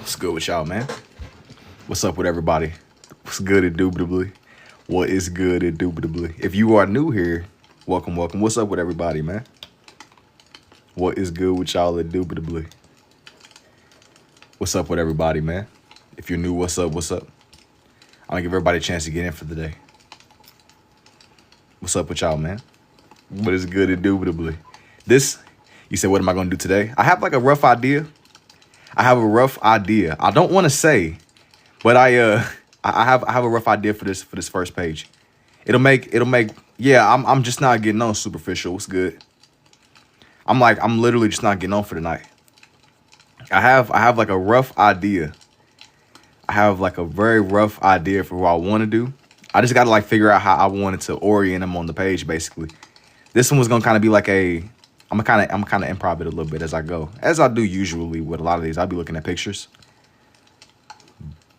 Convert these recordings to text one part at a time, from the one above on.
What's good with y'all, man? What's up with everybody? What's good indubitably? What is good indubitably? If you are new here, welcome, welcome. What's up with everybody, man? What is good with y'all indubitably? What's up with everybody, man? If you're new, what's up, what's up? I'm gonna give everybody a chance to get in for the day. What's up with y'all, man? What is good indubitably? You said, what am I gonna do today? I have like a rough idea. I don't want to say, but I have a rough idea for this first page. It'll make yeah, I'm just not getting on superficial. What's good? I'm literally just not getting on for the night. I have like a rough idea. I have like a very rough idea for what I want to do. I just gotta like figure out how I wanted to orient them on the page, basically. This one was gonna kind of be like I'm kind of improv it a little bit as I go, as I do usually with a lot of these. I'll be looking at pictures.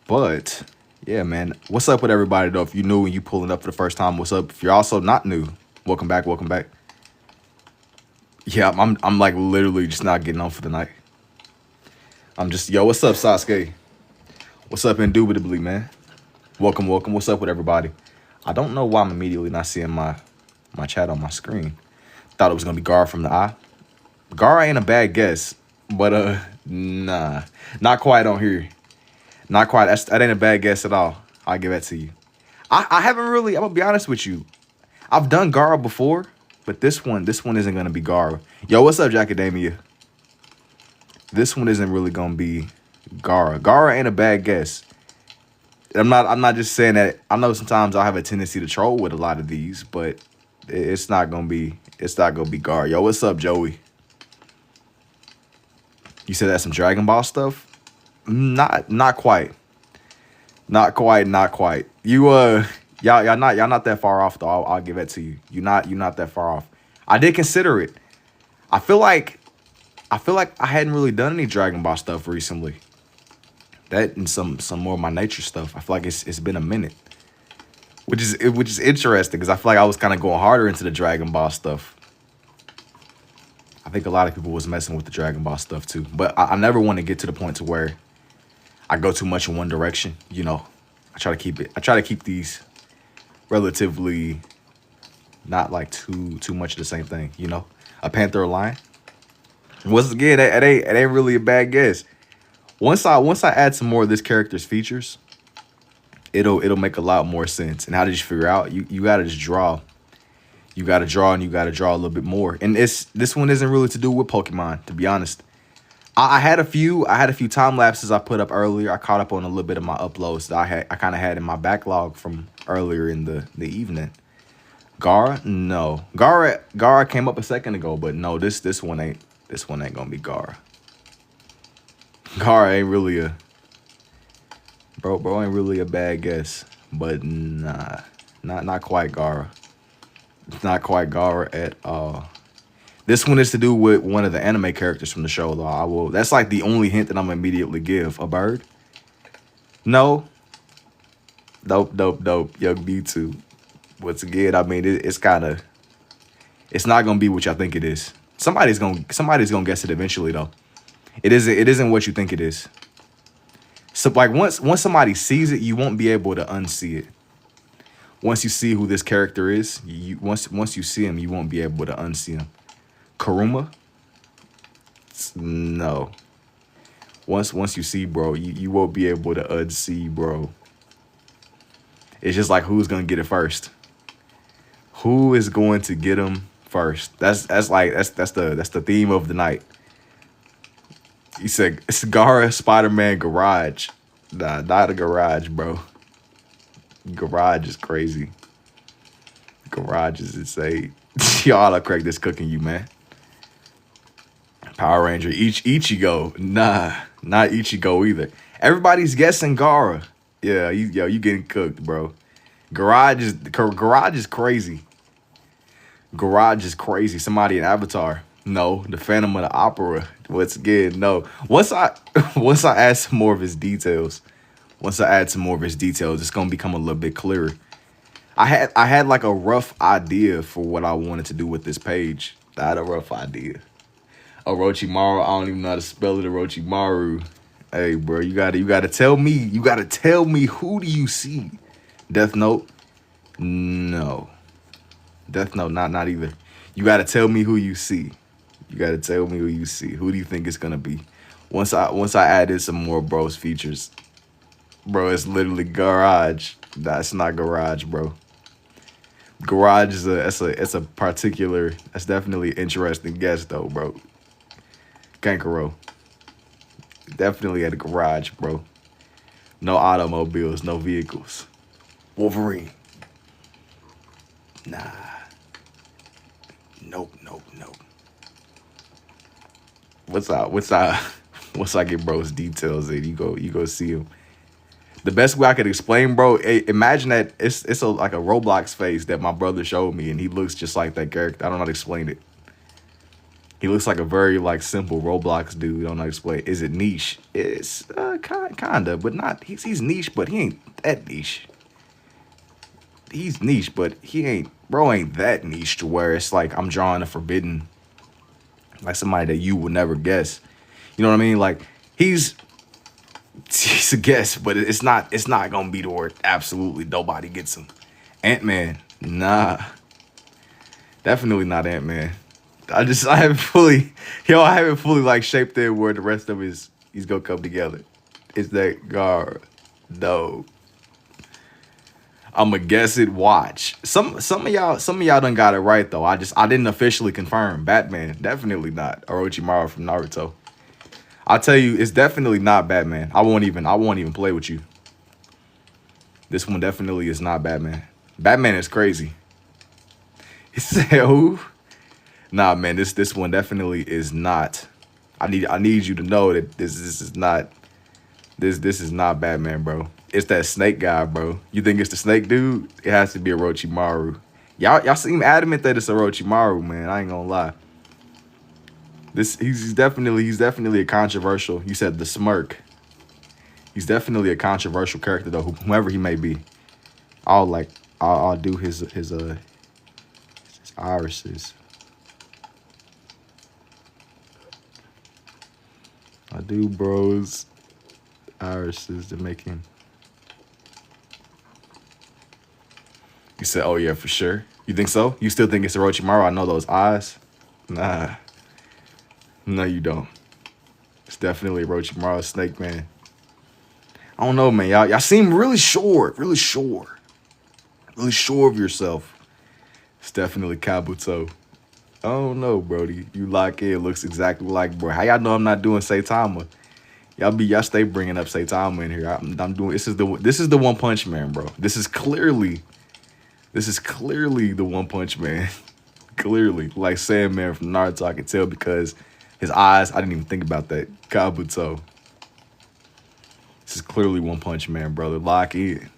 But yeah, man, what's up with everybody though? If you're new and you pulling up for the first time, what's up? If you're also not new, welcome back, welcome back. Yeah, I'm like literally just not getting on for the night. I'm just, yo, what's up, Sasuke? What's up indubitably, man? Welcome, welcome. What's up with everybody? I don't know why I'm immediately not seeing my chat on my screen. Thought it was gonna be Gar from the Eye. Gar ain't a bad guess, but nah, not quite on here. Not quite. That ain't a bad guess at all. I'll give that to you. I haven't really. I'm gonna be honest with you. I've done Gara before, but this one isn't gonna be Gara. Yo, what's up, Jackademia? This one isn't really gonna be Gara. Gara ain't a bad guess. I'm not just saying that. I know sometimes I have a tendency to troll with a lot of these, but it's not gonna be Gara. Yo, what's up, Joey? You said that's some Dragon Ball stuff? Not quite. Not quite. You y'all not that far off though. I'll give that to you. You're not that far off. I did consider it. I feel like I hadn't really done any Dragon Ball stuff recently. That and some more of my nature stuff. I feel like it's been a minute. Which is interesting because I feel like I was kind of going harder into the Dragon Ball stuff. I think a lot of people was messing with the Dragon Ball stuff too. But I never want to get to the point to where I go too much in one direction. You know, I try to keep these relatively not like too much of the same thing. You know, a panther or lion. Once again, it ain't really a bad guess. Once I add some more of this character's features, it'll make a lot more sense. And how did you figure out? You gotta just draw. You gotta draw and you gotta draw a little bit more. And this one isn't really to do with Pokemon, to be honest. I had a few time lapses I put up earlier. I caught up on a little bit of my uploads that I kind of had in my backlog from earlier in the evening. Gara? No. Gara came up a second ago, but no, this one ain't gonna be Gara. Gara ain't really a bro ain't really a bad guess, but nah, not quite Gara. It's not quite Gara at all. This one is to do with one of the anime characters from the show, though. That's like the only hint that I'm gonna immediately give. A bird? No. Dope. Young B2. Once again, I mean, it's not gonna be what y'all think it is. Somebody's gonna guess it eventually, though. It isn't what you think it is. So like once somebody sees it, you won't be able to unsee it. Once you see who this character is, once you see him, you won't be able to unsee him. Karuma? No. Once you see bro, you won't be able to unsee bro. It's just like who's gonna get it first. Who is going to get him first? That's the theme of the night. He said it's Gara Spider-Man Garage. Nah, not a garage, bro. Garage is crazy. Garage is insane. Y'all are correct this cooking you, man. Power Ranger, Ichigo. Nah, not Ichigo either. Everybody's guessing Gara. Yeah, you getting cooked, bro. Garage is crazy. Garage is crazy. Somebody in Avatar. No, the Phantom of the Opera. Once again, no. Once I add some more of his details, it's gonna become a little bit clearer. I had like a rough idea for what I wanted to do with this page. I had a rough idea. Orochimaru, I don't even know how to spell it. Orochimaru. Hey, bro, you gotta tell me. You gotta tell me who do you see? Death Note? No. Death Note, not either. You gotta tell me who you see. You gotta tell me who you see. Who do you think it's gonna be? Once I added some more bros features, bro, it's literally Garage. That's not Garage, bro. Garage is a particular. That's definitely an interesting guess though, bro. Kankaro. Definitely at a garage, bro. No automobiles, no vehicles. Wolverine. Nah. Nope. What's up? Once I get bro's details in, you go see him. The best way I could explain, bro, imagine that it's like a Roblox face that my brother showed me, and he looks just like that character. I don't know how to explain it. He looks like a very like simple Roblox dude. I don't know how to explain. Is it niche? It's kinda, but not. He's niche, but he ain't that niche. He's niche, but he ain't. Bro ain't that niche to where it's like I'm drawing a forbidden, like somebody that you would never guess. You know what I mean? Like he's a guess, but it's not gonna be the word absolutely nobody gets him. Ant-Man, nah, definitely not Ant-Man. I haven't fully, I haven't fully like shaped it where the rest of he's gonna come together. It's that guard, no. I'ma guess it. Watch some of y'all done got it right though. I didn't officially confirm. Batman, definitely not. Orochimaru from Naruto. I'll tell you, it's definitely not Batman. I won't even play with you. This one definitely is not Batman. Batman is crazy. He said who? Nah, man, this one definitely is not. I need you to know that this is not Batman, bro. It's that snake guy, bro. You think it's the snake dude? It has to be Orochimaru. Y'all seem adamant that it's Orochimaru, man. I ain't gonna lie. He's definitely a controversial. You said the smirk. He's definitely a controversial character though, whomever he may be. I'll do his irises. I do bros irises to make him. You said, oh yeah, for sure. You think so? You still think it's Orochimaru? I know those eyes. Nah. No, you don't. It's definitely Orochimaru, Snake Man. I don't know, man. Y'all seem really sure of yourself. It's definitely Kabuto. I don't know, Brody. You lock in, looks exactly like bro. How y'all know I'm not doing Saitama? Y'all stay bringing up Saitama in here. I'm doing. This is the One Punch Man, bro. This is clearly the One Punch Man. Clearly, like Sandman from Naruto, I can tell because his eyes. I didn't even think about that. Kabuto. This is clearly One Punch Man, brother. Lock in.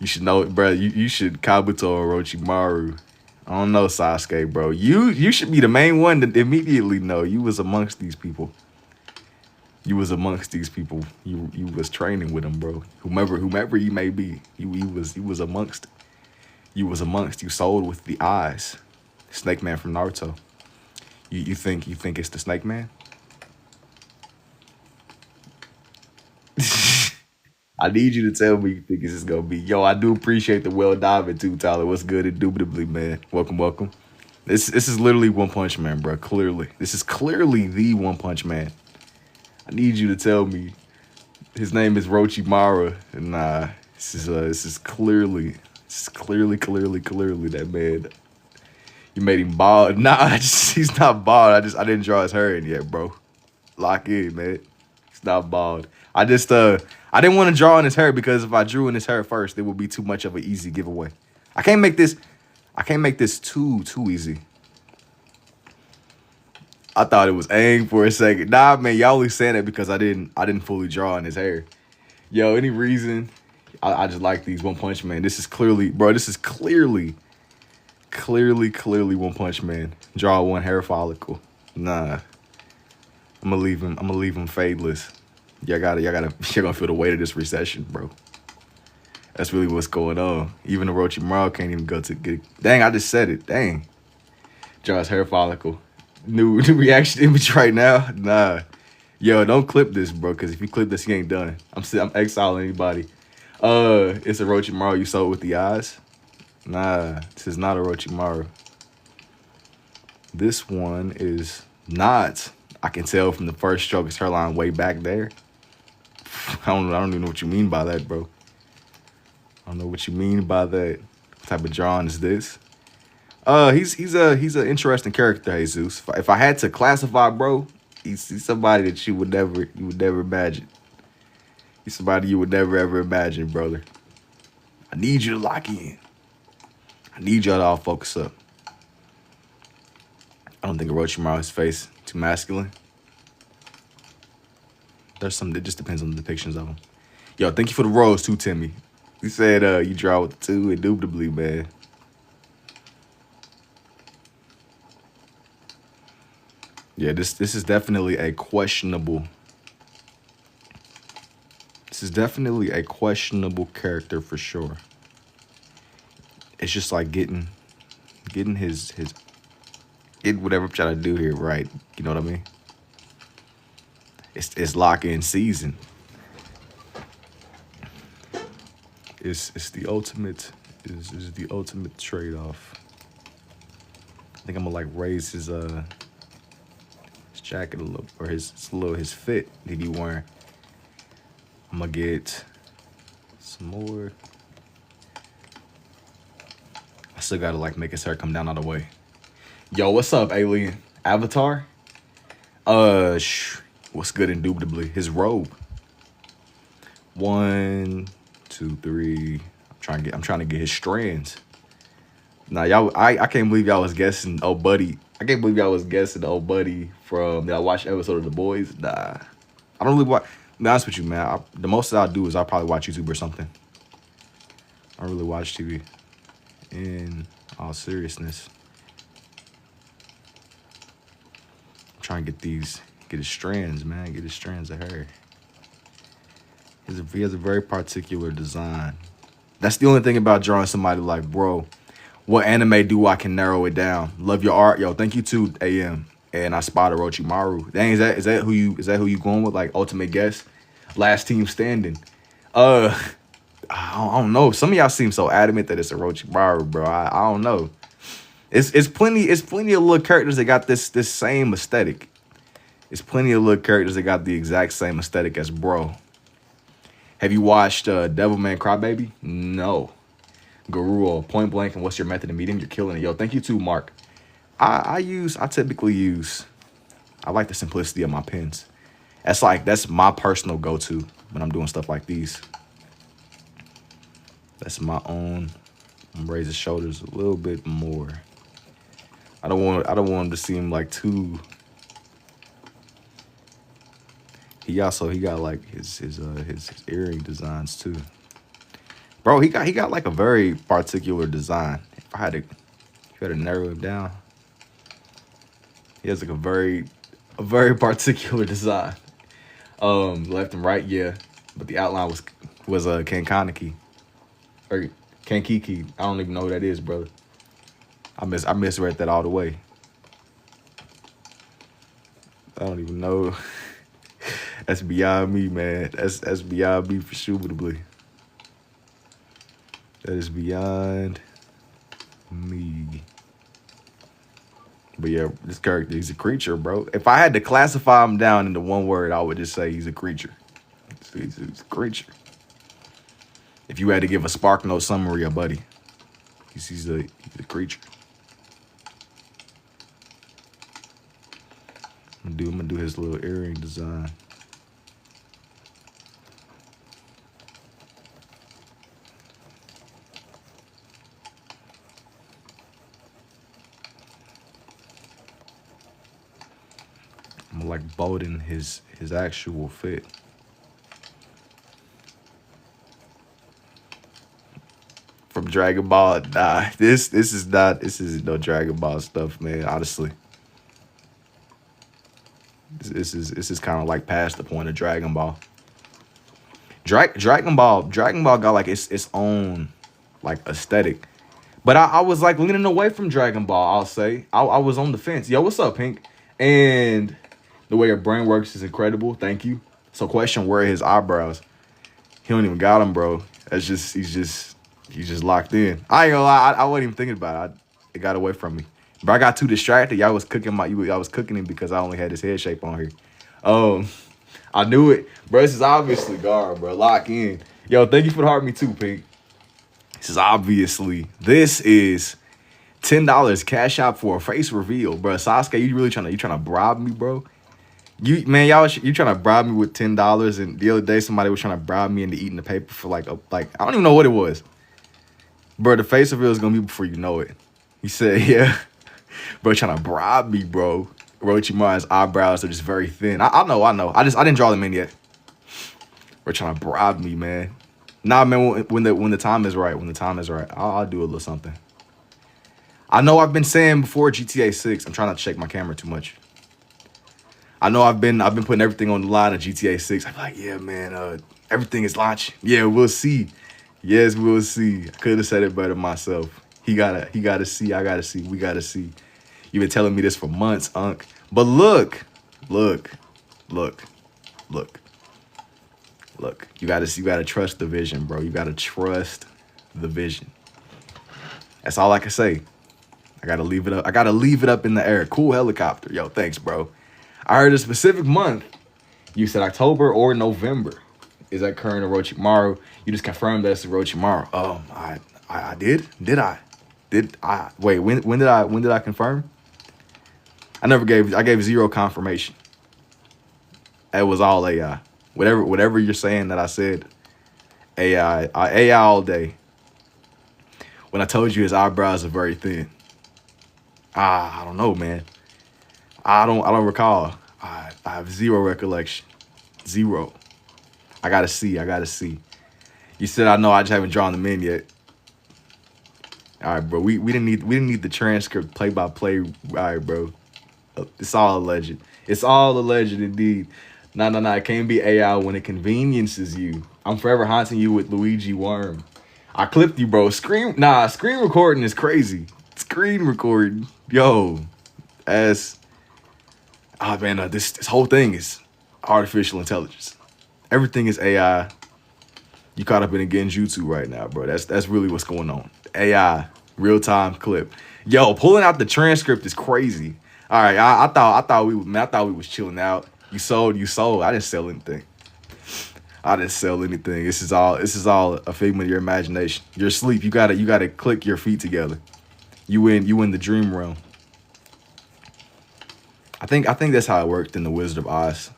You should know it, bro. You should Kabuto or Orochimaru. I don't know, Sasuke, bro. You should be the main one to immediately know. You was amongst these people. You was training with them, bro. Whomever you may be, you was amongst. You sold with the eyes. Snake Man from Naruto. You think it's the Snake Man? I need you to tell me you think this is gonna be. Yo, I do appreciate the well diving too, Tyler. What's good? Indubitably, man. Welcome. This is literally One Punch Man, bro. Clearly, this is clearly the One Punch Man. I need you to tell me his name is Orochimaru. Nah, this is clearly that man. You made him bald. Nah, he's not bald. I didn't draw his hair in yet, bro. Lock in, man. He's not bald. I didn't want to draw in his hair because if I drew in his hair first, it would be too much of an easy giveaway. I can't make this too easy. I thought it was Aang for a second. Nah, man, y'all only saying that because I didn't fully draw in his hair. Yo, any reason? I just like these One Punch Man. This is clearly One Punch Man. Draw one hair follicle. Nah. I'm gonna leave him fadeless. You're gonna feel the weight of this recession, bro. That's really what's going on. Even Orochimaru can't even go to get. Dang, I just said it. Dang. Draw his hair follicle. New reaction image right now. Nah. Yo, don't clip this, bro, because if you clip this, you ain't done. I'm exiling anybody. It's a Orochimaru you sold with the eyes. Nah, this is not a Orochimaru. This one is not. I can tell from the first stroke, his hairline way back there. I don't even know what you mean by that, bro. I don't know what you mean by that. What type of drawing is this? He's an interesting character, Jesus. If I had to classify, bro, he's somebody that you would never imagine. He's somebody you would never ever imagine, brother. I need you to lock in. I need y'all to all focus up. I don't think Orochimaru's face too masculine. There's some. It just depends on the depictions of him. Yo, thank you for the rose too, Timmy. You said you draw with the 2, indubitably, man. Yeah, this is definitely a questionable. This is definitely a questionable character for sure. It's just like getting his whatever I'm trying to do here right. You know what I mean? It's lock-in season. It's the ultimate is the ultimate trade-off. I think I'm gonna like raise his jacket a little, or his fit that he wearing. I'm gonna get some more. I still gotta like make his hair come down all the way. Yo, what's up, alien? Avatar? What's good indubitably? His robe. 1, 2, 3. I'm trying to get his strands. Now y'all, I can't believe y'all was guessing old buddy. I can't believe y'all was guessing old buddy from that I watched episode of The Boys. Nah, I don't really watch. To be honest with you, man, the most that I'll do is I'll probably watch YouTube or something. I don't really watch TV. In all seriousness, I'm trying to get his strands, man. Get his strands of hair. He has a very particular design. That's the only thing about drawing somebody like, bro, what anime do I can narrow it down? Love your art. Yo, thank you to AM. And I spotted Orochimaru. Dang, is that who you going with? Like ultimate guess? Last team standing. I don't know. Some of y'all seem so adamant that it's Orochimaru, bro. I don't know. It's plenty of little characters that got this same aesthetic. It's plenty of little characters that got the exact same aesthetic as bro. Have you watched Devilman Crybaby? No. Garou, Point Blank, and what's your method of meeting? You're killing it. Yo, thank you too, Mark. I typically use, I like the simplicity of my pens. That's my personal go-to when I'm doing stuff like these. That's my own. I'm raise his shoulders a little bit more. I don't want him to seem like too. He got like his earring designs too. Bro, he got like a very particular design. If I had to narrow him down, he has like a very particular design. Left and right, yeah, but the outline was Kankaniki or Kankiki. I don't even know who that is, brother. I misread that all the way. I don't even know. That's beyond me, man. That's beyond me for suitably. That is beyond me. But yeah, this character, he's a creature, bro. If I had to classify him down into one word, I would just say he's a creature. He's a creature. If you had to give a Spark Note summary of Buddy, he's a creature. I'm gonna do his little earring design. I'm like bolding his actual fit. From Dragon Ball, nah. This is no Dragon Ball stuff, man. Honestly, this is kind of like past the point of Dragon Ball. Dragon Ball got like its own like aesthetic, but I was like leaning away from Dragon Ball. I'll say I was on the fence. Yo, what's up, Pink? And The way your brain works is incredible. Thank you. So question, where are his eyebrows? He don't even got them, bro. That's just he's just locked in. I ain't gonna lie, I wasn't even thinking about it. It got away from me. But I got too distracted. Y'all was cooking I was cooking him because I only had his head shape on here. I knew it. Bro, this is obviously guard, bro. Lock in. Yo, thank you for the heart me too, Pink. This is $10 cash out for a face reveal, bro. Sasuke, you really trying to bribe me, bro? You trying to bribe me with $10, and the other day somebody was trying to bribe me into eating the paper for like I don't even know what it was. Bro, the face reveal is gonna be before you know it. He said, yeah. Bro, trying to bribe me, bro. Orochimaru's eyebrows are just very thin. I know. I didn't draw them in yet. Bro, trying to bribe me, man. Nah, man, when the time is right, I'll do a little something. I know I've been saying before GTA 6, I'm trying not to shake my camera too much. I know I've been putting everything on the line at GTA 6. I'm like, yeah, man, everything is launching. Yeah, we'll see. Yes, we'll see. I could have said it better myself. He gotta see, I gotta see, we gotta see. You've been telling me this for months, Unc. But look. You gotta trust the vision, bro. You gotta trust the vision. That's all I can say. I gotta leave it up in the air. Cool helicopter. Yo, thanks, bro. I heard a specific month. You said October or November. Is that current Orochimaru? You just confirmed that it's Orochimaru. I did? Did I? Wait, when did I confirm? I gave zero confirmation. It was all AI. Whatever you're saying that I said, AI all day. When I told you his eyebrows are very thin. I don't know, man. I don't recall. I have zero recollection. Zero. I gotta see. You said I know, I just haven't drawn them in yet. All right, bro. We didn't need the transcript play by play. All right, bro. It's all alleged. It's all alleged indeed. No. It can't be AI when it conveniences you. I'm forever haunting you with Luigi Worm. I clipped you, bro. Screen recording is crazy. Screen recording. Yo. This whole thing is artificial intelligence. Everything is AI. You caught up in a genjutsu right now, bro. That's really what's going on. AI, real-time clip. Yo, pulling out the transcript is crazy. All right, I thought we was chilling out. You sold. I didn't sell anything. This is all a figment of your imagination. You're asleep. You gotta click your feet together. You in the dream realm. I think that's how it worked in the Wizard of Oz.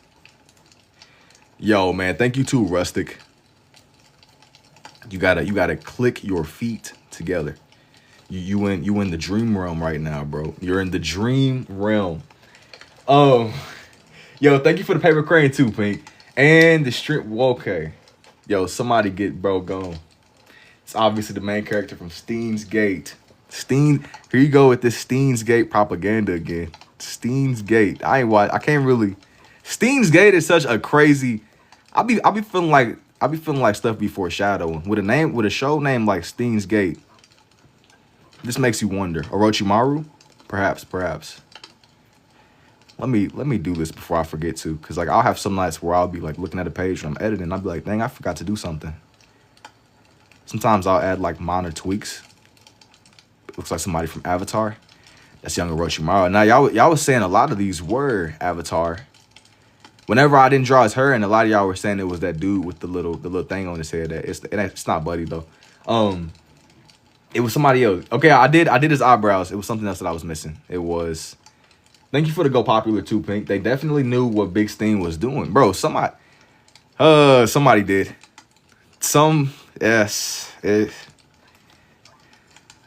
Yo, man, thank you too, Rustic. You gotta click your feet together. You in the dream realm right now, bro. You're in the dream realm. Yo, thank you for the paper crane too, Pink. And the strip. Okay. Yo, somebody get bro gone. It's obviously the main character from Steins Gate. Here you go with this Steins Gate propaganda again. Steins Gate. I can't really. Steins Gate is such a crazy. I be feeling like stuff be foreshadowing. With a show name like Steins Gate. This makes you wonder. Orochimaru? Perhaps. Let me do this before I forget to. Cause like I'll have some nights where I'll be like looking at a page when I'm editing. I'll be like, dang, I forgot to do something. Sometimes I'll add like minor tweaks. It looks like somebody from Avatar. That's young Orochimaru. Now y'all was saying a lot of these were Avatar. Whenever I didn't draw as her, and a lot of y'all were saying it was that dude with the little thing on his head. That it's not Buddy though. It was somebody else. Okay, I did his eyebrows. It was something else that I was missing. It was. Thank you for the Go Popular too, Pink. They definitely knew what Big Steen was doing, bro. Somebody did. Yes.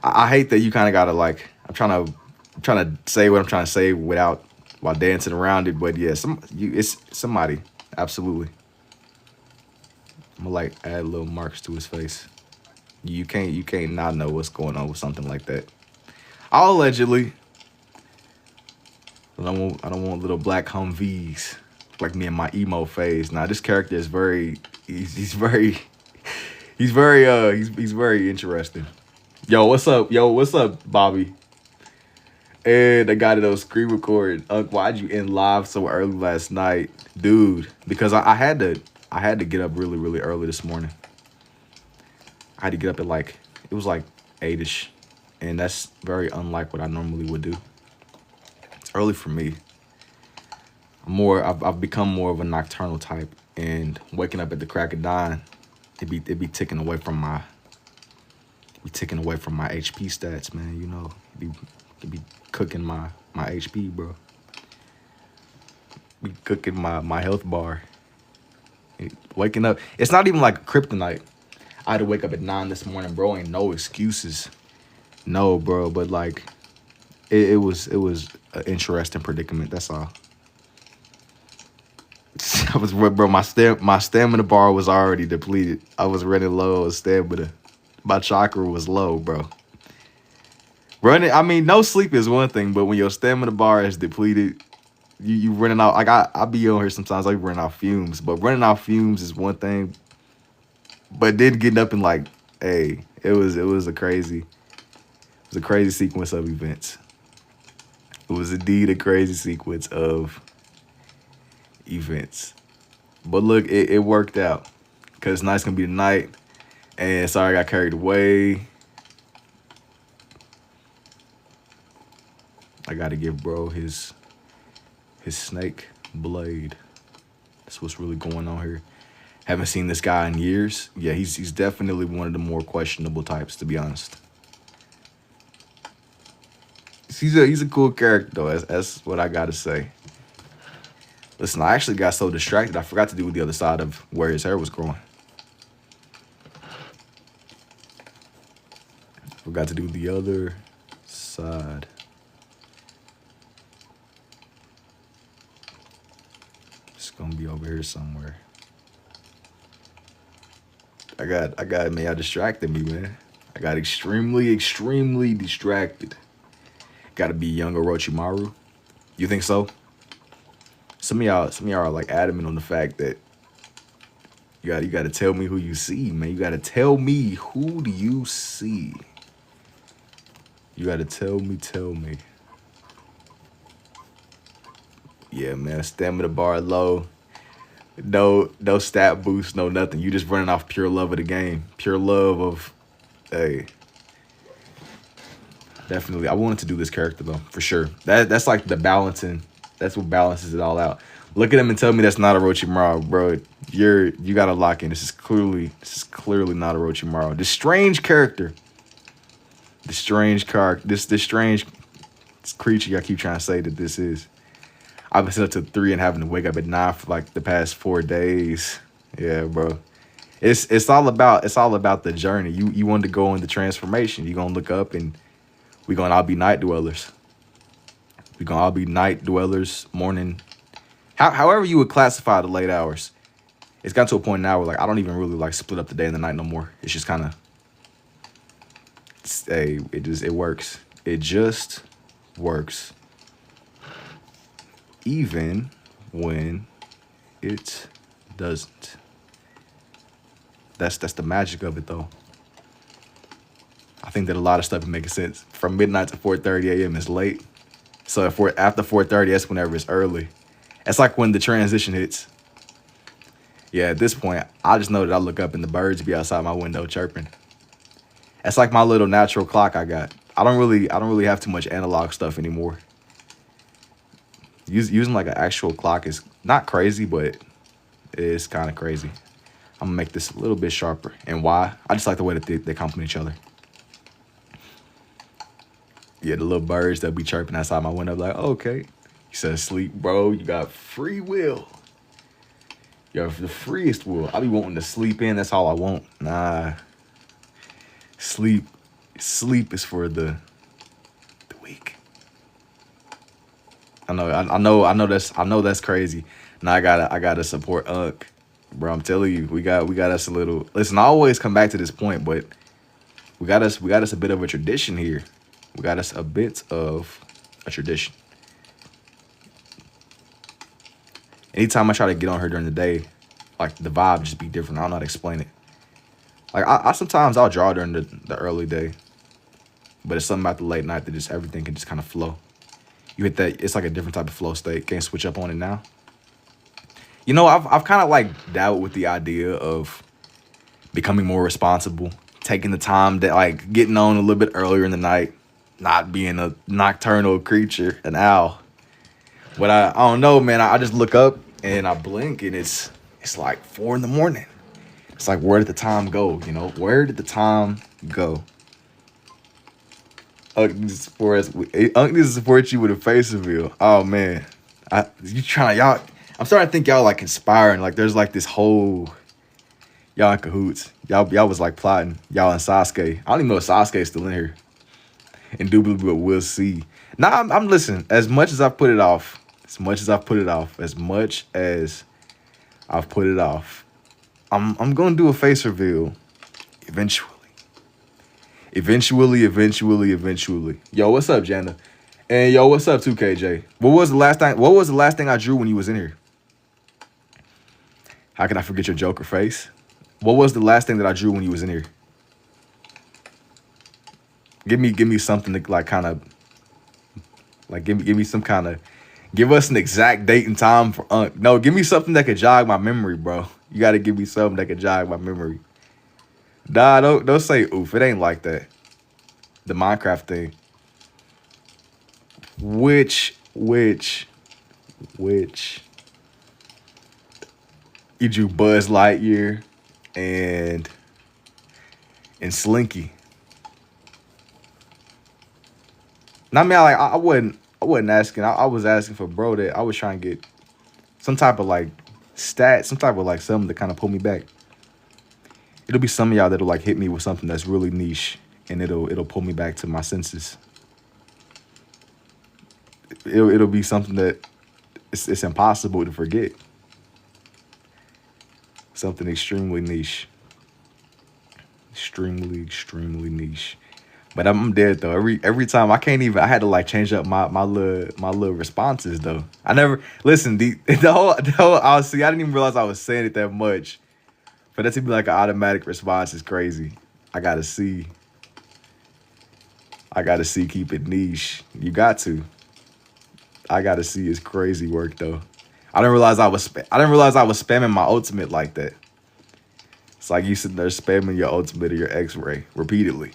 I hate that you kind of gotta like. I'm trying to say what I'm trying to say while dancing around it, but yeah, it's somebody. Absolutely. I'm gonna like add little marks to his face. You can't not know what's going on with something like that. All allegedly. I don't want little black Humvees like me in my emo phase. Now this character is he's very interesting. Yo, what's up, Bobby? And the guy that was screen recording, why'd you end live so early last night, dude? Because I had to get up really really early this morning. I had to get up at like it was like 8ish, and that's very unlike what I normally would do. It's early for me. I've become more of a nocturnal type, and waking up at the crack of dawn, it be ticking away from my HP stats, man. You know, it be cooking my HP, bro. Be cooking my health bar. Waking up, it's not even like kryptonite. I had to wake up at 9 this morning, bro. Ain't no excuses, no, bro. But like, it was an interesting predicament. That's all. I was, bro. My stamina bar was already depleted. I was running low on stamina. My chakra was low, bro. Running, I mean, no sleep is one thing, but when your stamina bar is depleted, you running out. Like I be on here sometimes, I be running out fumes. But running out fumes is one thing. But then getting up and like, hey, it was a crazy sequence of events. It was indeed a crazy sequence of events. But look, it worked out. Cause tonight's gonna be the night. And sorry I got carried away. I gotta give bro his snake blade. That's what's really going on here. Haven't seen this guy in years. Yeah, he's definitely one of the more questionable types, to be honest. He's a cool character though. That's what I gotta say. Listen, I actually got so distracted I forgot to do the other side of where his hair was growing. Forgot to do the other side. It's gonna be over here somewhere. I got man, y'all distracted me, man. I got extremely distracted. Gotta be young Orochimaru. You think so? Some of y'all are like adamant on the fact that you gotta tell me who you see, man. You gotta tell me who do you see. You gotta tell me. Yeah, man, stamina bar low. No stat boost, no nothing. You just running off pure love of the game. Pure love of, hey. Definitely. I wanted to do this character though, for sure. That's like the balancing. That's what balances it all out. Look at him and tell me that's not Orochimaru, bro. You gotta lock in. This is clearly not Orochimaru. This strange character. This strange creature I keep trying to say that this is. I've been sitting up to 3 and having to wake up at 9 for like the past 4 days. Yeah, bro. It's all about the journey. You want to go in the transformation. You're gonna look up and we're gonna all be night dwellers. We're gonna all be night dwellers, morning. However you would classify the late hours. It's gotten to a point now where like I don't even really like split up the day and the night no more. It's just kind of, hey, it works. It just works. Even when it doesn't. That's the magic of it though. I think that a lot of stuff is making sense. From midnight to 4:30 a.m. is late. So if we're after 4:30, that's whenever it's early. It's like when the transition hits. Yeah, at this point, I just know that I look up and the birds be outside my window chirping. That's like my little natural clock I got. I don't really have too much analog stuff anymore. Using like an actual clock is not crazy, but it is kind of crazy. I'm gonna make this a little bit sharper. And why? I just like the way that they complement each other. Yeah, the little birds that be chirping outside my window, like, oh, okay. You said sleep, bro. You got free will. You have the freest will. I be wanting to sleep in. That's all I want. Nah. Sleep is for the weak. I know that's crazy. Now I gotta support Unc. Bro, I'm telling you, we got us a little. Listen, I always come back to this point, but we got us a bit of a tradition here. We got us a bit of a tradition. Anytime I try to get on her during the day, like the vibe just be different. I don't know how to explain it. Like I sometimes I'll draw during the early day, but it's something about the late night that just everything can just kind of flow. You hit that, it's like a different type of flow state. Can't switch up on it now. You know, I've kind of like dabbled with the idea of becoming more responsible, taking the time that like getting on a little bit earlier in the night, not being a nocturnal creature, an owl. But I don't know, man. I just look up and I blink and it's like 4 a.m. It's like, where did the time go? You know, where did the time go? Unc needs to support you with a face reveal. Oh man, y'all. I'm starting to think y'all like conspiring. Like there's like this whole y'all in cahoots. Y'all was like plotting. Y'all and Sasuke. I don't even know if Sasuke's still in here. Indubitably, but we'll see. Now I'm listening. As much as I've put it off, I'm gonna do a face reveal eventually. Eventually. Yo, what's up, Jana? And yo, what's up, 2KJ? What was the last thing I drew when you was in here? How can I forget your Joker face? What was the last thing that I drew when you was in here? Give me something to like kind of like give me some kind of give us an exact date and time for no, give me something that could jog my memory, bro. You got to give me something that could jog my memory. Nah, don't say oof. It ain't like that. The Minecraft thing. Which you drew Buzz Lightyear and Slinky. Now, I mean, I wasn't asking. I was asking for bro that I was trying to get some type of like stat, some type of like something to kind of pull me back. It'll be some of y'all that'll like hit me with something that's really niche, and it'll pull me back to my senses. It'll be something that it's impossible to forget. Something extremely niche. Extremely niche. But I'm dead though. Every time I had to like change up my little responses though. I never listen, the whole I didn't even realize I was saying it that much. For that to be like an automatic response is crazy. I gotta see, keep it niche. You got to. I gotta see it's crazy work though. I didn't realize I was spamming my ultimate like that. It's like you sitting there spamming your ultimate or your X-ray repeatedly.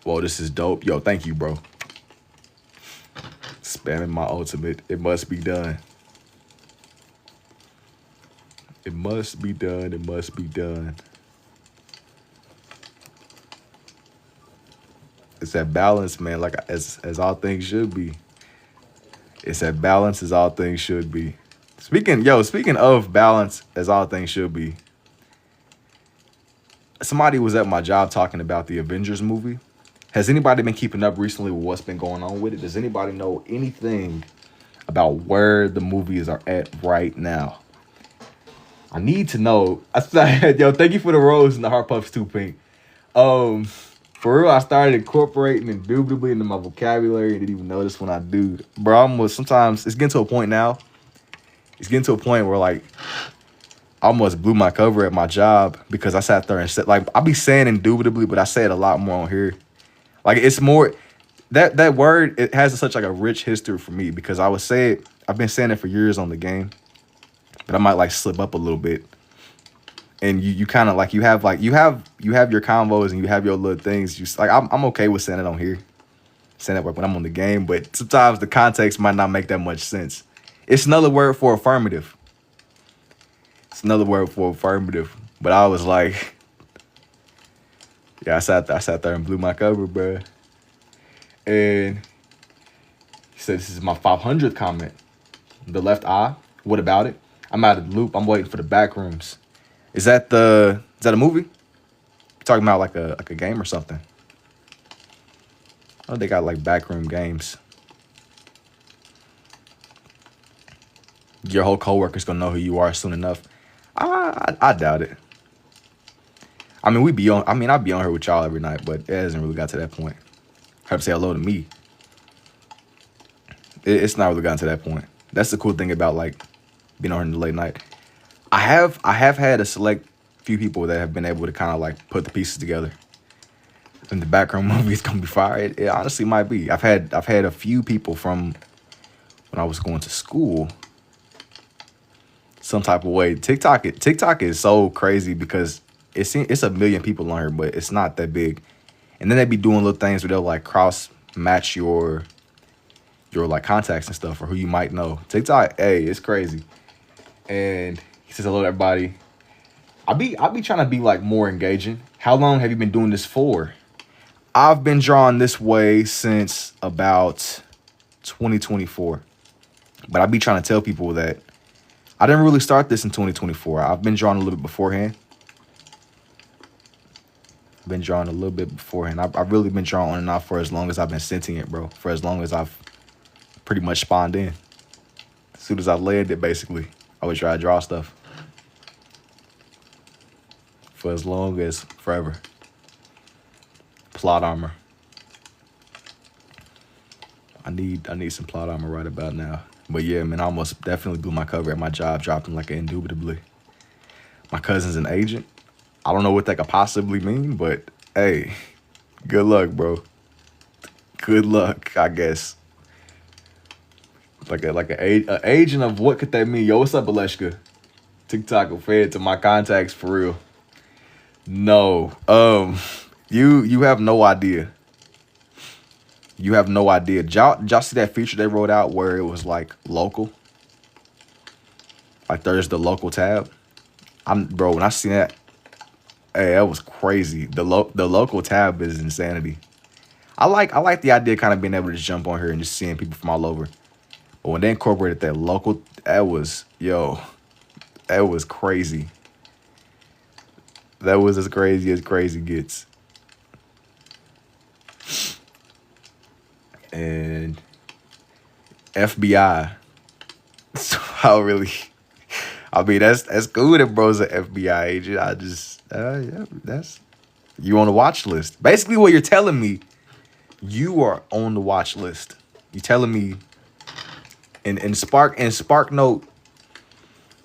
Whoa, this is dope. Yo, thank you, bro. Spamming my ultimate. It must be done. It must be done. It's that balance, man, like as all things should be. It's that balance as all things should be. Speaking of balance as all things should be. Somebody was at my job talking about the Avengers movie. Has anybody been keeping up recently with what's been going on with it? Does anybody know anything about where the movies are at right now? I need to know. I said, yo, thank you for the rose and the heart puffs too, Pink. For real, I started incorporating indubitably into my vocabulary. I didn't even notice when I do. Bro, sometimes it's getting to a point now. It's getting to a point where like I almost blew my cover at my job because I sat there and said, like, I be saying indubitably, but I say it a lot more on here. Like it's more that word, it has such like a rich history for me because I've been saying it for years on the game, but I might like slip up a little bit. And you kind of like you have your combos and you have your little things. I'm okay with saying it on here, saying it when I'm on the game, but sometimes the context might not make that much sense. It's another word for affirmative. But I was like, yeah, I sat there and blew my cover, bro. And he said, this is my 500th comment. The left eye. What about it? I'm out of the loop. I'm waiting for the back rooms. Is that a movie? You're talking about like a game or something? Oh, they got like backroom games. Your whole coworker's gonna know who you are soon enough. I doubt it. I mean, I'd be on here with y'all every night, but it hasn't really got to that point. Have to say hello to me. It's not really gotten to that point. That's the cool thing about like being on here in the late night. I have had a select few people that have been able to kind of like put the pieces together. And the background movie is gonna be fire. It honestly might be. I've had a few people from when I was going to school some type of way. TikTok is so crazy because it's a million people on here, but it's not that big. And then they be doing little things where they'll like cross match your like contacts and stuff or who you might know. TikTok, hey, it's crazy. And he says hello to everybody. I be trying to be like more engaging. How long have you been doing this for? I've been drawing this way since about 2024. But I be trying to tell people that I didn't really start this in 2024. I've been drawing a little bit beforehand. I've really been drawing on and off for as long as I've been sentient, bro. For as long as I've pretty much spawned in. As soon as I landed, basically, I would try to draw stuff. For as long as forever. Plot armor. I need some plot armor right about now. But yeah, man, I almost definitely blew my cover at my job, dropping like indubitably. My cousin's an agent. I don't know what that could possibly mean, but hey, good luck, bro. Good luck, I guess. Like a agent of what could that mean? Yo, what's up, Aleshka? TikTok will fed to my contacts for real. No, you have no idea. You have no idea. Y'all see that feature they wrote out where it was like local? Like there's the local tab. Bro, when I seen that, hey, that was crazy. The local tab is insanity. I like the idea of kind of being able to jump on here and just seeing people from all over. But when they incorporated that local, that was crazy. That was as crazy gets. And FBI. So I mean, that's cool that bro's an FBI agent. I just, yeah, that's, you on the watch list. Basically what you're telling me, you are on the watch list. You're telling me in Spark Note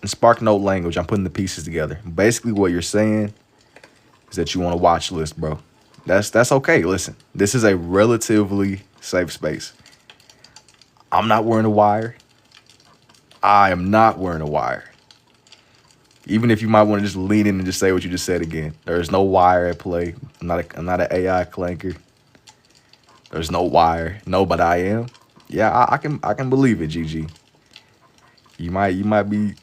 language, I'm putting the pieces together. Basically what you're saying is that you on a watch list, bro. That's okay. Listen, this is a relatively safe space. I'm not wearing a wire. I am not wearing a wire. Even if you might want to just lean in and just say what you just said again. There's no wire at play. I'm not an AI clanker. There's no wire. No, but I am. Yeah, I can believe it, GG. You might be,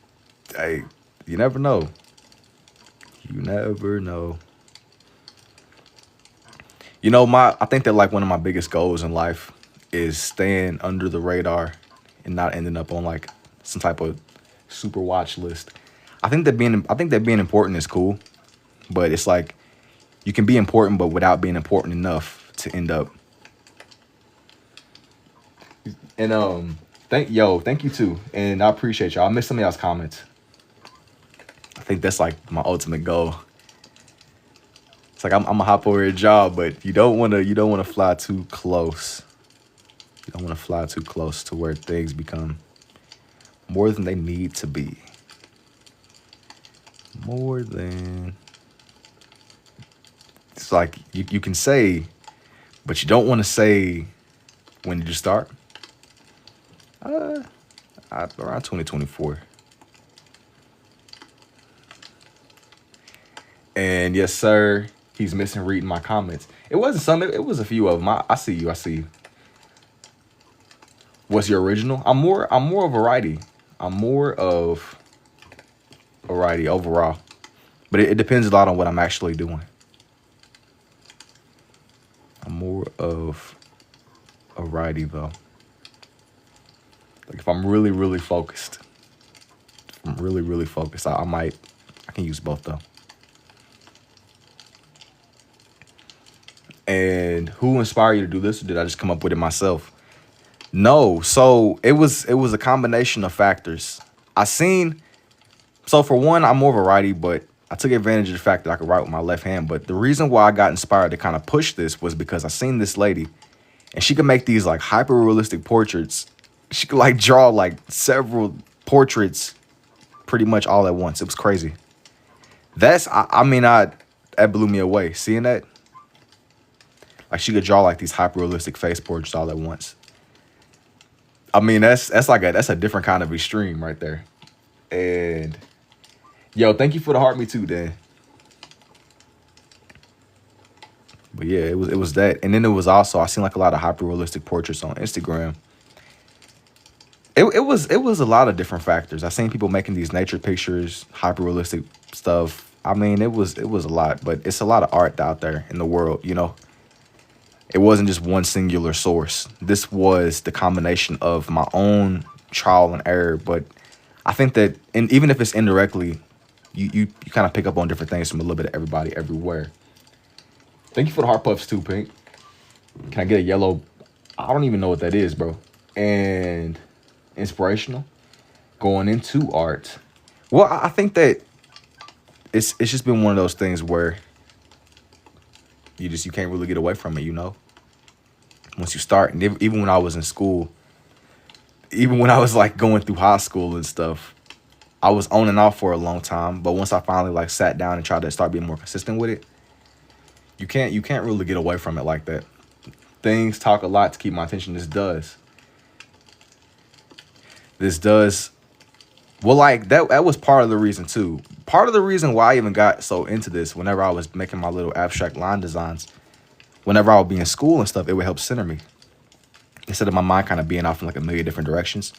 hey, you never know. You never know. You know, I think that like one of my biggest goals in life is staying under the radar and not ending up on like some type of super watch list. I think that being important is cool, but it's like you can be important, but without being important enough to end up. And thank you too, and I appreciate y'all. I missed some of y'all's comments. I think that's like my ultimate goal. It's like I'm gonna hop over your job, but you don't wanna fly too close. You don't wanna fly too close to where things become more than they need to be. More than, it's like you can say, but you don't want to say when did you start? Around 2024. And yes, sir, he's missing reading my comments. It wasn't some, it was a few of them. I see you. What's your original? I'm more of variety. I'm more of variety overall. But it depends a lot on what I'm actually doing. I'm more of a variety though. Like if I'm really, really focused, I can use both though. And who inspired you to do this, or did I just come up with it myself? No, so it was a combination of factors. So for one, I'm more variety, but I took advantage of the fact that I could write with my left hand. But the reason why I got inspired to kind of push this was because I seen this lady, and she could make these like hyper realistic portraits. She could like draw like several portraits pretty much all at once. It was crazy. That blew me away. Seeing that, Like she could draw like these hyper realistic face portraits all at once. I mean, that's a different kind of extreme right there. And yo, thank you for the heart me too, Dan. But yeah, it was that. And then it was also, I seen like a lot of hyper realistic portraits on Instagram. It was a lot of different factors. I seen people making these nature pictures, hyper realistic stuff. I mean, it was a lot, but it's a lot of art out there in the world, you know. It wasn't just one singular source. This was the combination of my own trial and error. But I think that, and even if it's indirectly, you kind of pick up on different things from a little bit of everybody everywhere. Thank you for the heart puffs too, Pink. Can I get a yellow? I don't even know what that is, bro. And inspirational. Going into art. Well, I think that it's just been one of those things where you can't really get away from it, you know. Once you start, and even when I was in school, even when I was like going through high school and stuff, I was on and off for a long time. But once I finally like sat down and tried to start being more consistent with it, you can't really get away from it like that. Things talk a lot to keep my attention. This does. Well, like that was part of the reason too. Part of the reason why I even got so into this, whenever I was making my little abstract line designs, whenever I would be in school and stuff, it would help center me. Instead of my mind kind of being off in like a million different directions,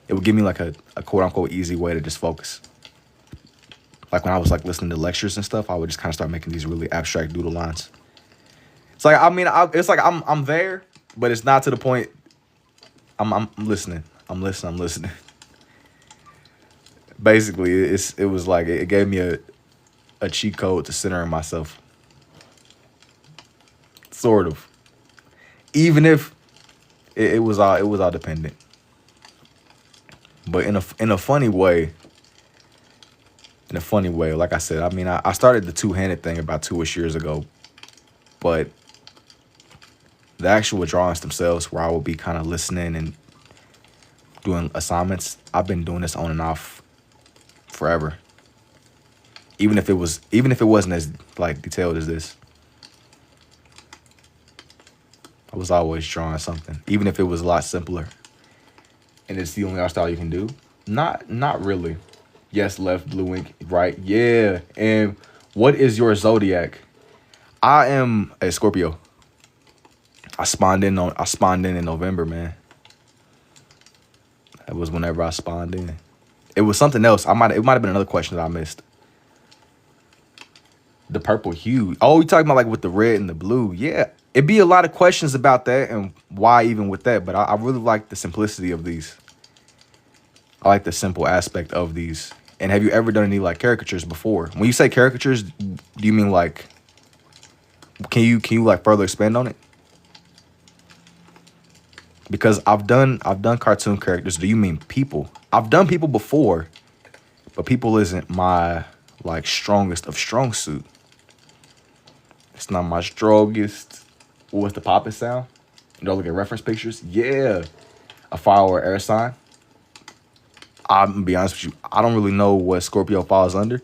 it would give me like a quote unquote easy way to just focus. Like when I was like listening to lectures and stuff, I would just kind of start making these really abstract doodle lines. It's like, I mean, it's like I'm there, but it's not to the point. I'm listening. I'm listening. Basically, it was like it gave me a cheat code to centering myself. Sort of. Even if it was all dependent. But in a funny way. In a funny way, like I said, I mean, I started the two-handed thing about 2-ish years ago, but the actual drawings themselves, where I will be kind of listening and doing assignments, I've been doing this on and off forever. Even if it wasn't as like detailed as this, I was always drawing something, even if it was a lot simpler. And it's the only art style you can do. Not really. Yes, left, blue ink, right. Yeah. And what is your zodiac? I am a Scorpio. I spawned in in November, man. That was whenever I spawned in. It was something else. It might have been another question that I missed. The purple hue. Oh, you talking about like with the red and the blue? Yeah. It'd be a lot of questions about that and why even with that. But I really like the simplicity of these. I like the simple aspect of these. And have you ever done any like caricatures before? When you say caricatures, do you mean like, can you like further expand on it? Because I've done cartoon characters. Do you mean people? I've done people before, but people isn't my like strongest of strong suit. It's not my strongest. What's the popping sound? You know, look at reference pictures. Yeah, a fire or air sign. I'm gonna be honest with you. I don't really know what Scorpio falls under,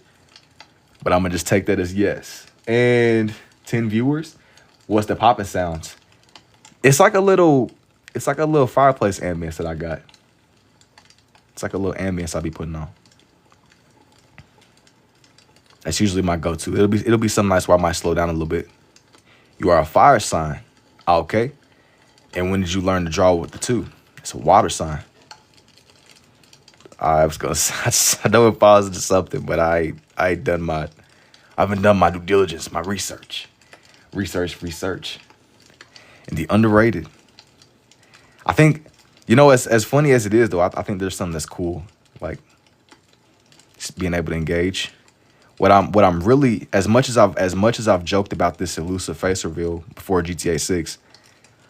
but I'm gonna just take that as yes. And 10 viewers. What's the popping sounds? It's like a little fireplace ambience that I got. It's like a little ambience I'll be putting on. That's usually my go-to. It'll be something nice where I might slow down a little bit. You are a fire sign. Okay. And when did you learn to draw with the 2? It's a water sign. I was gonna say, I know it falls into something, but I haven't done my due diligence, my research. Research. And the underrated. I think, you know, as funny as it is, though, I think there's something that's cool, like just being able to engage. What I'm really, as much as I've joked about this elusive face reveal before GTA 6,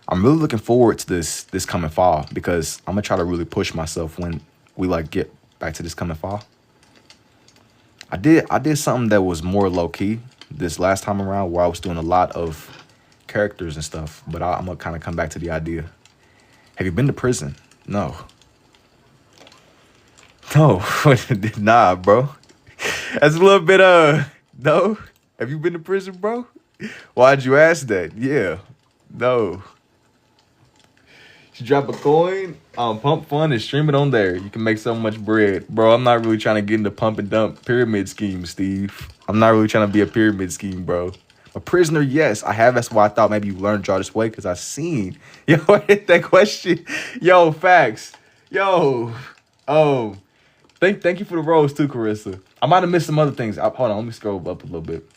I'm really looking forward to this coming fall, because I'm gonna try to really push myself when we like get back to this coming fall. I did something that was more low key this last time around, where I was doing a lot of characters and stuff, but I'm gonna kind of come back to the idea. Have you been to prison? No. Nah, bro. That's a little bit, no. Have you been to prison, bro? Why'd you ask that? Yeah. No. You drop a coin on Pump Fun and stream it on there. You can make so much bread. Bro, I'm not really trying to get into pump and dump pyramid scheme, Steve. I'm not really trying to be a pyramid scheme, bro. A prisoner, yes, I have. That's why I thought maybe you learned to draw this way, because I seen. Yo, I hit that question. Yo, facts. Yo. Oh. Thank you for the rose too, Carissa. I might have missed some other things. Hold on, let me scroll up a little bit.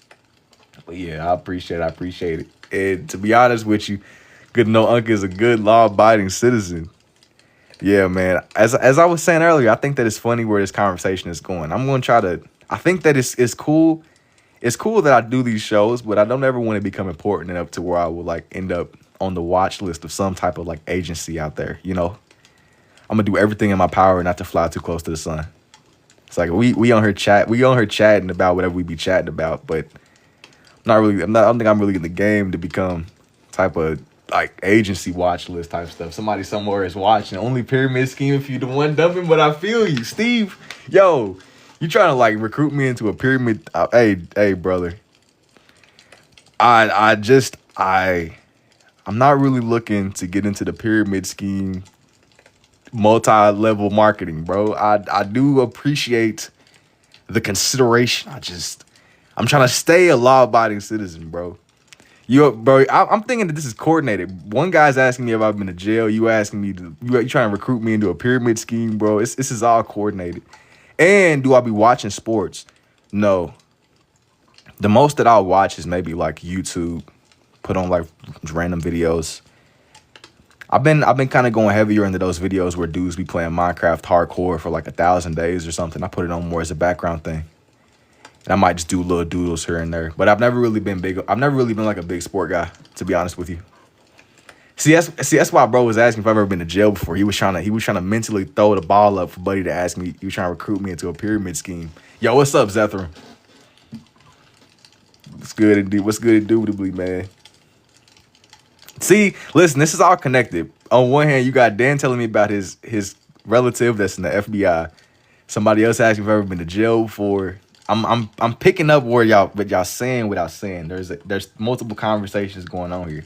But yeah, I appreciate it. And to be honest with you, good to know Unc is a good law-abiding citizen. Yeah, man. As I was saying earlier, I think that it's funny where this conversation is going. I'm going to try to. I think that it's cool. It's cool that I do these shows, but I don't ever want to become important enough to where I will like end up on the watch list of some type of like agency out there. You know, I'm gonna do everything in my power not to fly too close to the sun. It's like we on her chatting about whatever we be chatting about, but I don't think I'm really in the game to become type of like agency watch list type stuff. Somebody somewhere is watching only pyramid scheme if you the one dumping, but I feel you, Steve. Yo, you trying to like recruit me into a pyramid? Hey, brother. I'm not really looking to get into the pyramid scheme multi-level marketing, bro. I do appreciate the consideration. I'm trying to stay a law-abiding citizen, bro. I'm thinking that this is coordinated. One guy's asking me if I've been to jail. You asking me you trying to recruit me into a pyramid scheme, bro. This is all coordinated. And do I be watching sports? No. The most that I'll watch is maybe like YouTube, put on like random videos. I've been kind of going heavier into those videos where dudes be playing Minecraft hardcore for like 1,000 days or something. I put it on more as a background thing. And I might just do little doodles here and there. But I've never really been like a big sport guy, to be honest with you. See, that's why bro was asking if I've ever been to jail before. He was trying to mentally throw the ball up for Buddy to ask me. He was trying to recruit me into a pyramid scheme. Yo, what's up, Zethram? What's good, indubitably, man? See, listen, this is all connected. On one hand, you got Dan telling me about his relative that's in the FBI. Somebody else asking if I've ever been to jail before. I'm picking up where y'all saying without saying. There's multiple conversations going on here.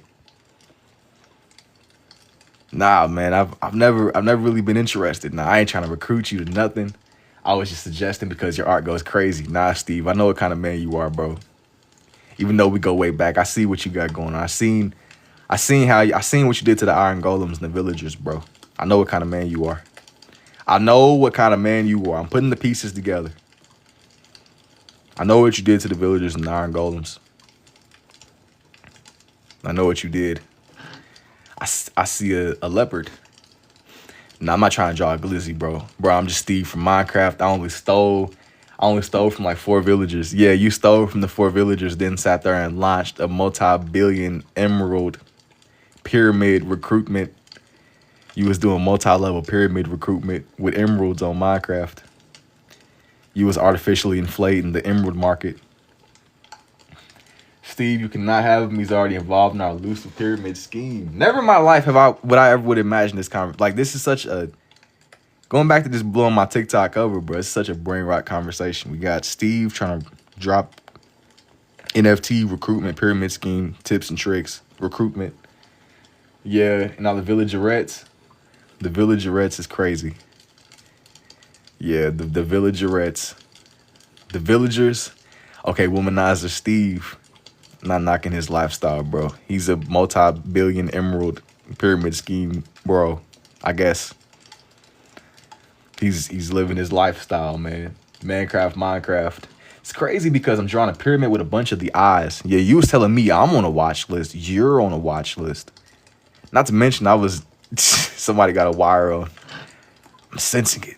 Nah, man, I've never really been interested. Nah, I ain't trying to recruit you to nothing. I was just suggesting because your art goes crazy. Nah, Steve, I know what kind of man you are, bro. Even though we go way back, I see what you got going on. I seen what you did to the Iron Golems and the villagers, bro. I know what kind of man you are. I'm putting the pieces together. I know what you did to the villagers and the Iron Golems. I know what you did. I see a leopard. Nah, I'm not trying to draw a glizzy, bro. Bro, I'm just Steve from Minecraft. I only stole from like 4 villagers. Yeah, you stole from the 4 villagers, then sat there and launched a multi-billion emerald pyramid recruitment. You was doing multi-level pyramid recruitment with emeralds on Minecraft. You was artificially inflating the emerald market. Steve, you cannot have him. He's already involved in our elusive pyramid scheme. Never in my life would I ever imagine this conversation. Like, this is such a, going back to just blowing my TikTok cover, bro. It's such a brain rot conversation. We got Steve trying to drop NFT recruitment pyramid scheme tips and tricks recruitment. Yeah, and now the villagerettes. The villagerettes is crazy. Yeah, the villagerettes. The villagers. Okay, womanizer Steve. Not knocking his lifestyle, bro. He's a multi-billion emerald pyramid scheme, bro. I guess. He's living his lifestyle, man. Minecraft. It's crazy because I'm drawing a pyramid with a bunch of the eyes. Yeah, you was telling me I'm on a watch list. You're on a watch list. Not to mention somebody got a wire on. I'm sensing it.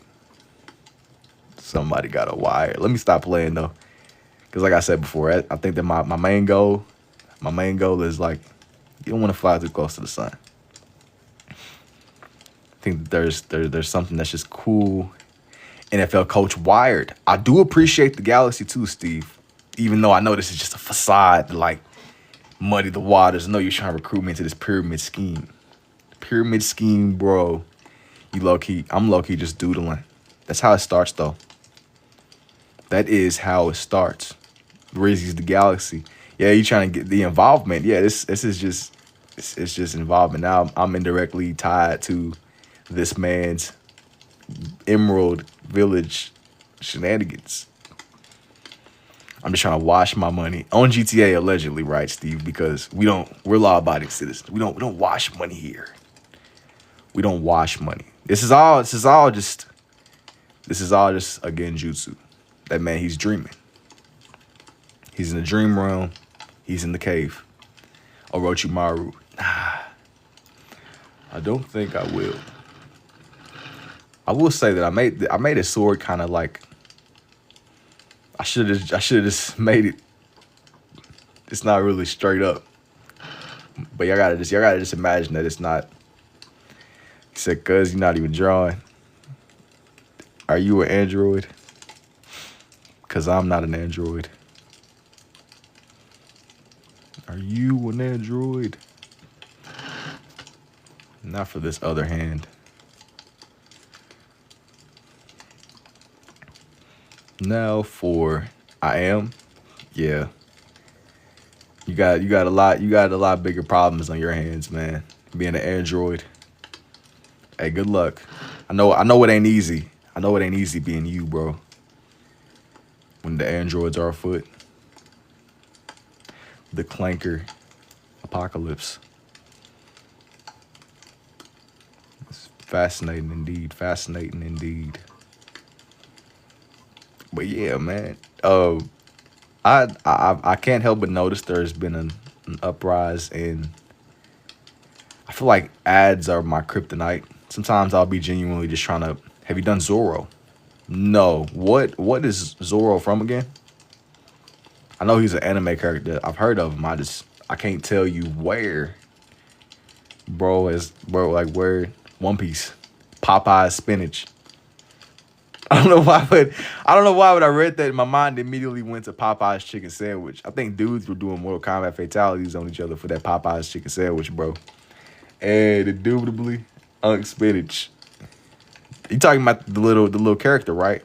Somebody got a wire. Let me stop playing though. Because like I said before, I think that my main goal is like, you don't want to fly too close to the sun. I think that there's something that's just cool. NFL coach wired. I do appreciate the galaxy too, Steve. Even though I know this is just a facade to like muddy the waters. I know you're trying to recruit me into this pyramid scheme. Pyramid scheme, bro. I'm low-key just doodling. That's how it starts though. That is how it starts. Rizzy's the galaxy. Yeah, you trying to get the involvement. Yeah, this is It's just involvement. Now I'm indirectly tied to this man's Emerald Village shenanigans. I'm just trying to wash my money on GTA allegedly, right, Steve? Because we're law-abiding citizens. We don't wash money here. We don't wash money. This is all just a genjutsu. That man, he's dreaming. He's in the dream realm. He's in the cave. Orochimaru. I don't think I will. I will say that I made a sword kind of like I should have just made it. It's not really straight up. But y'all gotta just imagine that it's not. He said, "Cuz you're not even drawing. Are you an android? Cause I'm not an android. Are you an android? Not for this other hand." Now for I am, yeah. You got a lot bigger problems on your hands, man. Being an android. Hey, good luck. I know it ain't easy. I know it ain't easy being you, bro. When the androids are afoot. The clanker apocalypse. It's fascinating indeed. Fascinating indeed. But yeah, man. I can't help but notice there's been an uprise in. I feel like ads are my kryptonite. Sometimes I'll be genuinely just trying to. Have you done Zorro? No. What is Zorro from again? I know he's an anime character. I've heard of him. I can't tell you where. Bro, where One Piece, Popeye's spinach. I don't know why, but when I read that, my mind immediately went to Popeye's chicken sandwich. I think dudes were doing Mortal Kombat fatalities on each other for that Popeye's chicken sandwich, bro. And indubitably, spinach. You talking about the little character, right?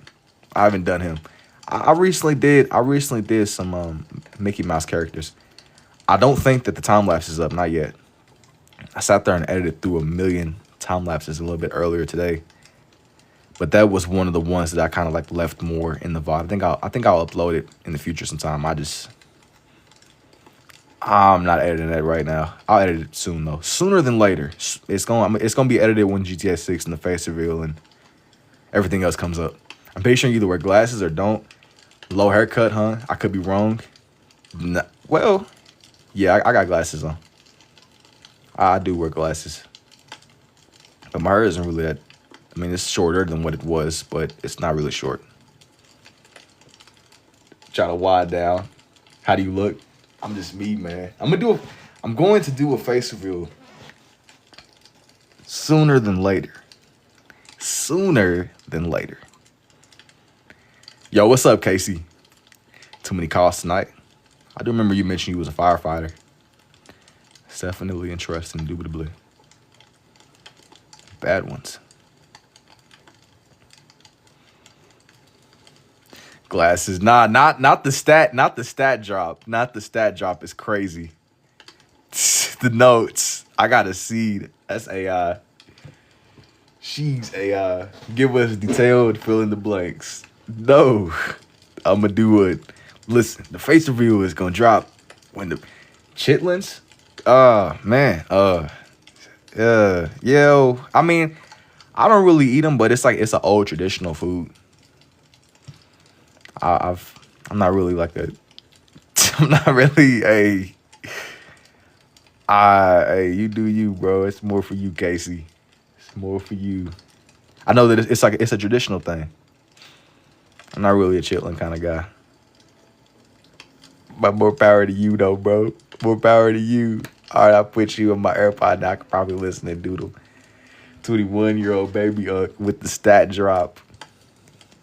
I haven't done him. I recently did some Mickey Mouse characters. I don't think that the time lapse is up, not yet. I sat there and edited through 1 million time lapses a little bit earlier today. But that was one of the ones that I kind of like left more in the VOD. I think I'll upload it in the future sometime. I'm not editing that right now. I'll edit it soon though. Sooner than later. It's gonna be edited when GTA 6 and the face reveal and everything else comes up. I'm pretty sure you either wear glasses or don't. Low haircut, huh? I could be wrong. Well, yeah, I got glasses on. I do wear glasses. But my hair isn't really that. I mean, it's shorter than what it was, but it's not really short. Try to wide down. How do you look? I'm just me, man. I'm going to do a face reveal sooner than later. Sooner than later. Yo, what's up, Casey? Too many calls tonight. I do remember you mentioned you was a firefighter. It's definitely interesting, indubitably. Bad ones. Glasses. Nah, not the stat drop. Not the stat drop is crazy. The notes. I got a seed. That's AI. She's AI. Give us detailed fill in the blanks. No. I'ma do it. Listen, the face reveal is gonna drop when the chitlins. Man. Yo. I mean, I don't really eat them, but it's an old traditional food. I'm not really like a. I'm not really a. Hey, you do you, bro. It's more for you, Casey. It's more for you. I know that it's a traditional thing. I'm not really a chitlin kind of guy. But more power to you, though, bro. More power to you. All right, I'll put you in my AirPod now. I could probably listen to Doodle. 21-year-old baby with the stat drop.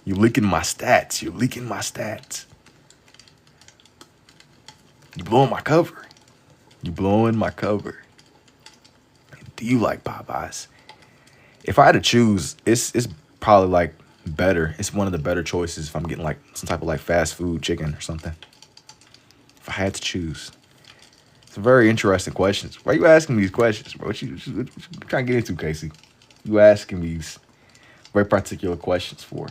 You leaking my stats. You're leaking my stats. You blowing my cover. You blowing my cover. Do you like Popeyes? If I had to choose, it's probably like better. It's one of the better choices if I'm getting like some type of like fast food chicken or something. If I had to choose. It's a very interesting questions. Why you asking me these questions, bro? What you trying to get into, Casey? You asking these very particular questions for?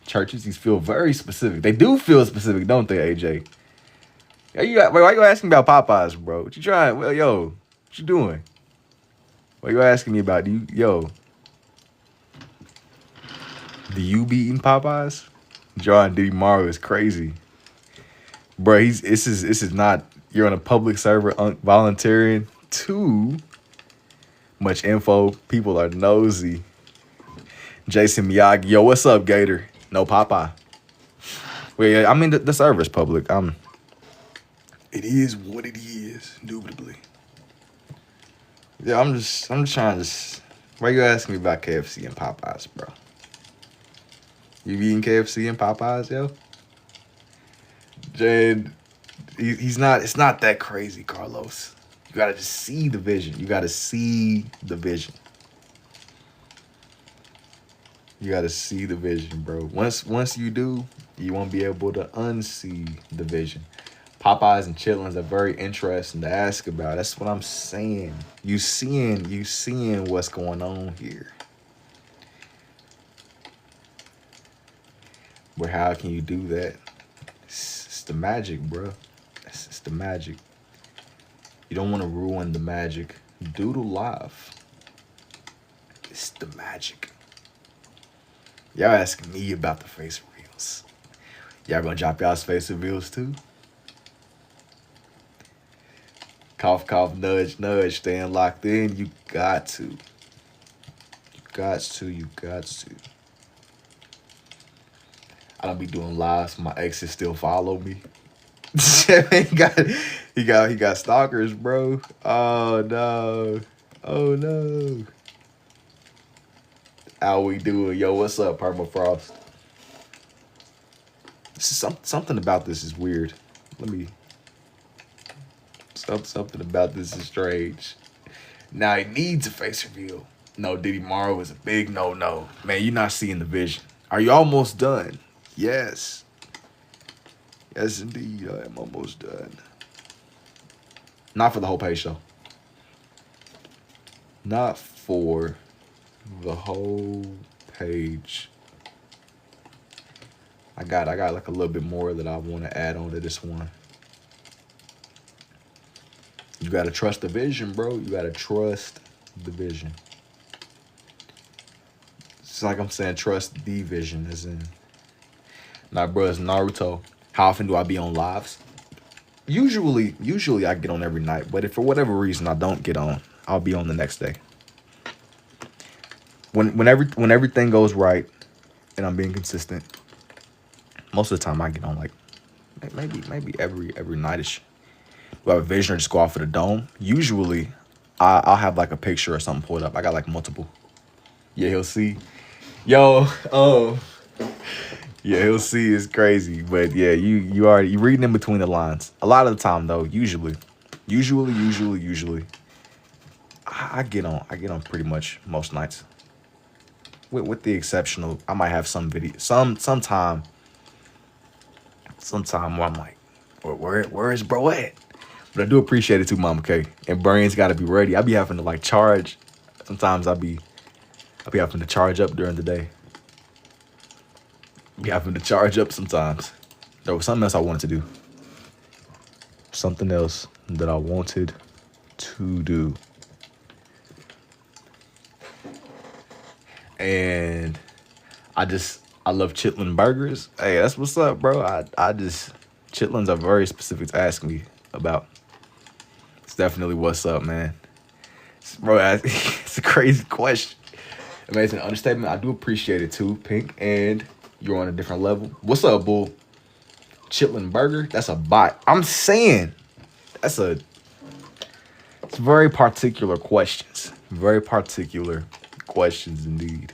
Churches, these feel very specific. They do feel specific, don't they, AJ? Why you asking about Popeyes, bro? What you trying? Well, yo, what you doing? What you asking me about? Do you be eating Popeyes? John D. Morrow is crazy, bro. This is not. You're on a public server volunteering. Too much info. People are nosy. Jason Miyagi, yo, what's up, Gator? No Popeye. Well, yeah, I mean the server's public. It is what it is, indubitably. Yeah, I'm just trying to. Why you asking me about KFC and Popeyes, bro? You eating KFC and Popeyes, yo? Jade, he's not. It's not that crazy, Carlos. You gotta just see the vision. You gotta see the vision. You gotta see the vision, bro. Once you do, you won't be able to unsee the vision. Popeyes and chitlins are very interesting to ask about. That's what I'm saying. You seeing what's going on here. But how can you do that? It's the magic, bro. It's the magic. You don't want to ruin the magic. Doodle live. It's the magic. Y'all asking me about the face reveals. Y'all gonna drop y'all's face reveals too? Cough, cough, nudge, nudge. Staying locked in. You got to. You got to. I don't be doing lives. My exes still follow me. he got stalkers, bro. Oh no. Oh no. How we doing? Yo, what's up, Permafrost? Something about this is weird. Something about this is strange. Now he needs a face reveal. No, Diddy Morrow is a big no. Man, you're not seeing the vision. Are you almost done? Yes. Yes, indeed. I am almost done. Not for the whole page, though. Not for the whole page. I got like a little bit more that I want to add on to this one. You got to trust the vision, bro. You got to trust the vision. It's like I'm saying trust the vision, as in. Nah, bro, it's Naruto. How often do I be on lives? Usually I get on every night. But if for whatever reason I don't get on, I'll be on the next day. When everything goes right and I'm being consistent, most of the time I get on like maybe every nightish. Do I have a vision or just go off of the dome? Usually I'll have like a picture or something pulled up. I got like multiple. Yeah, he'll see. Yo, oh. Yeah, he'll see. It's crazy. But yeah, you reading in between the lines. A lot of the time though, usually. I get on pretty much most nights. With the exceptional, I might have some video sometime where I'm like, where is bro at? But I do appreciate it too, Mama K. And brains gotta be ready. I be having to like charge. Sometimes I be having to charge up during the day. Be having to charge up sometimes. There was something else I wanted to do. Something else that I wanted to do. And I love chitlin burgers. Hey, that's what's up, bro. Chitlins are very specific to ask me about. It's definitely what's up, man. Bro, it's a crazy question. Amazing understatement. I do appreciate it too, Pink. And you're on a different level. What's up, Bull? Chitlin burger? That's a bot. I'm saying it's very particular questions. Very particular questions indeed.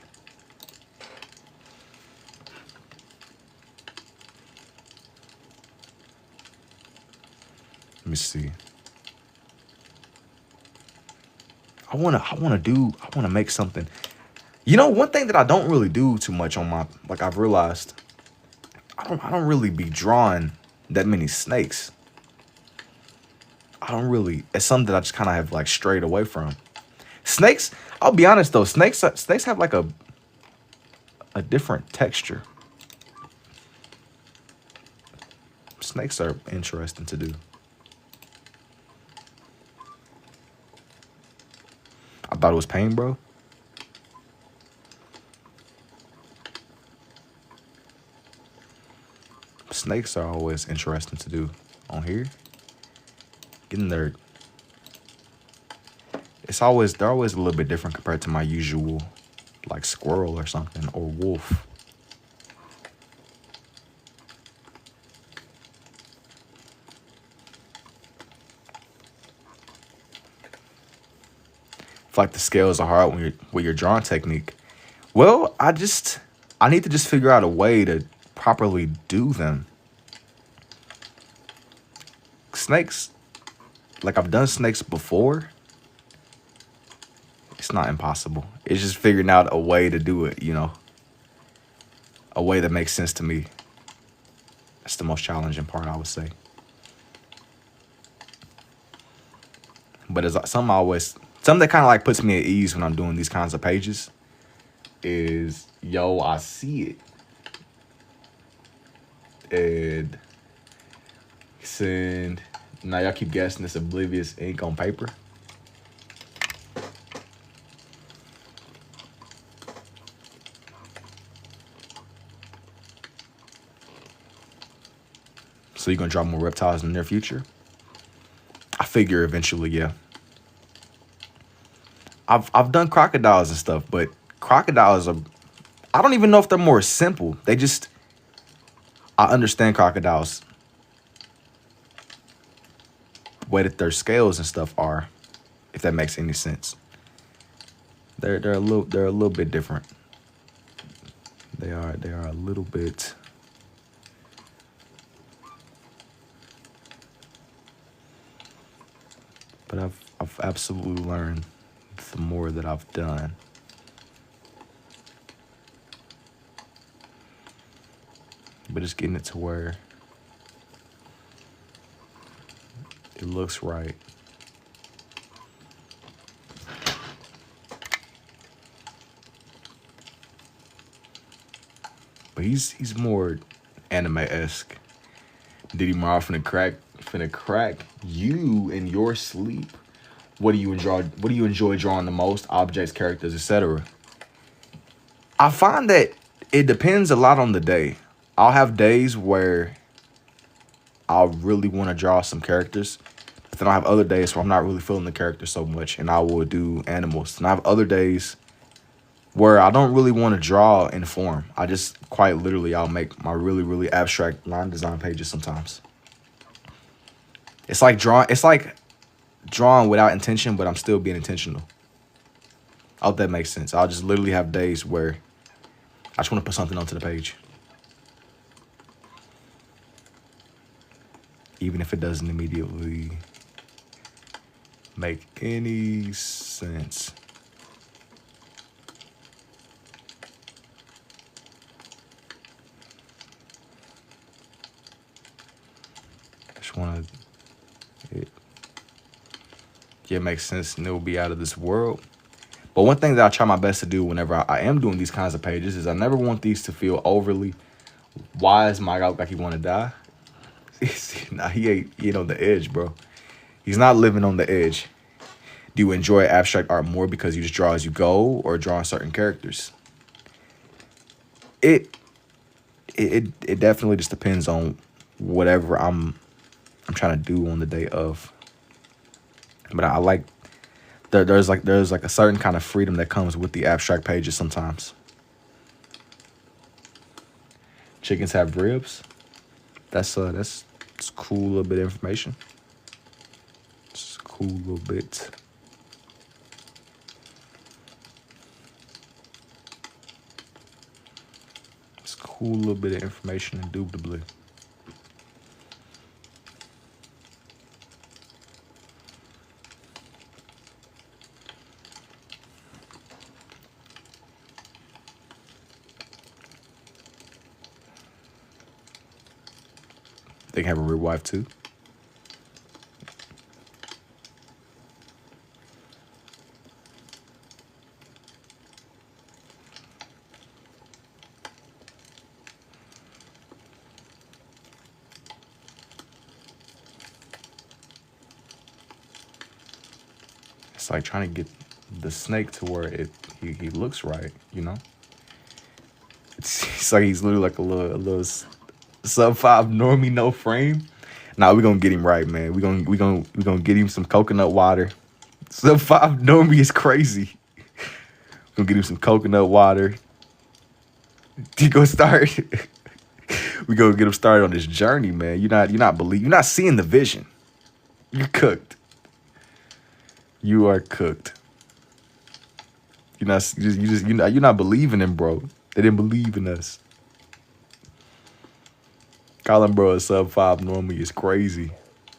Let me see. I wanna make something. You know, one thing that I don't really do too much on my, like I've realized, I don't really be drawing that many snakes. I don't really. It's something that I just kind of have like strayed away from. Snakes. I'll be honest though. Snakes have like a different texture. Snakes are interesting to do. I thought it was pain, bro. Snakes are always interesting to do on here. Getting there. They're always a little bit different compared to my usual, like squirrel or something, or wolf. I feel like the scales are hard with your drawing technique. Well, I need to just figure out a way to properly do them. Snakes, like I've done snakes before. It's not impossible. It's just figuring out a way to do it, you know. A way that makes sense to me. That's the most challenging part, I would say. But as something that kind of like puts me at ease when I'm doing these kinds of pages is, yo, I see it. And send. Now y'all keep guessing it's Oblivious ink on paper. So you're gonna draw more reptiles in the near future? I figure eventually, yeah. I've done crocodiles and stuff, but crocodiles are, I don't even know if they're more simple. I understand crocodiles. The way that their scales and stuff are, if that makes any sense. They're a little bit different. They are a little bit. But I've absolutely learned the more that I've done. But it's getting it to where it looks right. But he's more anime-esque. Diddy Mar finna crack you in your sleep. What do you enjoy drawing the most? Objects, characters, etc. I find that it depends a lot on the day. I'll have days where I'll really want to draw some characters, but then I'll have other days where I'm not really feeling the character so much, and I will do animals. And I have other days where I don't really want to draw in form. I just quite literally, I'll make my really, really abstract line design pages sometimes. It's like drawing without intention, but I'm still being intentional. I hope that makes sense. I'll just literally have days where I just want to put something onto the page. Even if it doesn't immediately make any sense. I just want to, it makes sense and it will be out of this world. But one thing that I try my best to do whenever I am doing these kinds of pages is I never want these to feel overly, why is my guy look like he want to die? Nah, he ain't on the edge, bro. He's not living on the edge. Do you enjoy abstract art more because you just draw as you go or drawing certain characters? It definitely just depends on whatever I'm trying to do on the day of. But I like there's like a certain kind of freedom that comes with the abstract pages sometimes. Chickens have ribs. That's cool little bit of information. It's a cool little bit. It's a cool little bit of information, indubitably. They can have a real wife too. It's like trying to get the snake to where he looks right, you know? It's like he's literally like a little sub 5 normie, no frame. Nah, we gonna get him right, man. We gonna get him some coconut water. Sub 5 normie is crazy. Gonna get him some coconut water. He gonna start. We gonna get him started on this journey, man. You're not seeing the vision. You're cooked. You are cooked. You're not believing in, bro. They didn't believe in us. Calling bro a sub 5 normally is crazy.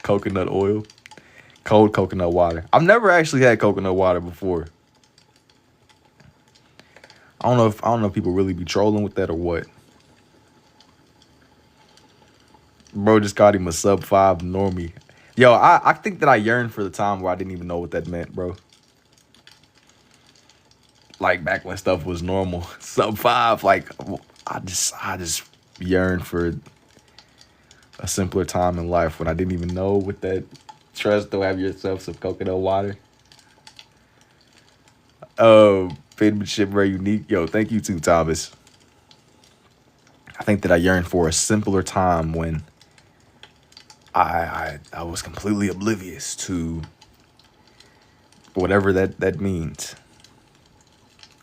Coconut oil, cold coconut water. I've never actually had coconut water before. I don't know if people really be trolling with that or what. Bro just called him a sub 5 normie. Yo, I think that I yearn for the time where I didn't even know what that meant, bro. Like back when stuff was normal. Sub 5, like I just yearn for a simpler time in life when I didn't even know what that trust to have yourself some coconut water. Penmanship very unique. Yo, thank you too, Thomas. I think that I yearn for a simpler time when I was completely oblivious to whatever that means.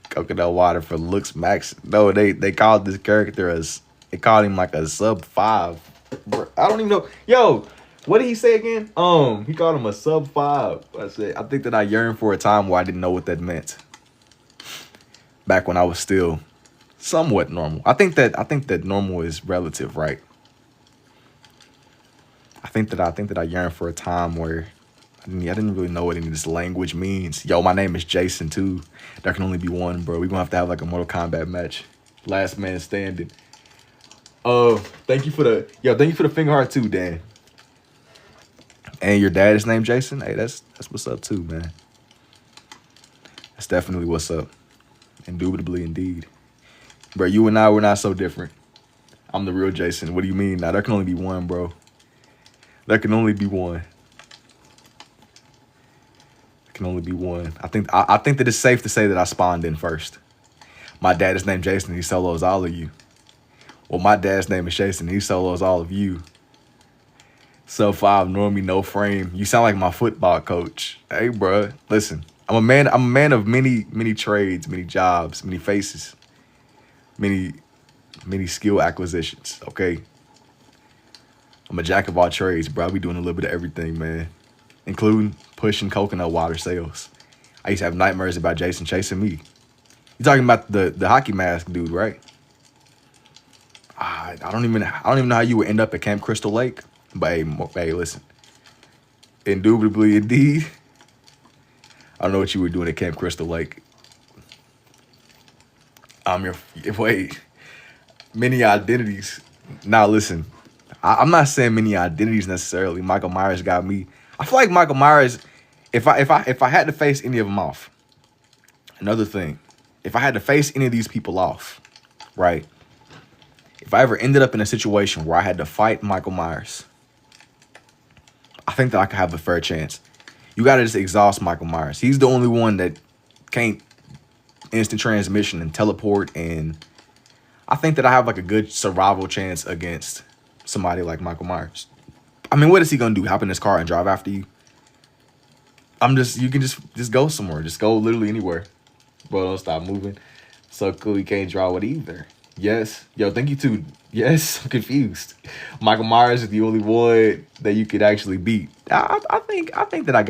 Coconut water for looks max. No, they called this character they called him like a sub 5. I don't even know. Yo, what did he say again? He called him a sub 5. I think that I yearn for a time where I didn't know what that meant. Back when I was still somewhat normal. I think that normal is relative, right? I think that I yearn for a time where I didn't really know what any of this language means. Yo, my name is Jason too. There can only be one, bro. We're gonna have to have like a Mortal Kombat match. Last man standing. Thank you for the finger heart too, Dan. And your dad is named Jason? Hey, that's what's up too, man. That's definitely what's up. Indubitably indeed. Bro, you and I, we're not so different. I'm the real Jason. What do you mean? Now there can only be one, bro. There can only be one. There can only be one. I think that it's safe to say that I spawned in first. My dad is named Jason. He solos all of you. Well, my dad's name is Jason. He solos all of you. Sub 5 normie, no frame. You sound like my football coach. Hey, bro, listen. I'm a man of many trades, many jobs, many faces, many skill acquisitions. Okay. I'm a jack of all trades, bro. I be doing a little bit of everything, man, including pushing coconut water sales. I used to have nightmares about Jason chasing me. You talking about the hockey mask dude, right? I don't even know how you would end up at Camp Crystal Lake, but hey, listen. Indubitably, indeed. I don't know what you were doing at Camp Crystal Lake. Many identities. Now listen, I'm not saying many identities necessarily. Michael Myers got me. I feel like Michael Myers, if I had to face any of them off, another thing, if I had to face any of these people off, right? If I ever ended up in a situation where I had to fight Michael Myers, I think that I could have a fair chance. You got to just exhaust Michael Myers. He's the only one that can't instant transmission and teleport. And I think that I have like a good survival chance against somebody like Michael Myers. I mean, what is he going to do? Hop in his car and drive after you? You can just go somewhere. Just go literally anywhere. Bro, don't stop moving. So cool, you can't draw it either. Yes. Yo, thank you too. Yes, I'm confused. Michael Myers is the only one that you could actually beat. I think that I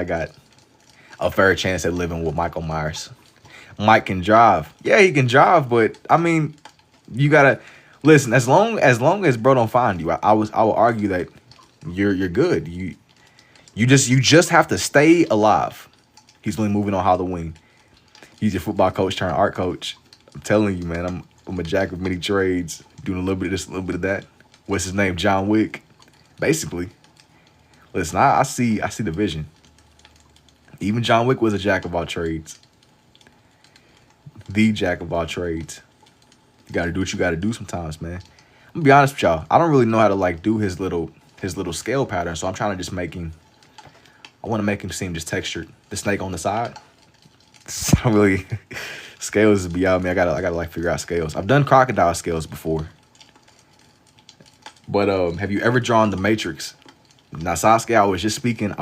got a fair chance at living with Michael Myers. Mike can drive. Yeah, he can drive, but I mean, you gotta listen. As long as bro don't find you, I will argue that you're good. You just have to stay alive. He's only moving on Halloween. He's your football coach turned art coach. I'm telling you, man, I'm a jack of many trades, doing a little bit of this, a little bit of that. What's his name? John Wick, basically. Listen, I see the vision. Even John Wick was a jack of all trades. The jack of all trades. You got to do what you got to do sometimes, man. I'm gonna be honest with y'all. I don't really know how to like do his little scale pattern, so I'm trying to just make him I want to make him seem just textured. The snake on the side. It's not really scales is beyond me. I gotta like figure out scales. I've done crocodile scales before. But have you ever drawn the Matrix? Now, Sasuke, I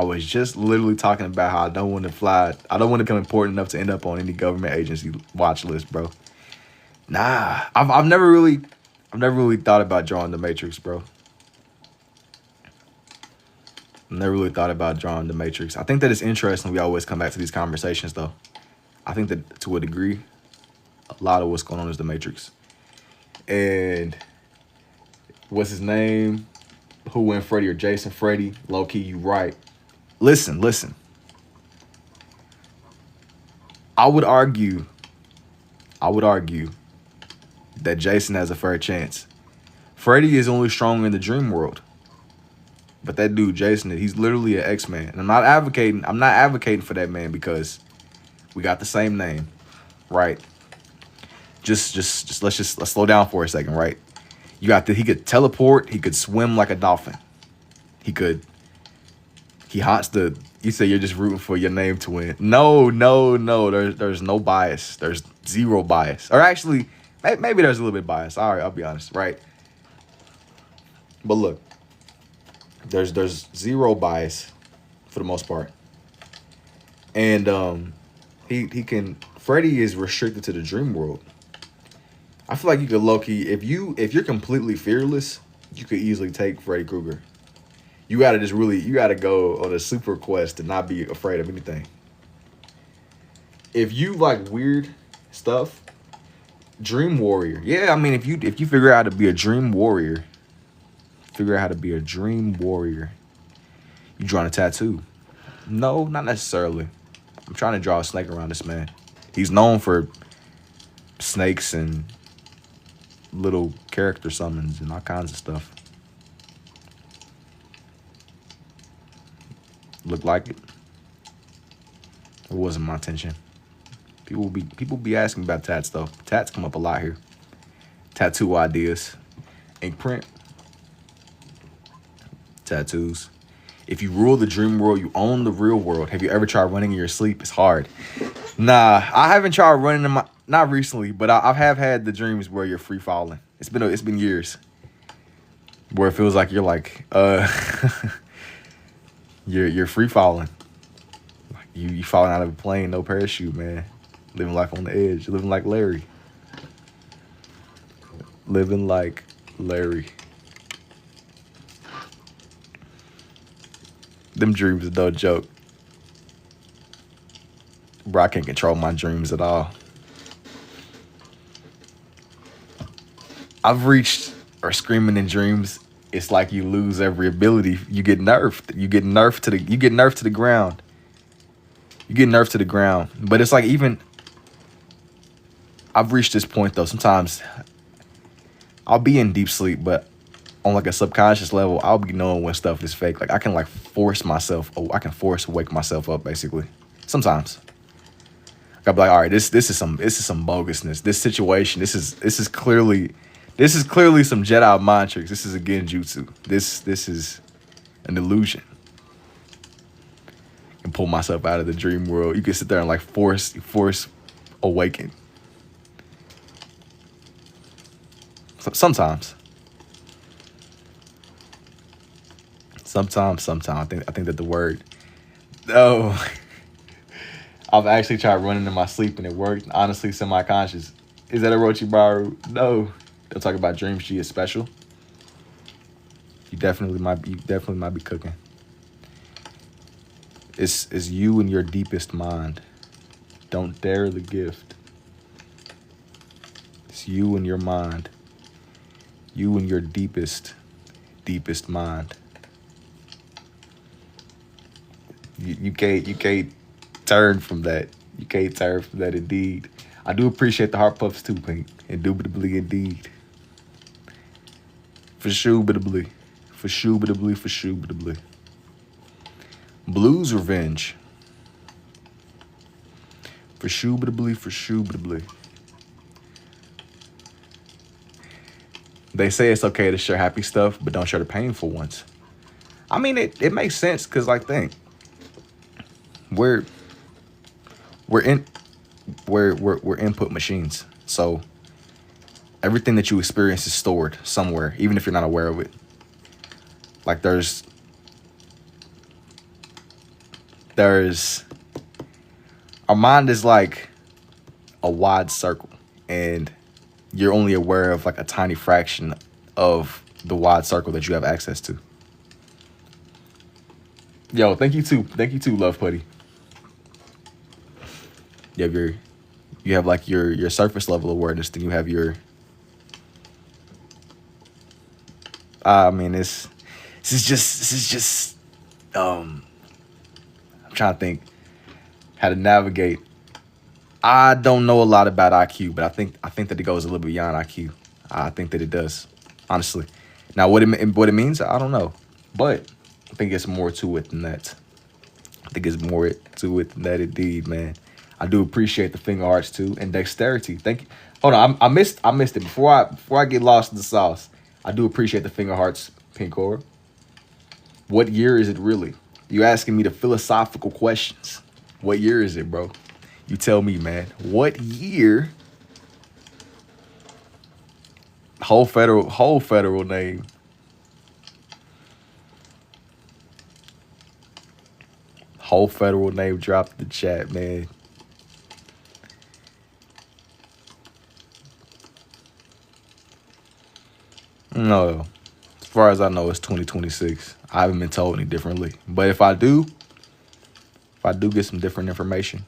was just literally talking about how I don't want to fly. I don't want to become important enough to end up on any government agency watch list, bro. Nah, I've never really thought about drawing the Matrix, bro. Never really thought about drawing the Matrix. I think that it's interesting we always come back to these conversations, though. I think that to a degree, a lot of what's going on is the Matrix. And what's his name? Who went Freddy or Jason? Freddy, low-key, you right. Listen. I would argue that Jason has a fair chance. Freddy is only strong in the dream world. But that dude, Jason, he's literally an X-Man. And I'm not advocating for that man because we got the same name, right? Just let's slow down for a second, right? You got he could teleport, he could swim like a dolphin. He haunts you say you're just rooting for your name to win. No. There's no bias. There's zero bias. Or actually, maybe there's a little bit of bias. All right, I'll be honest, right? But look, there's zero bias for the most part. And Freddy is restricted to the dream world. I feel like you could low-key, if you're completely fearless, you could easily take Freddy Krueger. You gotta go on a super quest to not be afraid of anything. If you like weird stuff, Dream Warrior. Yeah, I mean, if you figure out how to be a Dream Warrior, you drawing a tattoo. No, not necessarily. I'm trying to draw a snake around this man. He's known for snakes and little character summons and all kinds of stuff. Look like it. It wasn't my intention. People be asking about tats though. Tats come up a lot here. Tattoo ideas. Ink print. Tattoos. If you rule the dream world, you own the real world. Have you ever tried running in your sleep? It's hard. Nah, I haven't tried running in not recently, but I have had the dreams where you're free falling. It's been years. Where it feels like you're like you're free falling. Like you falling out of a plane, no parachute, man. Living life on the edge. Living like Larry. Them dreams are no joke. Bro, I can't control my dreams at all. I've reached, or screaming in dreams, it's like you lose every ability. You get nerfed. You get nerfed to the ground. But it's like even I've reached this point though. Sometimes I'll be in deep sleep, but on like a subconscious level, I'll be knowing when stuff is fake. Like I can like force wake myself up basically. Sometimes. I'll be like, all right, this is some bogusness. This situation, this is clearly some Jedi mind tricks. This is a genjutsu. This is an illusion. And pull myself out of the dream world. You can sit there and like force awaken. Sometimes. I think that the word. No. I've actually tried running in my sleep and it worked. Honestly, semi-conscious. Is that a Orochimaru? No. Don't talk about dreams. She is special. You definitely might be cooking. It's you and your deepest mind. Don't dare the gift. It's you and your mind. You and your deepest mind. You can't turn from that. You can't turn from that indeed. I do appreciate the heart puffs too, Pink. Indubitably indeed. For shubitably. Blues Revenge. For shubitably. They say it's okay to share happy stuff, but don't share the painful ones. I mean, it makes sense because, like, think. we're we're in we're input machines. So everything that you experience is stored somewhere, even if you're not aware of it. Like there's our mind is like a wide circle, and you're only aware of like a tiny fraction of the wide circle that you have access to. Yo, thank you too, Love Putty. You have like your surface level awareness, then you have your I mean this is just I'm trying to think how to navigate. I don't know a lot about IQ, but I think that it goes a little beyond IQ. I think that it does, honestly. Now, what it means, I don't know, but I think it's more to it than that. I think it's more to it than that, indeed, man. I do appreciate the finger hearts too and dexterity. Thank you. Hold on, I missed it before I get lost in the sauce. I do appreciate the finger hearts, Pink Aura. What year is it really? You asking me the philosophical questions. What year is it, bro? You tell me, man. What year? Whole federal name. Whole federal name dropped in the chat, man. No. As far as I know, it's 2026. I haven't been told any differently. But if I do get some different information,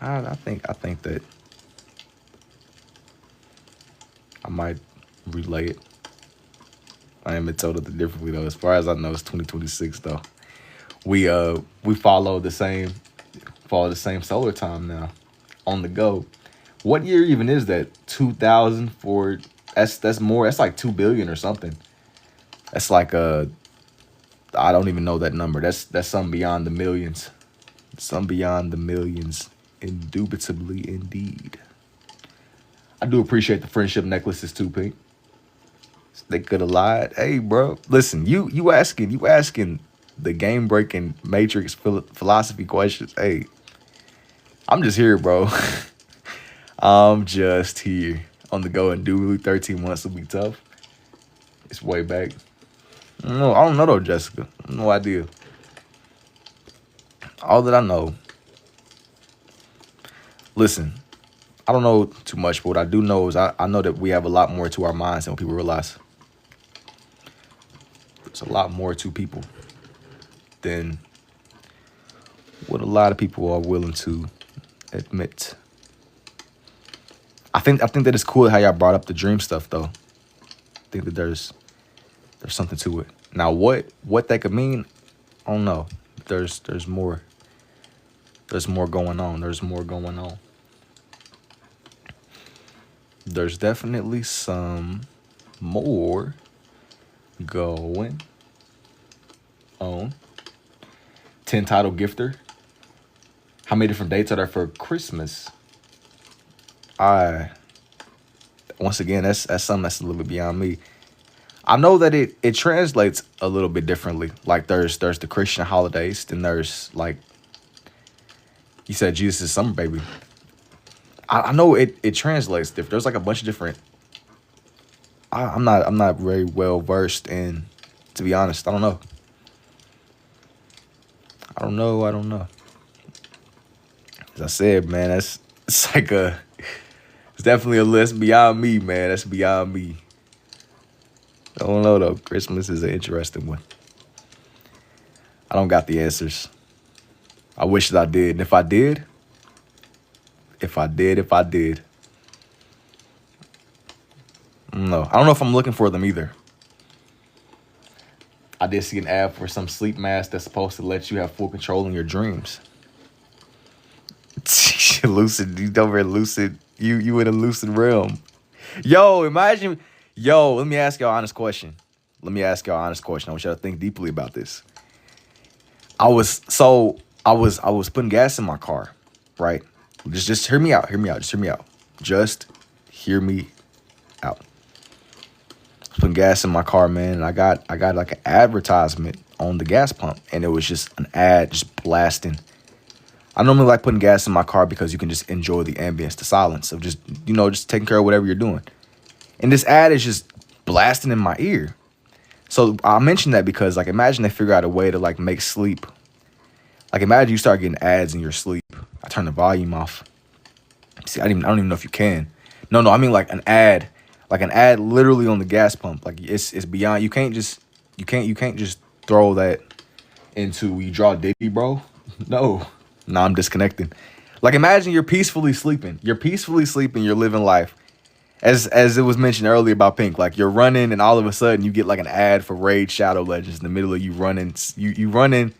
I think that I might relay it. I haven't been told it differently though. As far as I know, it's 2026 though. We follow the same solar time now. On the go. What year even is that? 2004. That's more. That's like 2 billion or something. That's like I don't even know that number. That's something beyond the millions. Some beyond the millions. Indubitably, indeed. I do appreciate the friendship necklaces too, Pink. They could have lied. Hey, bro. Listen, you asking the game breaking matrix philosophy questions. Hey, I'm just here, bro. I'm just here on the go, and do 13 months will be tough. It's way back. No, I don't know though, Jessica. No idea. All that I know. Listen, I don't know too much, but what I do know is I know that we have a lot more to our minds than what people realize. There's a lot more to people than what a lot of people are willing to admit. I think that it's cool how y'all brought up the dream stuff though. I think that there's something to it. Now what that could mean, I don't know. There's more. There's more going on. There's more going on. There's definitely some more going on. 10 title gifter. How many different dates are there for Christmas? Once again, that's something that's a little bit beyond me. I know that it translates a little bit differently. Like there's the Christian holidays, then there's like you said Jesus' summer baby. I know it translates different. There's like a bunch of different. I'm not very well versed in, to be honest. I don't know. As I said, man, it's definitely a list beyond me, man. That's beyond me. I don't know though. Christmas is an interesting one. I don't got the answers. I wish that I did. And if I did. No, I don't know if I'm looking for them either. I did see an ad for some sleep mask that's supposed to let you have full control in your dreams. Lucid, you over here lucid. You in a lucid realm. Yo, imagine. Yo, let me ask y'all an honest question. I want y'all to think deeply about this. I was putting gas in my car, right? Just hear me out. Just hear me out. Putting gas in my car, man. And I got like an advertisement on the gas pump, and it was just an ad just blasting. I normally like putting gas in my car because you can just enjoy the ambience, the silence of just, just taking care of whatever you're doing. And this ad is just blasting in my ear. So I mentioned that because, like, imagine they figure out a way to, like, make sleep. Like, imagine you start getting ads in your sleep. I turn the volume off. See, I don't even know if you can. No, I mean like an ad literally on the gas pump. Like, it's beyond. You can't just throw that into you draw Diddy, bro. No, I'm disconnecting. Like, imagine you're peacefully sleeping. You're living life. As it was mentioned earlier about Pink, like, you're running and all of a sudden you get like an ad for Raid Shadow Legends in the middle of you running. You running,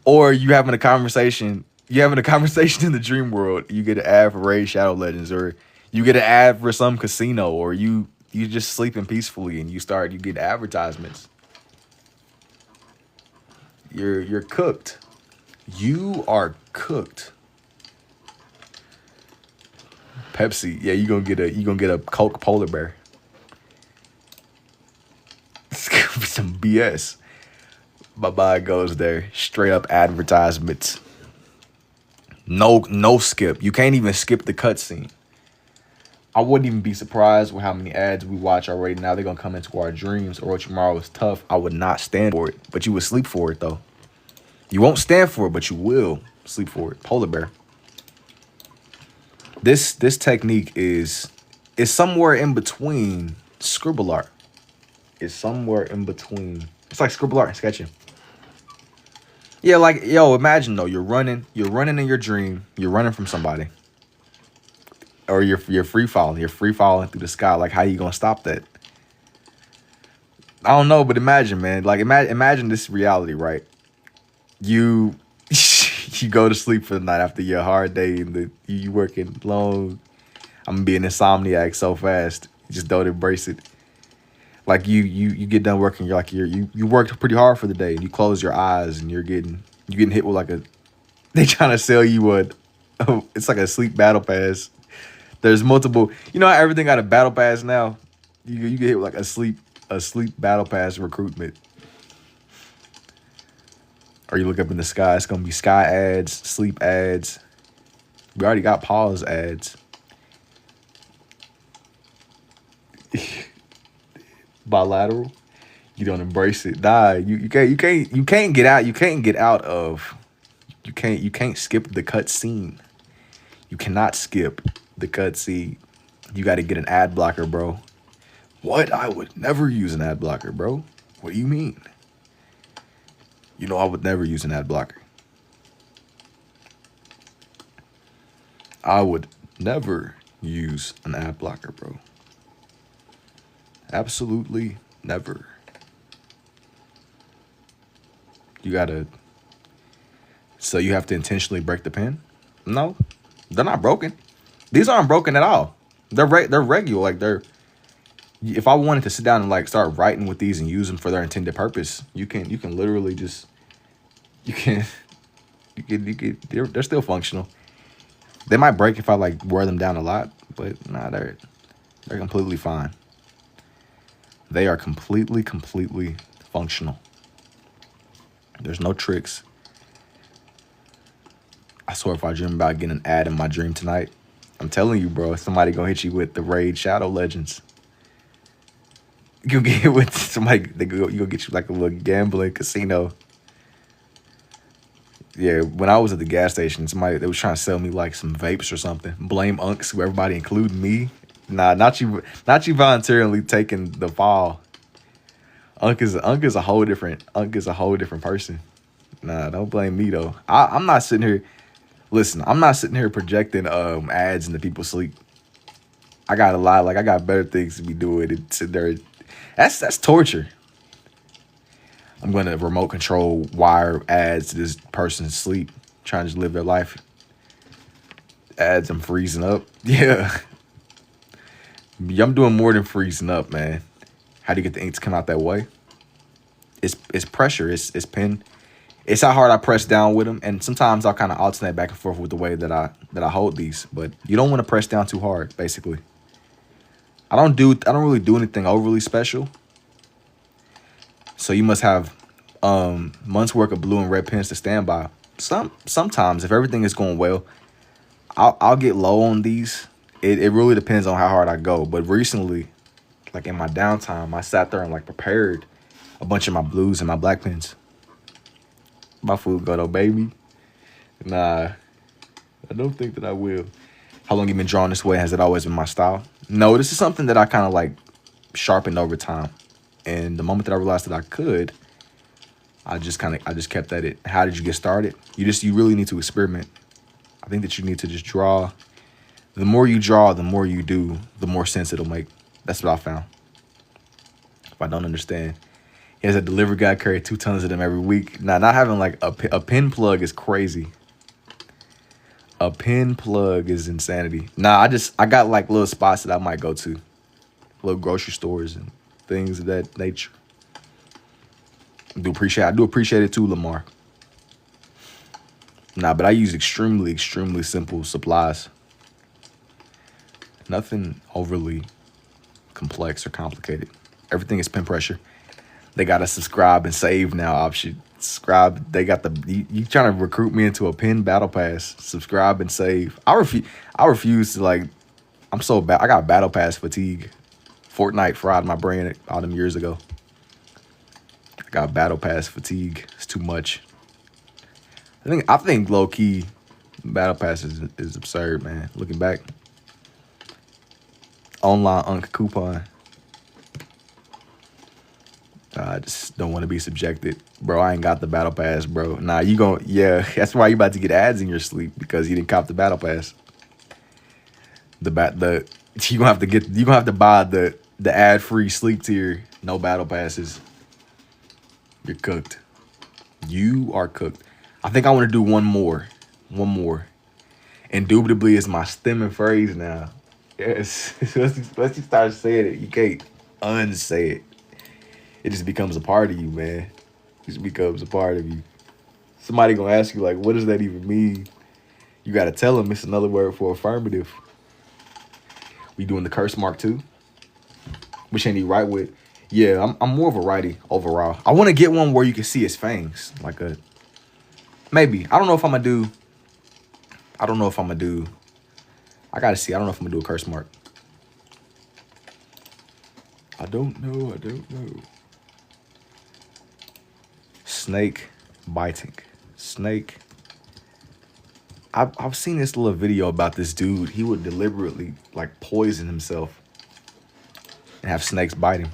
or you having a conversation. You having a conversation in the dream world. You get an ad for Raid Shadow Legends, or you get an ad for some casino, or you just sleeping peacefully and you get advertisements. You're cooked. You are cooked. Pepsi, yeah, you gonna get a Coke polar bear. It's gonna be some BS. Bye-bye goes there. Straight up advertisements. No skip. You can't even skip the cutscene. I wouldn't even be surprised with how many ads we watch already. Now they're gonna come into our dreams. Or tomorrow is tough. I would not stand for it, but you would sleep for it though. You won't stand for it, but you will sleep for it. Polar bear. This technique is somewhere in between scribble art. It's somewhere in between. It's like scribble art and sketching. Yeah, like, yo, imagine though, you're running in your dream, you're running from somebody. Or you're free falling through the sky. Like, how you gonna stop that? I don't know, but imagine, man. Like, imagine this reality, right? You go to sleep for the night after your hard day and you working long. I'm gonna be an insomniac so fast. You just don't embrace it. Like, you get done working, you're like you worked pretty hard for the day, and you close your eyes and you're getting hit with like they trying to sell you it's like a sleep battle pass. There's multiple, how everything got a battle pass now. You get hit with like a sleep battle pass recruitment. Or you look up in the sky, it's gonna be sky ads, sleep ads. We already got pause ads. Bilateral. You don't embrace it. You can't get out. You can't skip the cut scene. You cannot skip the cut scene. You got to get an ad blocker, bro. What? I would never use an ad blocker, bro. What do you mean? I would never use an ad blocker. I would never use an ad blocker, bro. Absolutely never. So you have to intentionally break the pen? No, they're not broken. These aren't broken at all. They're regular. Like, if I wanted to sit down and like start writing with these and use them for their intended purpose, you can literally just, they're still functional. They might break if I like wear them down a lot, but nah, they're completely fine. They are completely functional. There's no tricks. I swear, if I dream about getting an ad in my dream tonight, I'm telling you, bro, somebody gonna hit you with the Raid Shadow Legends. You'll get hit with somebody. You gonna get you like a little gambling casino. Yeah, when I was at the gas station, they was trying to sell me like some vapes or something. Blame Unks, everybody, including me. Nah, not you voluntarily taking the fall. Unk is a whole different person. Nah, don't blame me though. I'm not sitting here. Listen, I'm not sitting here projecting ads into people's sleep. I got a lot. Like, I got better things to be doing than sit there. That's torture. I'm gonna remote control wire ads to this person's sleep, trying to just live their life. Ads, I'm freezing up. Yeah. I'm doing more than freezing up, man. How do you get the ink to come out that way? It's pressure. It's pen. It's how hard I press down with them, and sometimes I'll kind of alternate back and forth with the way that I hold these. But you don't want to press down too hard, basically. I don't really do anything overly special. So you must have months worth of blue and red pens to stand by. Sometimes if everything is going well, I'll get low on these. It really depends on how hard I go. But recently, like in my downtime, I sat there and like prepared a bunch of my blues and my black pens. My food go though, baby. Nah, I don't think that I will. How long you been drawing this way? Has it always been my style? No, this is something that I kind of like sharpened over time. And the moment that I realized that I could, I just kept at it. How did you get started? You really need to experiment. I think that you need to just draw. The more you draw, the more you do, the more sense it'll make. That's what I found. If I don't understand, he has a delivery guy carry 2 tons of them every week. Now, not having like a pen plug is crazy. A pen plug is insanity. Nah, I got like little spots that I might go to, little grocery stores and things of that nature. I do appreciate it too, Lamar. Nah, but I use extremely simple supplies. Nothing overly complex or complicated. Everything is pen pressure. They got a subscribe and save now option. Subscribe. They got you trying to recruit me into a pen battle pass. Subscribe and save. I refuse to like. I'm so bad. I got battle pass fatigue. Fortnite fried my brain all them years ago. I got battle pass fatigue. It's too much. I think low key battle pass is absurd, man. Looking back. Online Uncut coupon. I just don't want to be subjected. Bro, I ain't got the battle pass, bro. Nah, yeah, that's why you about to get ads in your sleep, because you didn't cop the battle pass. You gonna have to buy the ad-free sleep tier, no battle passes. You're cooked. You are cooked. I think I want to do one more. Indubitably is my stemming phrase now. Yes. Once you start saying it, you can't unsay it. It just becomes a part of you, man. It just becomes a part of you. Somebody gonna ask you, like, what does that even mean? You gotta tell them it's another word for affirmative. We doing the curse mark too? Which ain't he right with? Yeah, I'm more of a righty overall. I want to get one where you can see his fangs. Like maybe. I don't know if I'm gonna do. I gotta see. I don't know if I'm gonna do a curse mark. I don't know. Snake biting. Snake. I've seen this little video about this dude. He would deliberately like poison himself and have snakes bite him.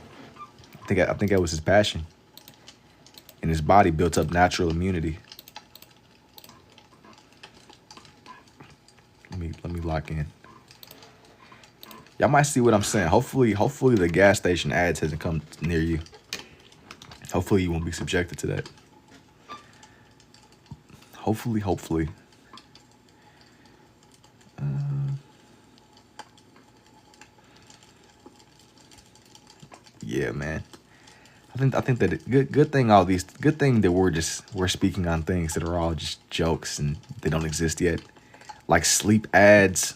I think that was his passion. And his body built up natural immunity. Let me lock in. Y'all might see what I'm saying. Hopefully the gas station ads hasn't come near you. Hopefully you won't be subjected to that. Hopefully. Yeah, man. I think that good thing that we're speaking on things that are all just jokes and they don't exist yet. Like sleep ads.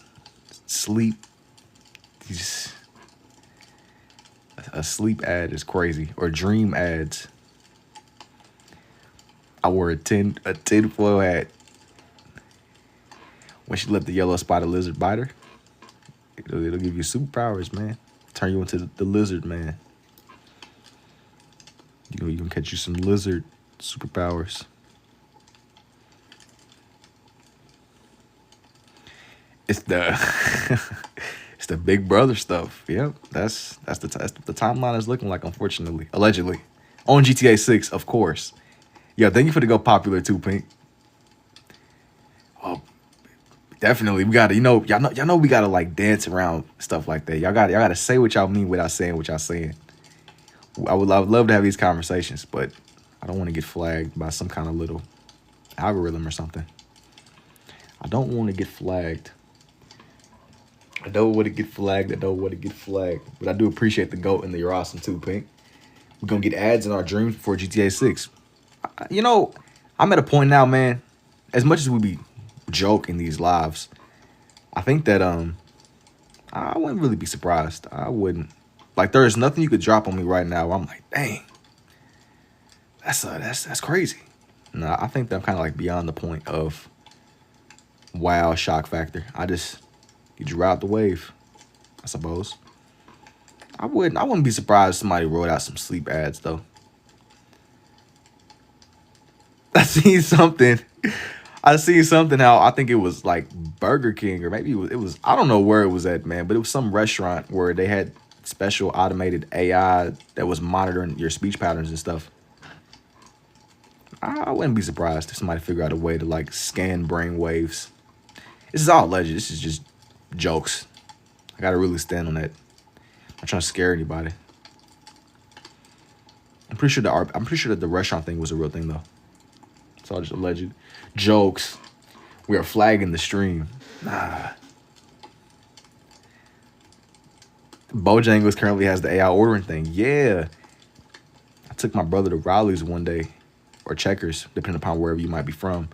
A sleep ad is crazy. Or dream ads. I wore a tinfoil hat when she let the yellow spotted lizard bite her. It'll give you superpowers, man. Turn you into the lizard man. You can catch you some lizard superpowers. It's the it's the Big Brother stuff. Yep, that's the timeline is looking like, unfortunately, allegedly, on GTA 6, of course. Yeah, thank you for the go popular too, Pink. Oh, definitely, we gotta, y'all know we gotta like dance around stuff like that. Y'all gotta say what y'all mean without saying what y'all saying. I would love to have these conversations, but I don't want to get flagged by some kind of little algorithm or something. I don't want to get flagged. I don't want to get flagged. But I do appreciate the GOAT and the You're Awesome too, Pink. We're going to get ads in our dreams before GTA 6. I'm at a point now, man. As much as we be joking these lives, I think that I wouldn't really be surprised. I wouldn't. Like, there's nothing you could drop on me right now where I'm like, dang, That's crazy. No, I think that I'm kind of like beyond the point of wow shock factor. You just ride the wave, I suppose. I wouldn't be surprised if somebody wrote out some sleep ads though. I seen something. I seen something how I think it was like Burger King or maybe it was I don't know where it was at, man, but it was some restaurant where they had special automated AI that was monitoring your speech patterns and stuff. I wouldn't be surprised if somebody figured out a way to like scan brain waves. This is all alleged. This is just jokes. I gotta really stand on that. I'm not trying to scare anybody. I'm pretty sure that the restaurant thing was a real thing though. It's all just alleged jokes. We are flagging the stream. Nah. Bojangles currently has the AI ordering thing. Yeah. I took my brother to Raleigh's one day, or Checkers, depending upon wherever you might be from.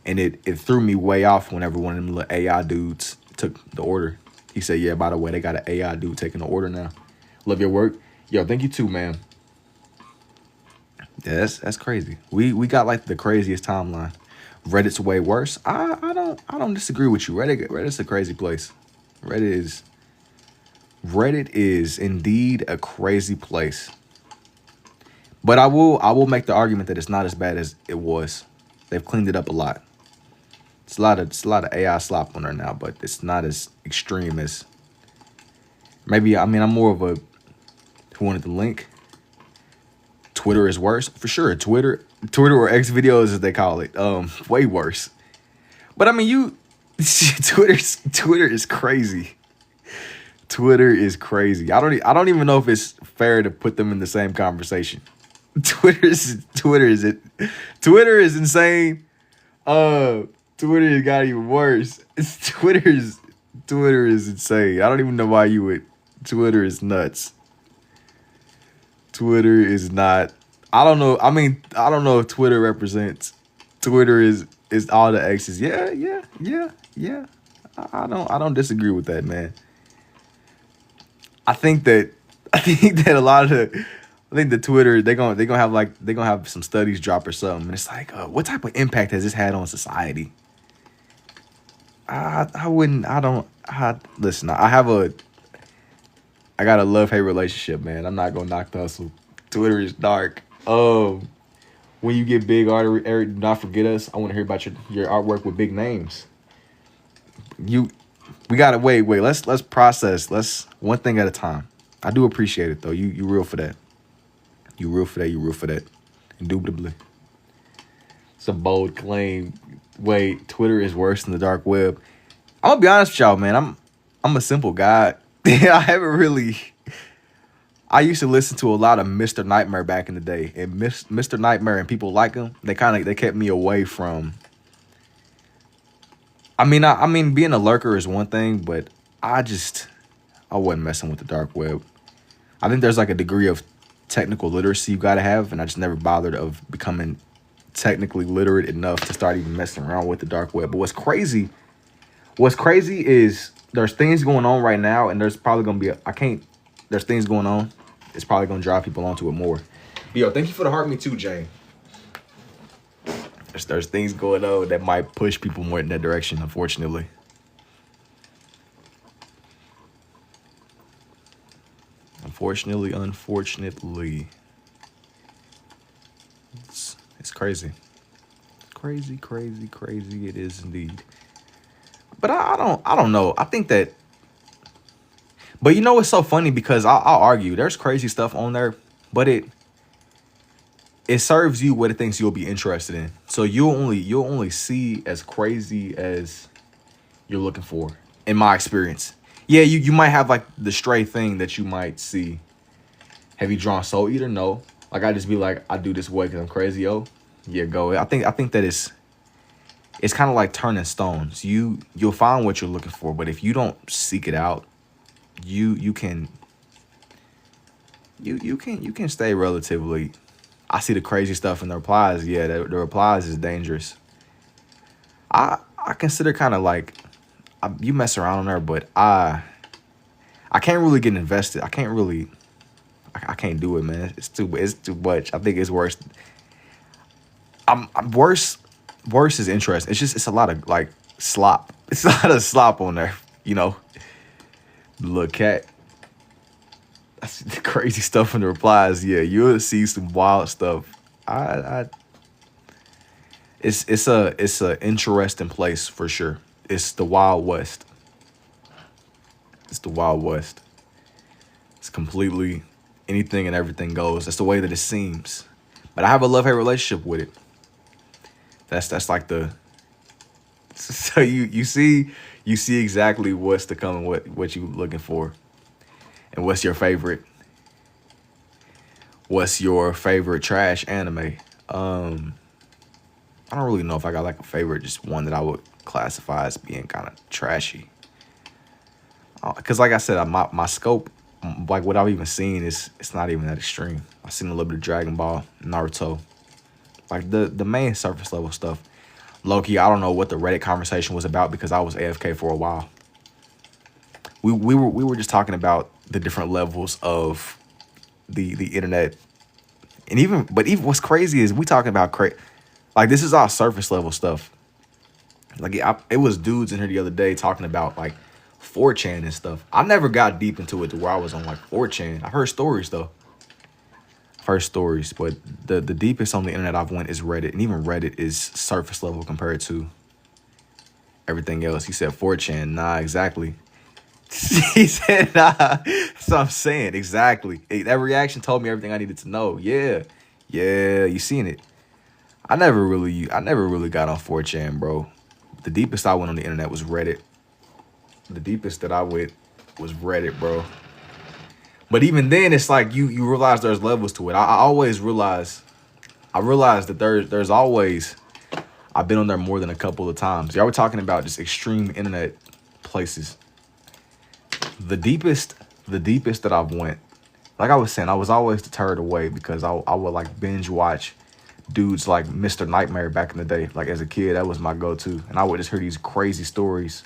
And it threw me way off whenever one of them little AI dudes took the order. He said, yeah, by the way, they got an AI dude taking the order now. Love your work. Yo, thank you too, man. Yeah, that's crazy. We got like the craziest timeline. Reddit's way worse. I don't disagree with you. Reddit's a crazy place. Reddit is indeed a crazy place. But I will make the argument that it's not as bad as it was. They've cleaned it up a lot. It's a lot of AI slop on there now, but it's not as extreme as maybe. I mean, I'm more of a who wanted the link. Twitter is worse for sure. Twitter or X videos as they call it. Way worse. But I mean, Twitter is crazy. Twitter is crazy. I don't even know if it's fair to put them in the same conversation. Twitter is insane. Twitter has got even worse. Twitter is insane. I don't even know why you would. Twitter is nuts. Twitter is not. I don't know. I mean, I don't know if Twitter represents. Twitter is all the X's. Yeah. I don't disagree with that, man. I think that a lot of the. I think the Twitter they're gonna have some studies drop or something, and it's like, what type of impact has this had on society? Listen. I got a love-hate relationship, man. I'm not gonna knock the hustle. Twitter is dark. When you get big, Eric, do not forget us. I want to hear about your artwork with big names. We gotta wait. Let's process. Let's one thing at a time. I do appreciate it though. You real for that. You real for that. Indubitably. It's a bold claim. Wait, Twitter is worse than the dark web. I'm gonna be honest with y'all, man. I'm a simple guy. I used to listen to a lot of Mr. Nightmare back in the day, and Mr. Nightmare and people like him, they kept me away from. I mean, being a lurker is one thing, but I wasn't messing with the dark web. I think there's like a degree of technical literacy you gotta have, and I just never bothered of becoming technically literate enough to start even messing around with the dark web. But what's crazy is there's things going on right now, and there's probably gonna be there's things going on. It's probably gonna drive people onto it more. But yo, thank you for the heart me too, Jane. There's things going on that might push people more in that direction, unfortunately. Unfortunately. It's crazy. Crazy. It is indeed. But I don't know. I think that. But you know what's so funny, because I'll argue there's crazy stuff on there, but it serves you what it thinks you'll be interested in. So you'll only see as crazy as you're looking for, in my experience. Yeah, you might have like the stray thing that you might see. Have you drawn Soul Eater? No. Like I just be like, I do this way because I'm crazy, yo. Yeah, go. I think that it's kind of like turning stones. You'll find what you're looking for, but if you don't seek it out, you can stay relatively. I see the crazy stuff in the replies. Yeah, the replies is dangerous. I consider kind of like you mess around on there, but I can't really get invested. I can't do it, man. It's too much. I think it's worse. I'm worse. Worse is interesting. It's a lot of like slop. It's a lot of slop on there. You know, the little cat. I see the crazy stuff in the replies. Yeah, you'll see some wild stuff. I it's a interesting place for sure. It's the Wild West. It's the Wild West. It's completely anything and everything goes. That's the way that it seems. But I have a love-hate relationship with it. That's like the so you see exactly what's to come and what you looking for. And what's your favorite trash anime? I don't really know if I got like a favorite, just one that I would classify as being kind of trashy. Because like I said, my scope, like what I've even seen is it's not even that extreme. I've seen a little bit of Dragon Ball, Naruto, like the main surface level stuff. Low-key, I don't know what the Reddit conversation was about because I was AFK for a while. We were just talking about the different levels of the internet, and even what's crazy is we talking about like this is all surface level stuff. Like it was dudes in here the other day talking about like 4chan and stuff. I never got deep into it to where I was on like 4chan. I've heard stories though. But the deepest on the internet I've went is Reddit, and even Reddit is surface level compared to everything else. He said 4chan, nah, exactly. He said, nah. That's what I'm saying, exactly. That reaction told me everything I needed to know. Yeah, you seen it. I never really got on 4chan, bro. The deepest I went on the internet was Reddit. The deepest that I went was Reddit, bro. But even then, it's like you realize there's levels to it. I always realize that there's always, I've been on there more than a couple of times. Y'all were talking about just extreme internet places. The deepest that I've went, like I was saying, I was always deterred away because I would like binge watch dudes like Mr. Nightmare back in the day. Like as a kid, that was my go-to. And I would just hear these crazy stories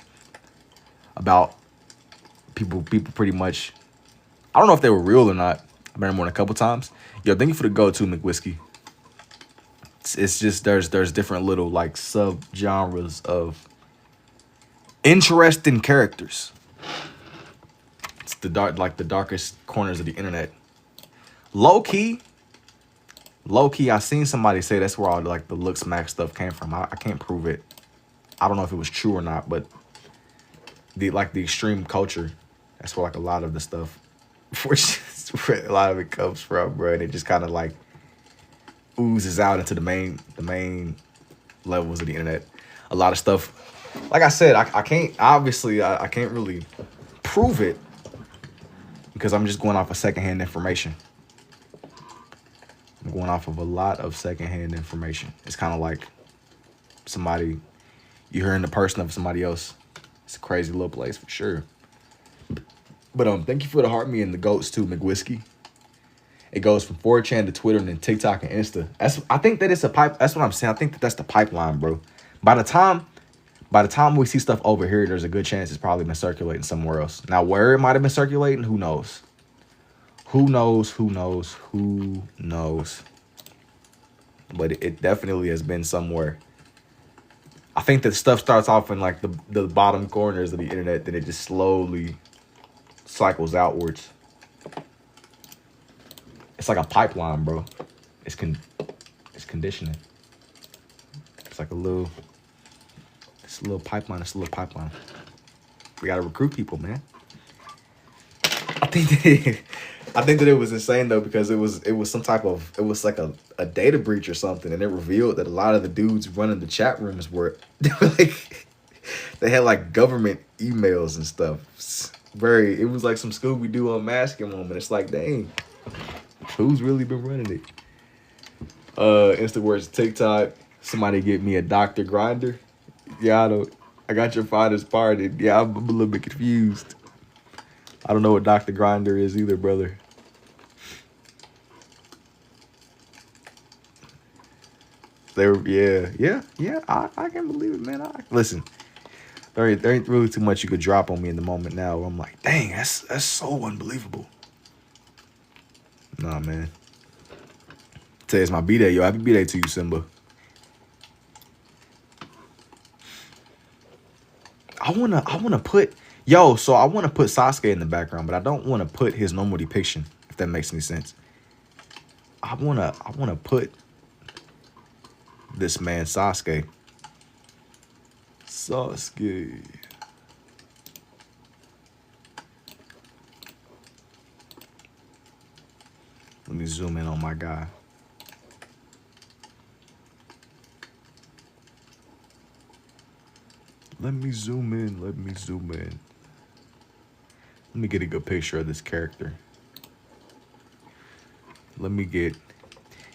about people pretty much, I don't know if they were real or not. I've been more than a couple times. Yo, thank you for the go-to, McWhiskey. It's just there's different little like sub-genres of interesting characters. It's the darkest corners of the internet. Low key, I seen somebody say that's where all like the look smack stuff came from. I can't prove it. I don't know if it was true or not, but the extreme culture, that's where like a lot of the stuff, where a lot of it comes from, bro. And it just kind of like oozes out into the main levels of the internet. A lot of stuff, like I said, I can't really prove it because I'm just going off of secondhand information. I'm going off of a lot of secondhand information. It's kind of like somebody, you hearing the person of somebody else. It's a crazy little place for sure. But thank you for the heart me and the goats too, McWhiskey. It goes from 4chan to Twitter and then TikTok and Insta. I think that it's a pipe. That's what I'm saying. I think that's the pipeline, bro. By the time we see stuff over here, there's a good chance it's probably been circulating somewhere else. Now, where it might have been circulating, who knows? Who knows? But it definitely has been somewhere. I think that stuff starts off in like the bottom corners of the internet, then it just slowly cycles outwards. It's like a pipeline, bro. It's conditioning. It's like a little pipeline. We gotta recruit people, man. I think that it was insane though because it was some type of, it was like a data breach or something, and it revealed that a lot of the dudes running the chat rooms were like they had like government emails and stuff. It was like some Scooby-Doo unmasking moment. It's like, dang, who's really been running it? Insta words, TikTok. Somebody get me a Dr. Grinder. Yeah, I got your father's party. Yeah, I'm a little bit confused. I don't know what Dr. Grinder is either, brother. Yeah. I can't believe it, man. Listen, there ain't really too much you could drop on me in the moment now. I'm like, dang, that's so unbelievable. Nah, man. Today is my B-Day, yo. Happy B-Day to you, Simba. I wanna put yo. So I want to put Sasuke in the background, but I don't want to put his normal depiction. If that makes any sense. I wanna put this man Sasuke. Sasuke. Let me zoom in on my guy. Let me zoom in. Let me zoom in. Let me get a good picture of this character. Let me get.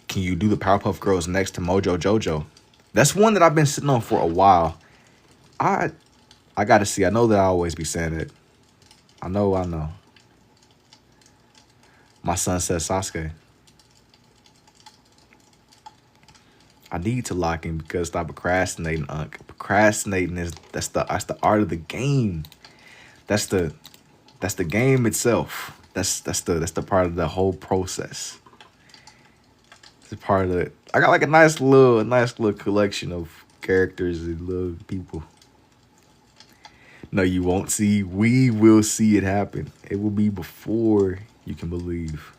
Can you do the Powerpuff Girls next to Mojo Jojo? That's one that I've been sitting on for a while. I gotta see. I know that I always be saying it. I know. My son says Sasuke. I need to lock in because stop procrastinating, Unc. Procrastinating that's the art of the game. That's the game itself. That's the part of the whole process. It's a part of it. I got like a nice little collection of characters and little people. No, you won't see. We will see it happen. It will be before you can believe.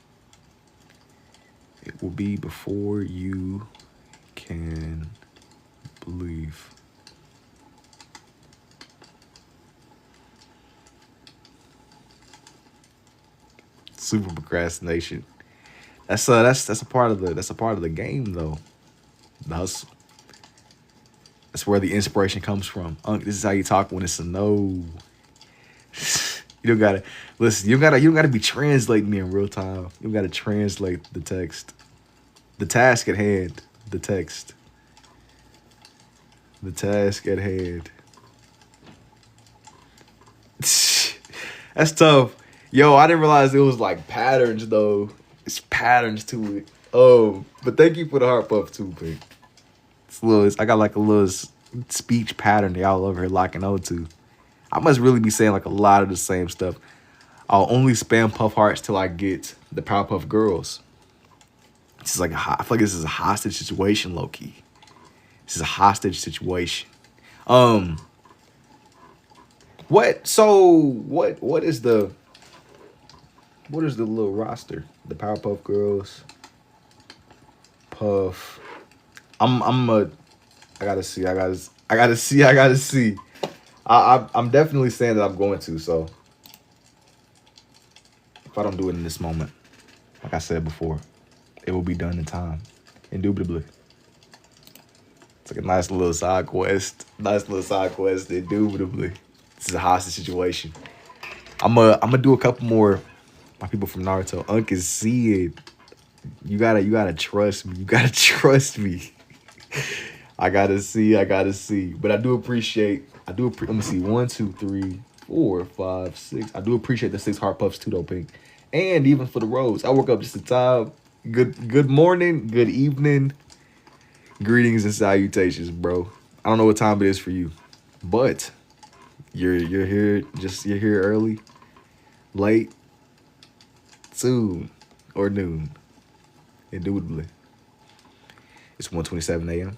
It will be before you can believe. Super procrastination. That's a part of the game though. The hustle. That's where the inspiration comes from. Unc, this is how you talk when it's a no. You don't gotta listen. You don't gotta be translating me in real time. You gotta translate the text, the task at hand, the text, the task at hand. That's tough. Yo, I didn't realize it was like patterns though. It's patterns to it. Oh, but thank you for the heart puff too, Pink. I got like a little speech pattern y'all over here locking on to. I must really be saying like a lot of the same stuff. I'll only spam puff hearts till I get the Powerpuff Girls. This is like I feel like this is a hostage situation, low key. This is a hostage situation. What? So what is the little roster? The Powerpuff Girls. Puff. I gotta see. I'm definitely saying that I'm going to, so if I don't do it in this moment, like I said before, it will be done in time. Indubitably. It's like a nice little side quest. Indubitably. This is a hostage situation. I'm gonna do a couple more. My people from Naruto. Unc is seeing. You gotta trust me. I gotta see. But I do appreciate. Let me see. 1, 2, 3, 4, 5, 6. I do appreciate the 6 heart puffs too, though, Pink. And even for the rose. I woke up just in time. Good morning. Good evening. Greetings and salutations, bro. I don't know what time it is for you, but you're here. You're here early, late, soon, or noon. Indubitably. It's 1:27 a.m.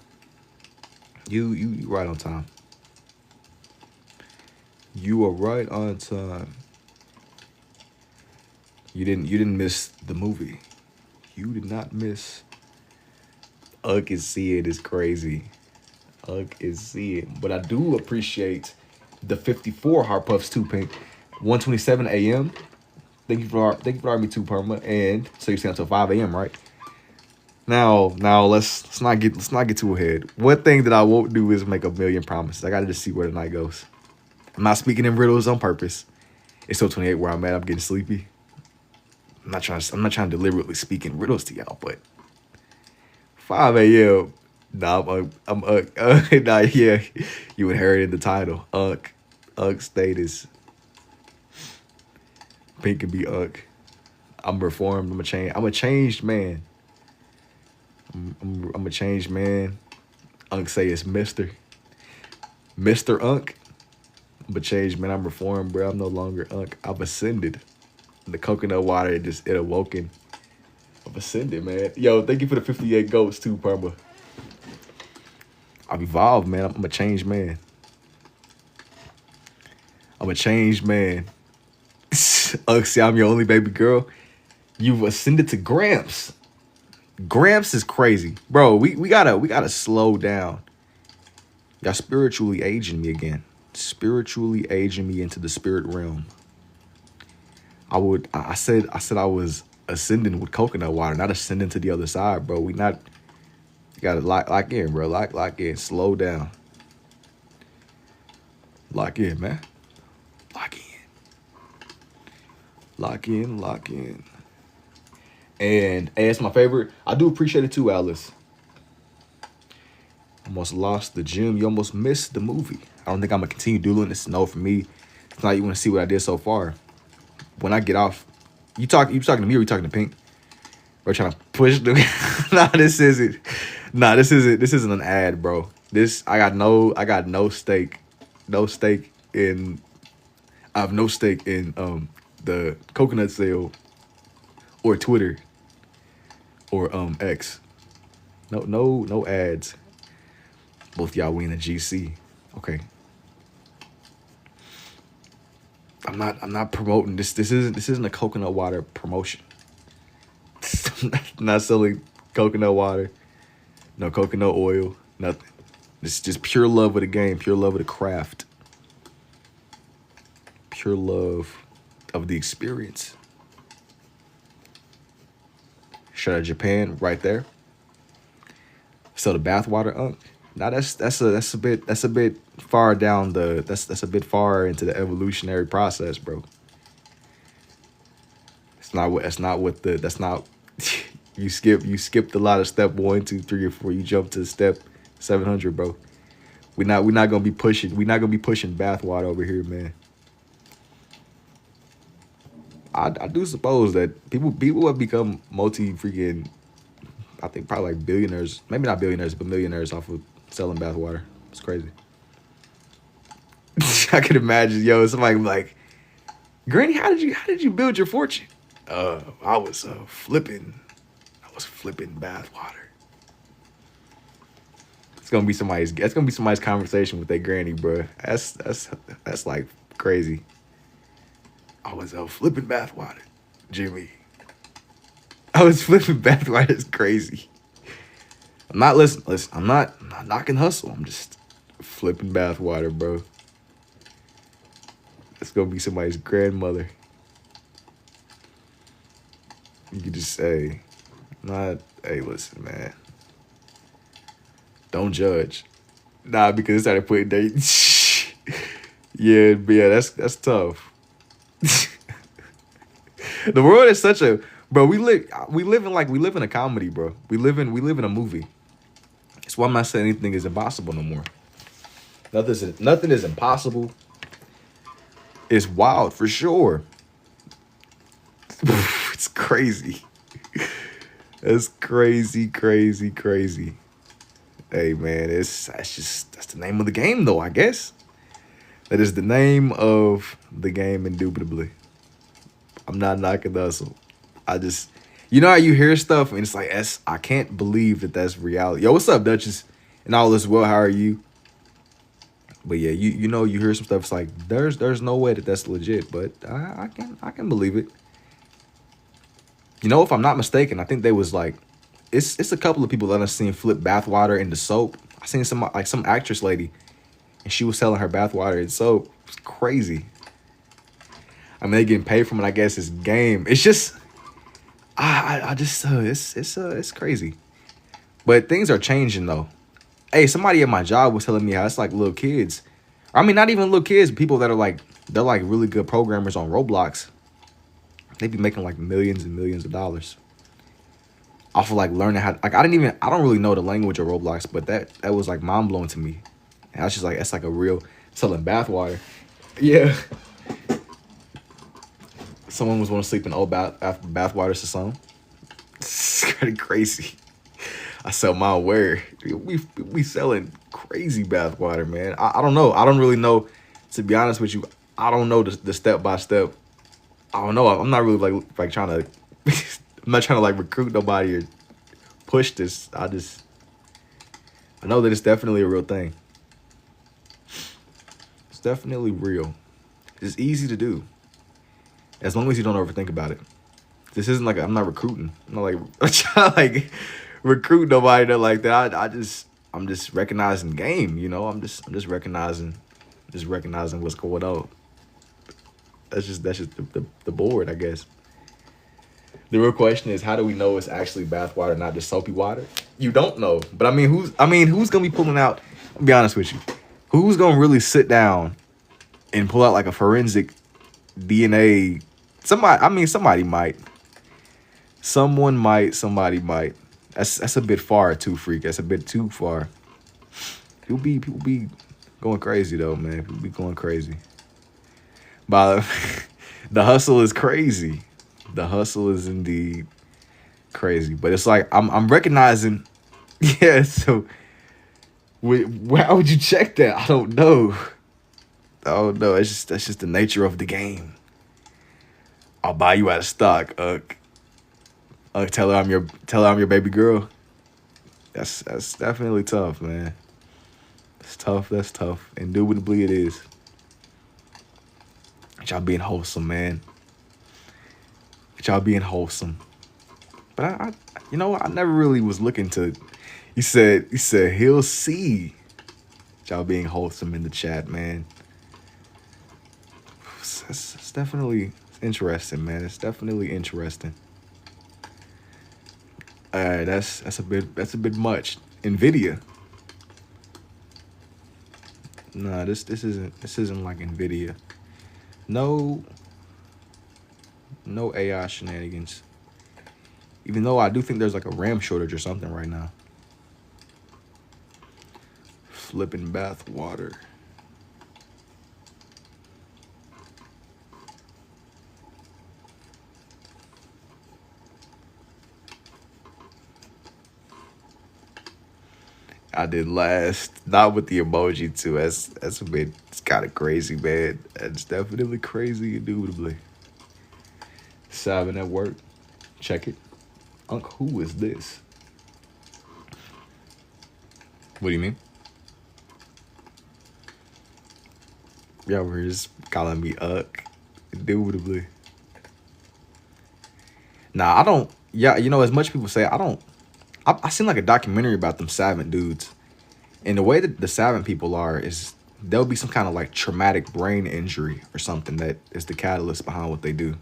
You right on time. You are right on time. You didn't miss the movie. You did not miss. Ugg is seeing is crazy. Ugg is seeing. But I do appreciate the 54 heart puffs too, Pink. 1:27 a.m. Thank you for Army 2 Perma. And so you're staying until 5 a.m., right? Now let's not get too ahead. One thing that I won't do is make a million promises. I gotta just see where the night goes. I'm not speaking in riddles on purpose. It's still 28 where I'm at. I'm getting sleepy. I'm not trying to deliberately speak in riddles to y'all, but 5 a.m. Nah, nah, yeah. You inherited the title. Ugg status. Pink can be Ugg. I'm reformed. I'm a changed man. I'm a changed man. Unk say it's Mr. Unk. I'm a changed man. I'm reformed, bro. I'm no longer Unk. I've ascended. The coconut water it awoken. I've ascended, man. Yo, thank you for the 58 goats too, Perma. I've evolved, man. I'm a changed man. I'm a changed man. Say I'm your only baby girl. You've ascended to Gramps. Gramps is crazy, bro. We gotta slow down. Y'all spiritually aging me again. Spiritually aging me into the spirit realm. I said I was ascending with coconut water, not ascending to the other side, bro. We not. You gotta lock in, bro. Lock in. Slow down. Lock in, man. Lock in. Lock in. Lock in. And hey, it's my favorite. I do appreciate it too, Alice. Almost lost the gym. You almost missed the movie. I don't think I'm gonna continue doing this. No, for me, it's not. You want to see what I did so far. When I get off, you talking to me or you talking to Pink? We're trying to push the. Nah, this isn't. Nah, this isn't an ad, bro. I got no stake. No stake in. I have no stake in the coconut sale or Twitter or X. No ads. Both y'all win a GC. Okay. I'm not promoting this. This isn't a coconut water promotion. I'm not selling coconut water. No coconut oil. Nothing. This is just pure love of the game. Pure love of the craft. Pure love of the experience. Shout out Japan right there. So the bathwater, now that's a bit far down the that's a bit far into the evolutionary process, bro. That's not you skipped a lot of step 1, 2, 3, or 4. You jumped to step 700, bro. We're not gonna be pushing bathwater over here, man. I do suppose that people have become freaking, I think probably like billionaires, maybe not billionaires, but millionaires off of selling bathwater. It's crazy. I could imagine, somebody like, Granny, how did you build your fortune? I was flipping bathwater. That's gonna be somebody's conversation with their granny, bro. That's like crazy. I was flipping bathwater, Jimmy. I was flipping bathwater. It's crazy. I'm not listen. I'm not knocking hustle. I'm just flipping bathwater, bro. It's gonna be somebody's grandmother. You could just say, hey, listen, man. Don't judge. Nah, because it started putting dates. yeah, that's tough. The world is such a, bro. We live in a comedy, bro. We live in a movie. That's why I'm not saying anything is impossible no more. Nothing is impossible. It's wild for sure. It's crazy. It's crazy. Hey man, that's the name of the game though, I guess. That is the name of the game, indubitably. I'm not knocking the hustle. I just, how you hear stuff and it's like, I can't believe that that's reality. Yo, what's up, Duchess? And all is well. How are you? But yeah, you hear some stuff. It's like there's no way that that's legit, but I can believe it. If I'm not mistaken, I think they was like, it's a couple of people that I've seen flip bathwater into soap. I seen some actress lady, and she was selling her bathwater in soap. It's crazy. I mean, they getting paid from it. I guess it's game. It's just, it's crazy. But things are changing though. Hey, somebody at my job was telling me how it's like little kids. I mean, not even little kids. People that are they're like really good programmers on Roblox. They be making like millions and millions of dollars off of learning how. I don't really know the language of Roblox, but that was like mind blowing to me. And I was just like, that's like a real selling bathwater. Yeah. Someone was want to sleep in old bathwater to some. It's kind of crazy. I sell my word. We selling crazy bathwater, man. I don't know. I don't really know. To be honest with you, I don't know the step by step. I don't know. I'm not really like trying to. I'm not trying to recruit nobody or push this. I know that it's definitely a real thing. It's definitely real. It's easy to do as long as you don't overthink about it. This isn't like I'm not recruiting. I'm not like I'm trying to like recruit nobody that like that. I'm just recognizing game. You know, I'm just recognizing what's going on. That's just the board, I guess. The real question is, how do we know it's actually bath water, not just soapy water? You don't know, but who's gonna be pulling out? I'll be honest with you, who's gonna really sit down and pull out like a forensic DNA? Somebody might. Someone might. Somebody might. That's a bit far too, freak. That's a bit too far. People be going crazy though, man. People be going crazy. But the hustle is crazy. The hustle is indeed crazy. But it's like I'm recognizing. Yeah. So, how would you check that? I don't know. That's just the nature of the game. I'll buy you out of stock. Tell her I'm your baby girl. That's definitely tough, man. It's tough. That's tough. Indubitably it is. Y'all being wholesome, man. Y'all being wholesome. But I you know, I never really was looking to. He said he'll see. Y'all being wholesome in the chat, man. It's definitely interesting, man. It's definitely interesting. That's a bit much. Nvidia. Nah, this isn't like Nvidia. No AI shenanigans. Even though I do think there's like a RAM shortage or something right now. Flipping bath water. I did last, not with the emoji too. That's a bit, it's kind of crazy, man. It's definitely crazy, indubitably. 7 at work. Check it. Unc, who is this? What do you mean? Y'all were just calling me Unc, indubitably. Nah, I don't. Yeah, you know, as much people say, I don't. I seen like a documentary about them Savant dudes, and the way that the Savant people are is there'll be some kind of like traumatic brain injury or something that is the catalyst behind what they do.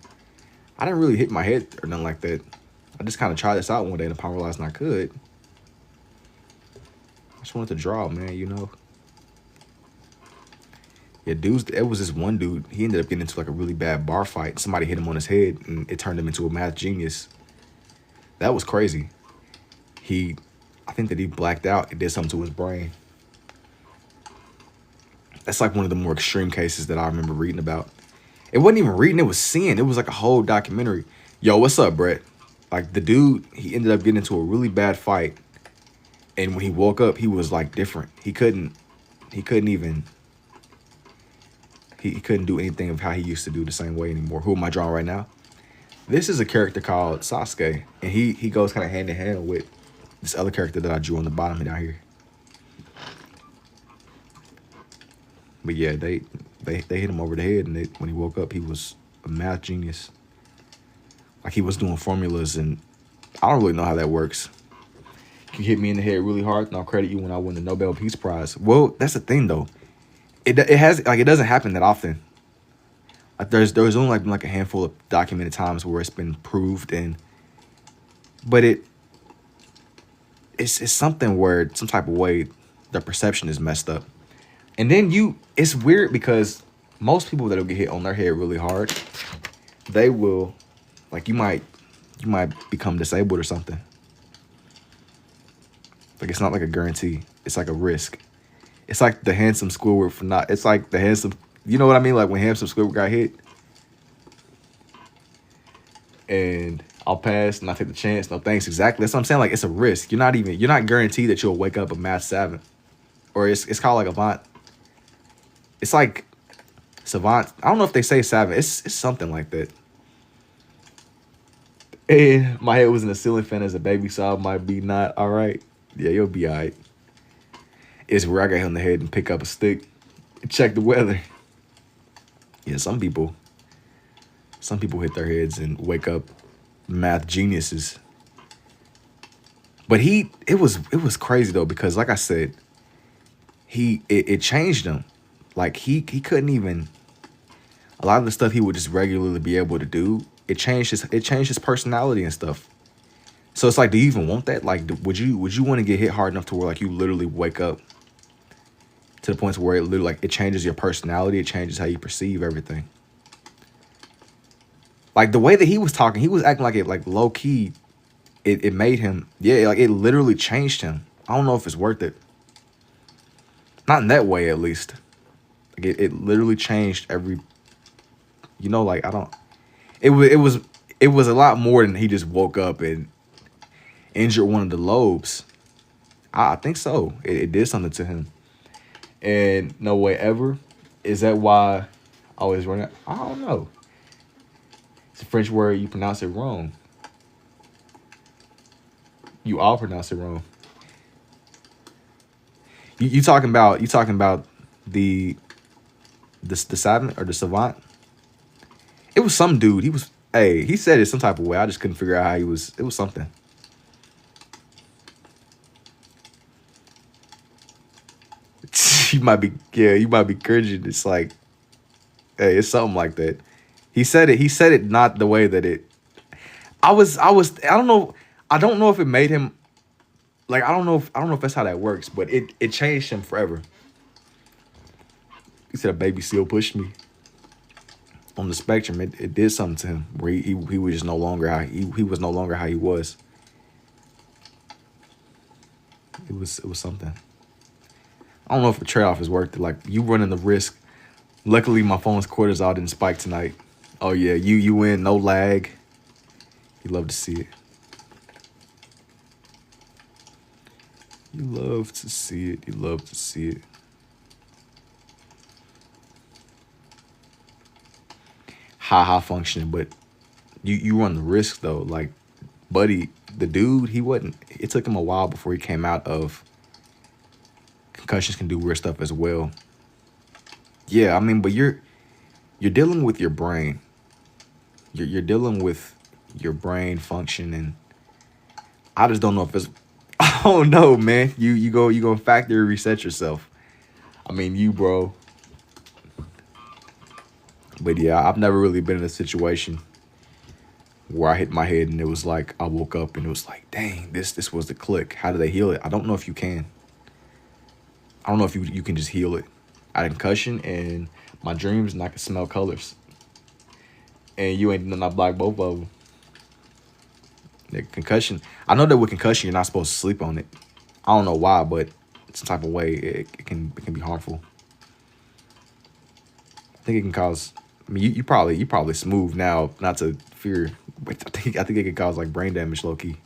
I didn't really hit my head or nothing like that. I just kind of tried this out one day and upon realizing I could. I just wanted to draw, man, you know. Yeah, dudes, it was this one dude, he ended up getting into like a really bad bar fight. Somebody hit him on his head and it turned him into a math genius. That was crazy. I think that he blacked out. It did something to his brain. That's like one of the more extreme cases that I remember reading about. It wasn't even reading, it was seeing. It was like a whole documentary. Yo, what's up, Brett? Like the dude, he ended up getting into a really bad fight. And when he woke up, he was like different. He couldn't do anything of how he used to do the same way anymore. Who am I drawing right now? This is a character called Sasuke. And he goes kind of hand in hand with this other character that I drew on the bottom down here. But yeah, they hit him over the head, and when he woke up, he was a math genius. Like he was doing formulas, and I don't really know how that works. You hit me in the head really hard, and I'll credit you when I win the Nobel Peace Prize. Well, that's the thing though. It doesn't happen that often. Like there's only like a handful of documented times where it's been proved, but it's something where some type of way the perception is messed up. And then it's weird because most people that'll get hit on their head really hard, they will, like you might become disabled or something. Like it's not like a guarantee. It's like a risk. It's like the handsome Squidward it's like the handsome, you know what I mean? Like when handsome Squidward got hit. And I'll pass and I take the chance. No thanks. Exactly. That's what I'm saying. Like it's a risk. You're not guaranteed that you'll wake up a math savant. Or it's called like Avant. It's like savant. I don't know if they say savant. It's something like that. And my head was in a ceiling fan as a baby, so I might be not all right. Yeah, you'll be all right. It's where I got hit on the head and pick up a stick and check the weather. Yeah, some people hit their heads and wake up math geniuses. But it was crazy though because like I said, it changed him. Like he couldn't even a lot of the stuff he would just regularly be able to do. It changed his personality and stuff. So it's like, do you even want that? Like, would you want to get hit hard enough to where like you literally wake up to the point where it literally like it changes your personality, it changes how you perceive everything. Like the way that he was talking, he was acting like it like low key. It made him, yeah, like it literally changed him. I don't know if it's worth it. Not in that way, at least. Like it literally changed every. Like I don't. It was a lot more than he just woke up and injured one of the lobes. I think so. It did something to him. And no way ever. Is that why I always run it? I don't know. It's a French word. You pronounce it wrong. You all pronounce it wrong. You talking about the the savant or the savant? It was some dude. He said it some type of way. I just couldn't figure out how he was. It was something. You might be cringing. It's like, hey, it's something like that. He said it not the way that it. I don't know. I don't know if it made him like I don't know if that's how that works, but it changed him forever. He said a baby seal pushed me on the spectrum. It did something to him where he was just no longer he was no longer how he was. It was something. I don't know if a trade off is worth it. Like you running the risk. Luckily my phone's cortisol didn't spike tonight. Oh yeah, you win, no lag. You love to see it. You love to see it. You love to see it. High functioning, but you run the risk though. Like, buddy, the dude, he wasn't. It took him a while before he came out of concussions can do weird stuff as well. Yeah, I mean, but you're dealing with your brain. You're dealing with your brain function, and I just don't know if it's. Oh no, man! You go factory reset yourself. I mean, bro. But yeah, I've never really been in a situation where I hit my head and it was like I woke up and it was like, dang, this was the click. How do they heal it? I don't know if you can. I don't know if you can just heal it. I had a concussion and my dreams and I can smell colors. And you ain't done not block both of them. The concussion. I know that with concussion you're not supposed to sleep on it. I don't know why, but some type of way it can be harmful. I think it can cause. I mean, you probably smooth now, not to fear, but I think it can cause like brain damage, low key.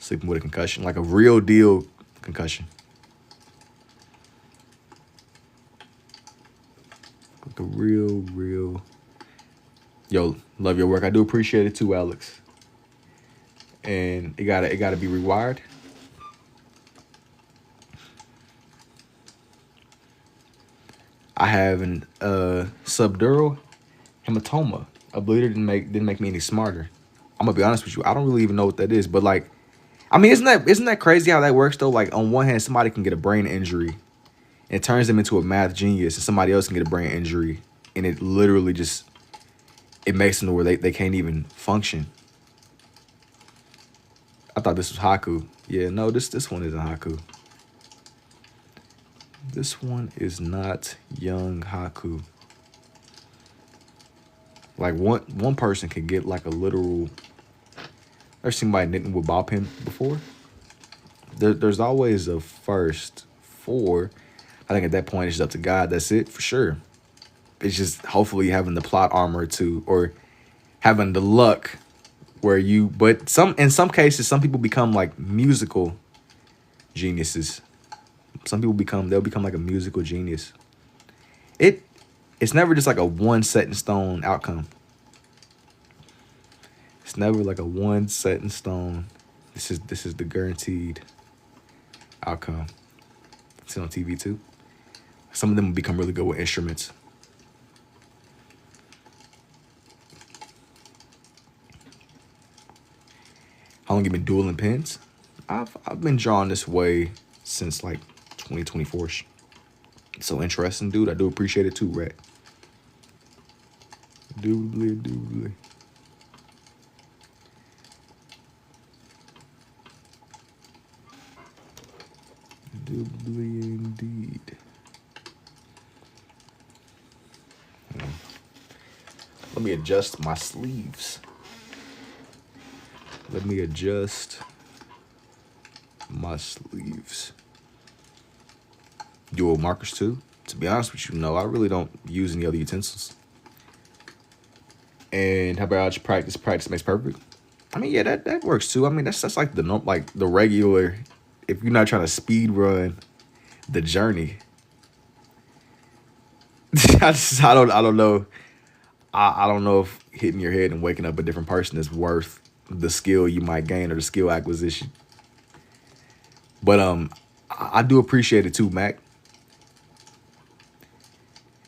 Sleeping with a concussion, like a real deal concussion, like a real. Yo, love your work. I do appreciate it too, Alex. And it gotta be rewired. I have an subdural hematoma. A bleeder didn't make me any smarter. I'm gonna be honest with you. I don't really even know what that is, but like, I mean, isn't that crazy how that works though? Like on one hand, somebody can get a brain injury, and it turns them into a math genius, and somebody else can get a brain injury, and it literally just it makes them to where they can't even function. I thought this was haiku. Yeah, no, this one isn't haiku. This one is not young haiku. Like one person could get like a literal. Ever seen somebody knitting with ball pin before? There's always a first for. I think at that point it's up to God. That's it for sure. It's just hopefully having the plot armor to or having the luck where you. But in some cases, some people become like musical geniuses. Some people they'll become like a musical genius. It's never just like a one set in stone outcome. It's never like a one set in stone. This is the guaranteed outcome. It's on TV too. Some of them become really good with instruments. How long you been dueling pens? I've been drawing this way since like 2024. So interesting, dude. I do appreciate it too, Rat. Doobly. Doobly indeed. Let me adjust my sleeves. Let me adjust my sleeves. Dual markers too. To be honest with you, no, I really don't use any other utensils. And how about just practice? Practice makes perfect. I mean, yeah, that works too. I mean, that's like the regular. If you're not trying to speed run the journey, I don't know. I don't know if hitting your head and waking up a different person is worth the skill you might gain or the skill acquisition. But I do appreciate it too, Mac.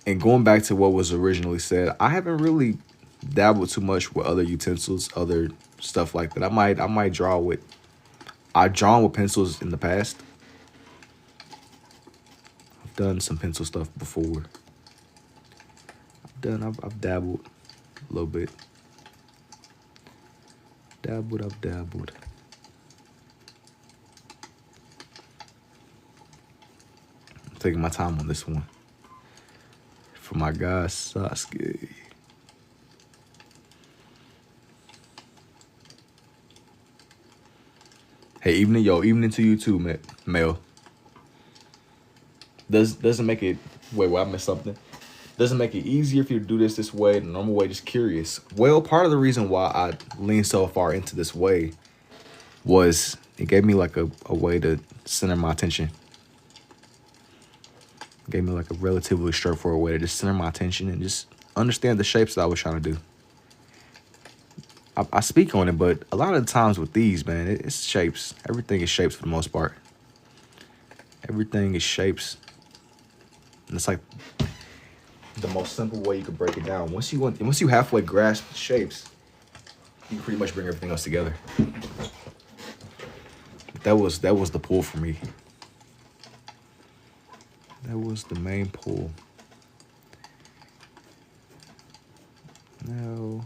And going back to what was originally said, I haven't really dabbled too much with other utensils, other stuff like that. I might draw with. I've drawn with pencils in the past. I've done some pencil stuff before. I've dabbled a little bit. I've dabbled. I'm taking my time on this one. For my guy Sasuke. Hey, evening to you too, Mel. Doesn't make it. Wait, I missed something. Doesn't make it easier if you do this way, the normal way, just curious. Well, part of the reason why I leaned so far into this way was it gave me like a way to center my attention. It gave me like a relatively straightforward way to just center my attention and just understand the shapes that I was trying to do. I speak on it, but a lot of the times with these, man, it's shapes. Everything is shapes for the most part. Everything is shapes. And it's like the most simple way you could break it down. Once you halfway grasp the shapes, you can pretty much bring everything else together. That was the pull for me. That was the main pull. No.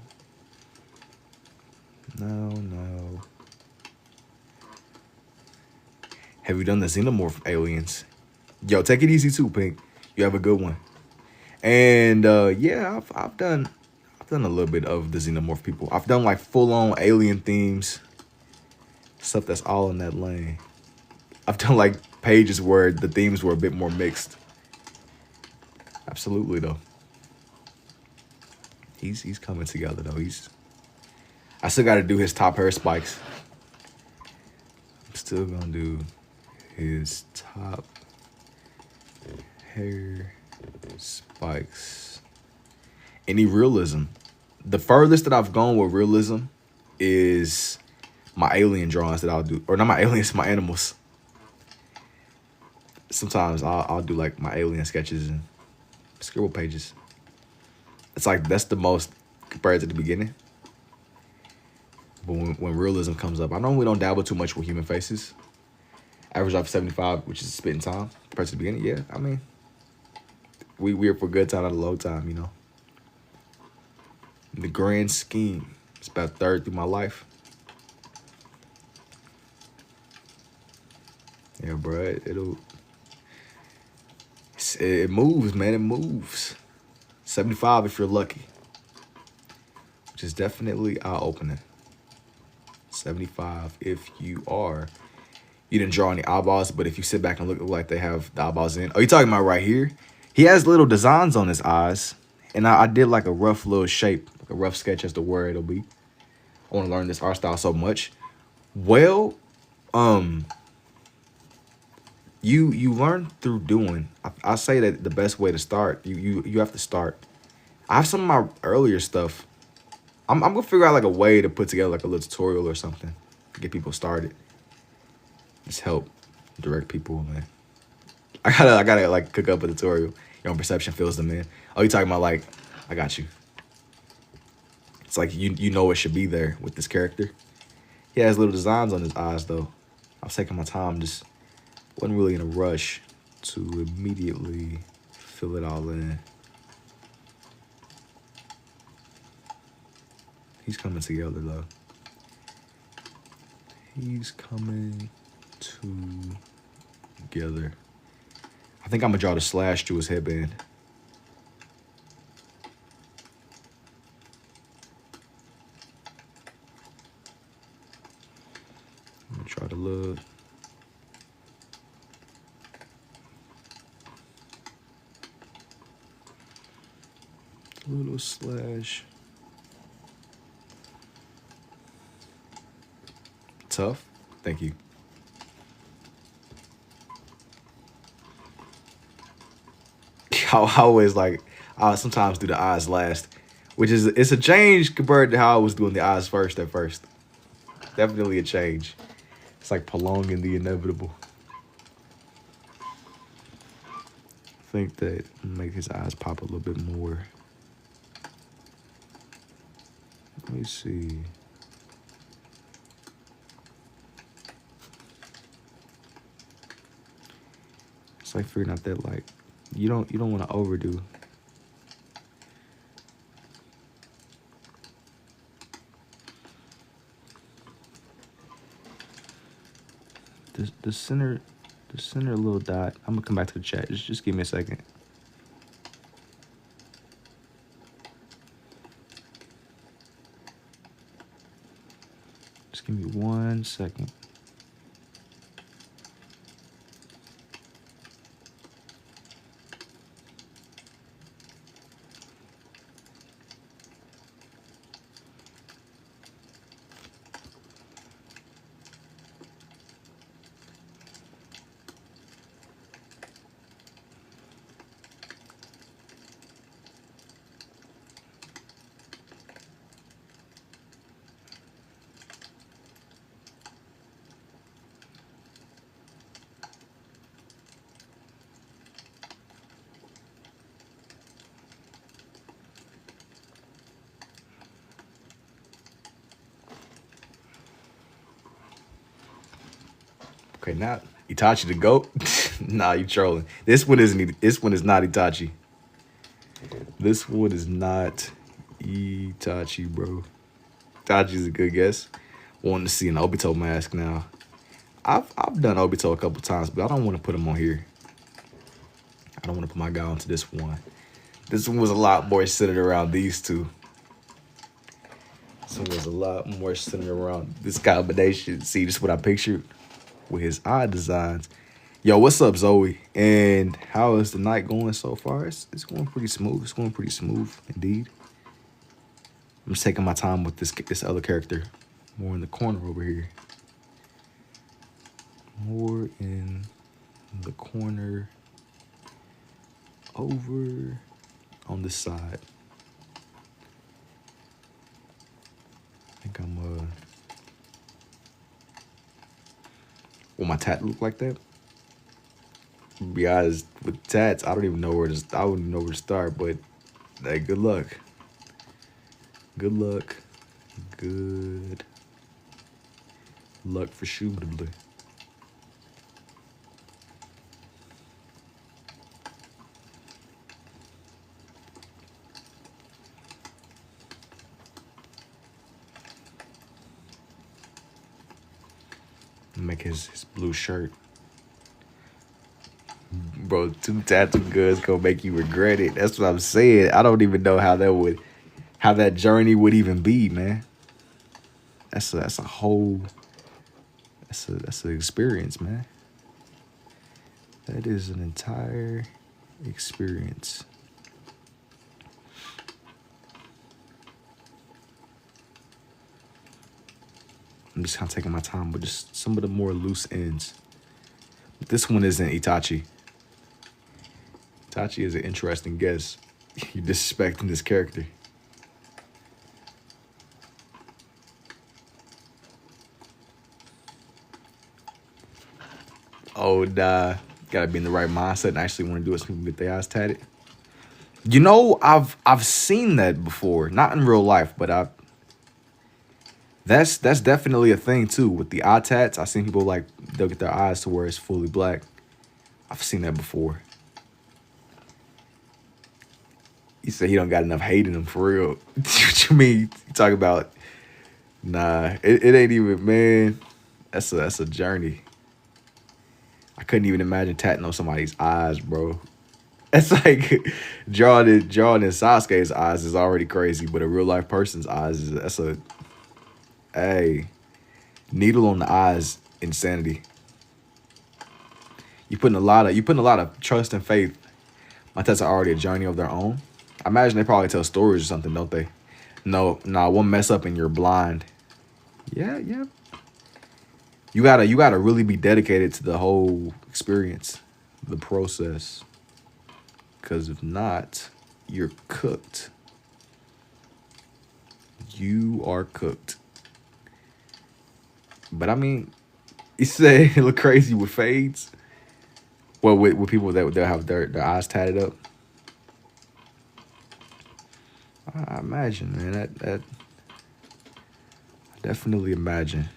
Have you done the xenomorph aliens? Yo, take it easy too, Pink. You have a good one. And yeah, I've done a little bit of the xenomorph people. I've done like full-on alien themes, stuff that's all in that lane. I've done like pages where the themes were a bit more mixed. Absolutely though. He's coming together though. I still got to do his top hair spikes. I'm still gonna do his top hair spikes. Any realism. The furthest that I've gone with realism is my alien drawings that I'll do. Or not my aliens, my animals. Sometimes I'll do like my alien sketches and scribble pages. It's like that's the most compared to the beginning. But when realism comes up, I normally don't dabble too much with human faces. Average off 75, which is spitting time compared to the beginning. Yeah, I mean, we're for good time, not a low time, you know. In the grand scheme, it's about a third through my life. Yeah, bro, it moves, man, it moves. 75 if you're lucky, which is definitely eye-opening. 75 if you are. You didn't draw any eyeballs, but if you sit back and look like they have the eyeballs in. Oh, you talking about right here? He has little designs on his eyes, and I did like a rough little shape, like a rough sketch as to where it'll be. I want to learn this art style so much. Well, you learn through doing. I say that the best way to start, you have to start. I have some of my earlier stuff. I'm gonna figure out like a way to put together like a little tutorial or something to get people started. Just help direct people, man. I gotta like cook up a tutorial. Your own perception fills them in. Oh, you talking about like, I got you. It's like you know it should be there with this character. He has little designs on his eyes, though. I was taking my time, just wasn't really in a rush to immediately fill it all in. He's coming together, though. He's coming together. I think I'm gonna draw the slash through his headband. I'm gonna try to look. Little slash. Tough. Thank you. I always like, I sometimes do the eyes last, which is, it's a change compared to how I was doing the eyes first at first. Definitely a change. It's like prolonging the inevitable. I think that make his eyes pop a little bit more. Let me see. It's like figuring out that, like, you don't want to overdo. The center little dot. I'm gonna come back to the chat. Just give me a second. Just give me 1 second. Okay, now Itachi the GOAT. Nah, you trolling. This one is not Itachi. This one is not Itachi, bro. Itachi's a good guess. Wanting to see an Obito mask now. I've done Obito a couple times, but I don't want to put him on here. I don't want to put my guy onto this one. This one was a lot more centered around these two. This one was a lot more centered around this combination. See, this is what I pictured with his eye designs. Yo, what's up, Zoe? And how is the night going so far? It's going pretty smooth. It's going pretty smooth, indeed. I'm just taking my time with this other character. More in the corner over here. More in the corner over on this side. I think I'm will my tat look like that? To be honest, with tats, I wouldn't know where to start, but hey, good luck. Good luck. Good luck for shootably. Make his blue shirt. Bro, 2 tattoo guns gonna make you regret it. That's what I'm saying. I don't even know how that journey would even be, man. That's an experience, man. That is an entire experience. I'm just kind of taking my time with just some of the more loose ends. But this one isn't Itachi. Itachi is an interesting guess. You're disrespecting this character. Oh, nah. Gotta be in the right mindset and actually want to do it so people get their eyes tatted. You know, I've seen that before. Not in real life, but That's definitely a thing too with the eye tats. I've seen people like they'll get their eyes to where it's fully black. I've seen that before. He said he don't got enough hate in him for real. What you mean? You talk about nah, it ain't even, man. That's a journey. I couldn't even imagine tatting on somebody's eyes, bro. It's like drawing in Sasuke's eyes is already crazy, but a real life person's eyes is that's a hey, needle on the eyes, insanity. You putting a lot of trust and faith. My tats are already a journey of their own. I imagine they probably tell stories or something, don't they? No, nah, one mess up and you're blind. Yeah, yeah. You gotta really be dedicated to the whole experience, the process. Cause if not, you're cooked. You are cooked. But I mean, you say it look crazy with fades. Well, with people that they'll have their eyes tatted up. I imagine, man. That I definitely imagine.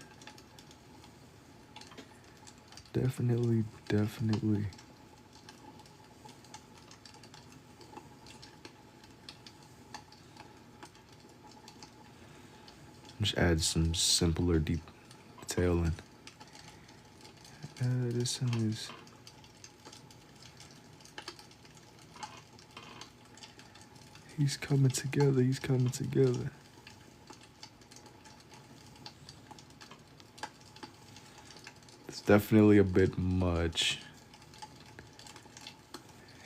Definitely. Just add some simpler detailing. This one is. He's coming together. He's coming together. It's definitely a bit much.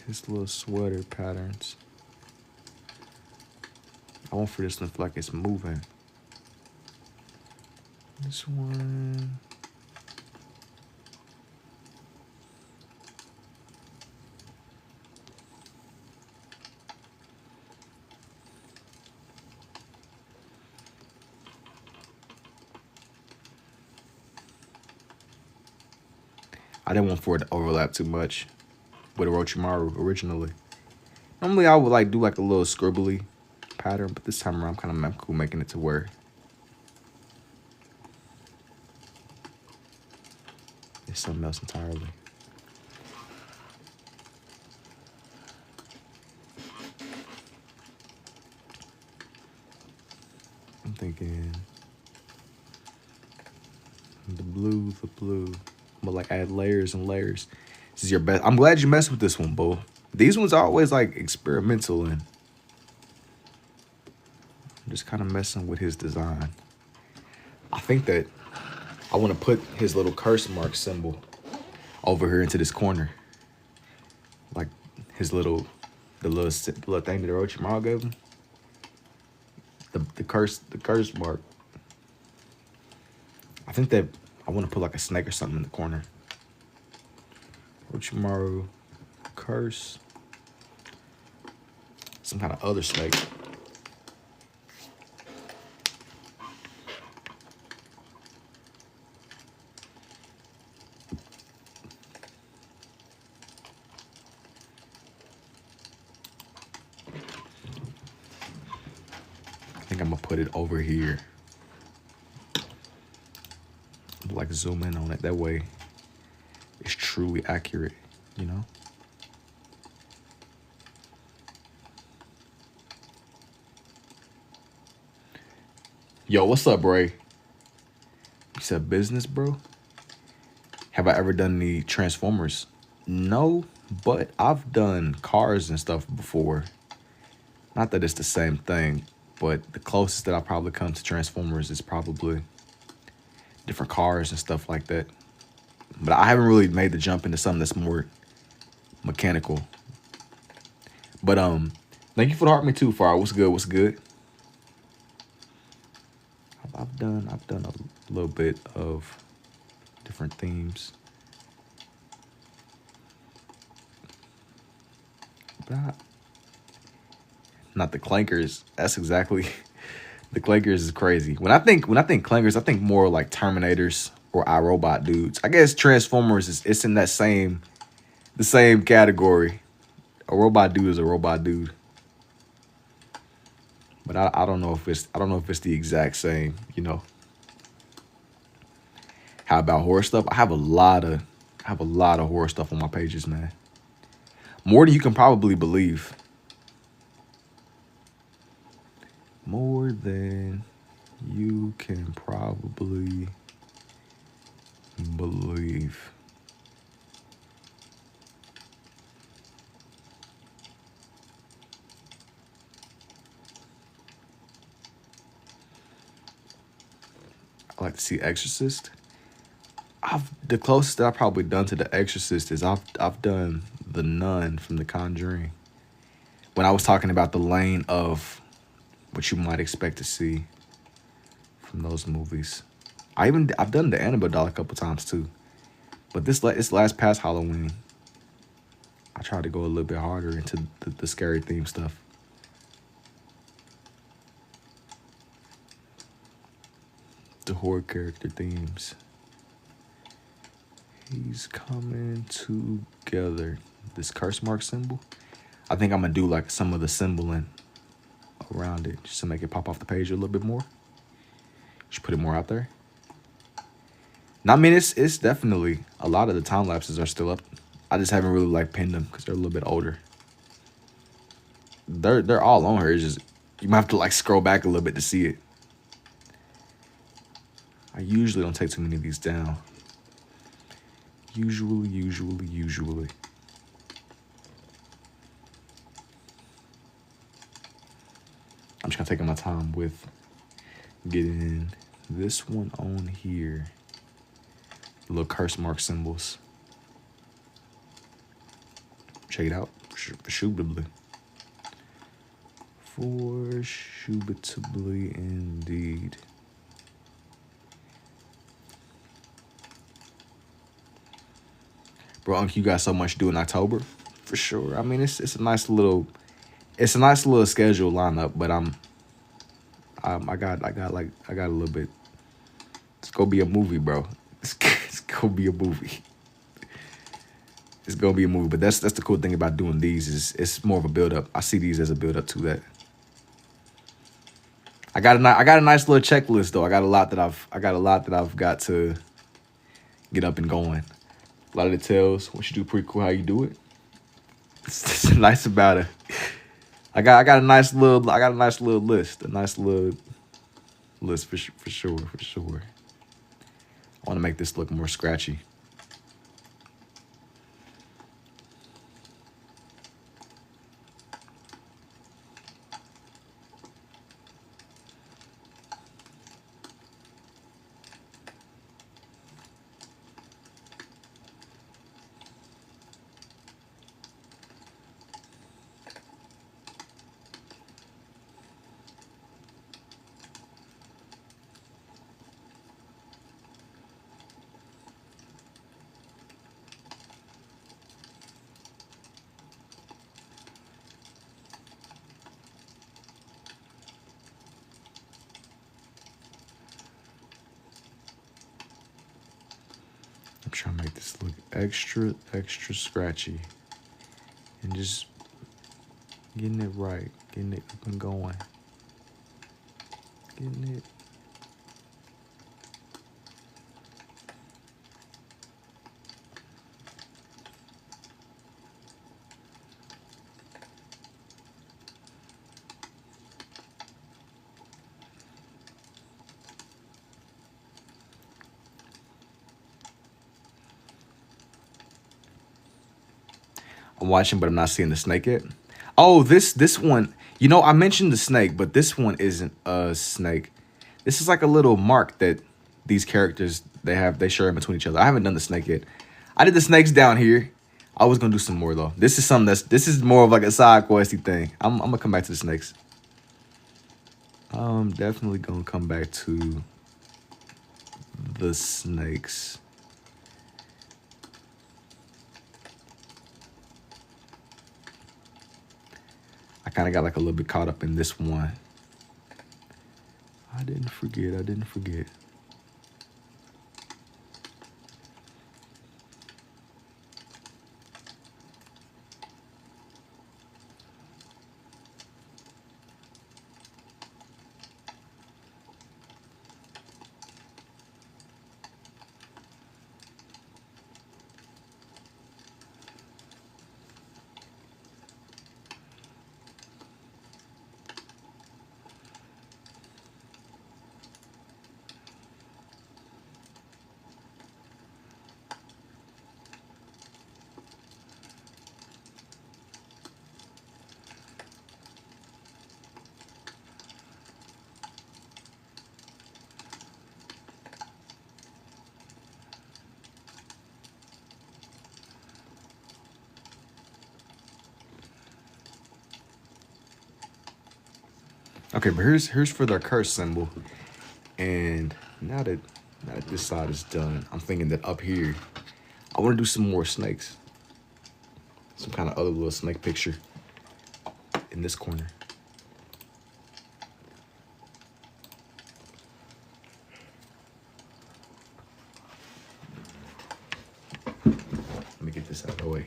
His little sweater patterns. I want for this to look like it's moving. This one. I didn't want for it to overlap too much with Orochimaru originally. Normally I would like do like a little scribbly pattern, but this time around I'm kind of cool making it to where it's something else entirely. I'm thinking the blue. But like add layers and layers. This is your best. I'm glad you messed with this one, Bo. These ones are always like experimental and I'm just kind of messing with his design. I think that I want to put his little curse mark symbol over here into this corner. Like his the little thing that Orochimaru gave him. The curse mark. I think that I want to put like a snake or something in the corner. Orochimaru curse. Some kind of other snake. I think I'm gonna put it over here. Like zoom in on it. That way it's truly accurate, you know? Yo, what's up, Bray? You said business, bro? Have I ever done any Transformers? No, but I've done cars and stuff before. Not that it's the same thing, but the closest that I probably come to Transformers is probably different cars and stuff like that. But I haven't really made the jump into something that's more mechanical. But thank you for the heart me too, Far. What's good? What's good? I've done a little bit of different themes. But not the clankers. That's exactly the clankers is crazy. When I think clankers, I think more like Terminators or iRobot dudes. I guess Transformers it's in that the same category. A robot dude is a robot dude. But I don't know if it's the exact same, you know. How about horror stuff? I have a lot of horror stuff on my pages, man. More than you can probably believe. More than you can probably believe. I like to see Exorcist. The closest that I've probably done to The Exorcist is I've done The Nun from The Conjuring. When I was talking about the lane of what you might expect to see from those movies. I've done the Annabelle doll a couple times too. But this last past Halloween, I tried to go a little bit harder into the scary theme stuff. The horror character themes. He's coming together. This curse mark symbol. I think I'm gonna do like some of the symboling around it just to make it pop off the page a little bit more. Just put it more out there. Now, I mean, it's definitely a lot of the time lapses are still up. I just haven't really like pinned them because they're a little bit older. They're all on her. It's just you might have to like scroll back a little bit to see it. I usually don't take too many of these down. Usually. I'm just gonna take my time with getting this one on here. The little curse mark symbols. Check it out. Fortuitably. Fortuitably indeed. Bro, Unc, you got so much to do in October. For sure. I mean, it's a nice little schedule lineup, but I got a little bit. It's gonna be a movie, bro. It's gonna be a movie. It's gonna be a movie, but that's the cool thing about doing these is it's more of a build up. I see these as a build up to that. I got a nice little checklist though. I got a lot that I've got to get up and going. A lot of details. What you do, pretty cool. How you do it. It's nice about it. I got a nice little list. A nice little list for sure. I want to make this look more scratchy. I'm trying to make this look extra scratchy. And just getting it right. Getting it up and going. Getting it. I'm watching, but I'm not seeing the snake yet. Oh, this one. You know, I mentioned the snake, but this one isn't a snake. This is like a little mark that these characters they share in between each other. I haven't done the snake yet. I did the snakes down here. I was gonna do some more though. This is more of like a side questy thing. I'm gonna come back to the snakes. I'm definitely gonna come back to the snakes. I kind of got like a little bit caught up in this one. I didn't forget. Okay, but here's for the curse symbol. And now that this side is done, I'm thinking that up here, I want to do some more snakes. Some kind of other little snake picture in this corner. Let me get this out of the way.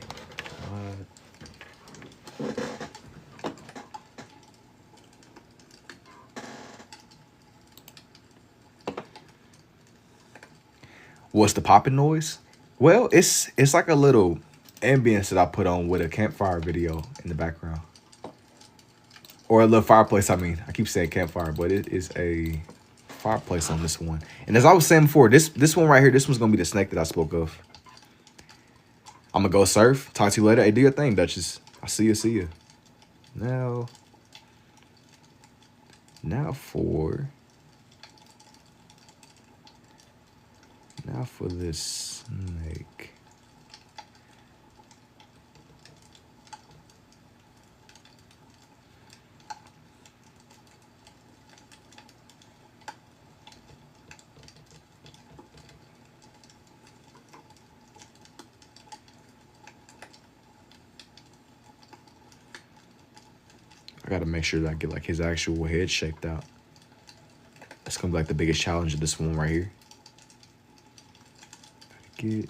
What's the popping noise? Well, it's like a little ambience that I put on with a campfire video in the background. Or a little fireplace, I mean. I keep saying campfire, but it is a fireplace on this one. And as I was saying before, this one right here, this one's going to be the snake that I spoke of. I'm going to go surf. Talk to you later. Hey, do your thing, Duchess. I'll see you. Now for this snake. I gotta make sure that I get like his actual head shaped out. That's gonna be like the biggest challenge of this one right here. Gotta get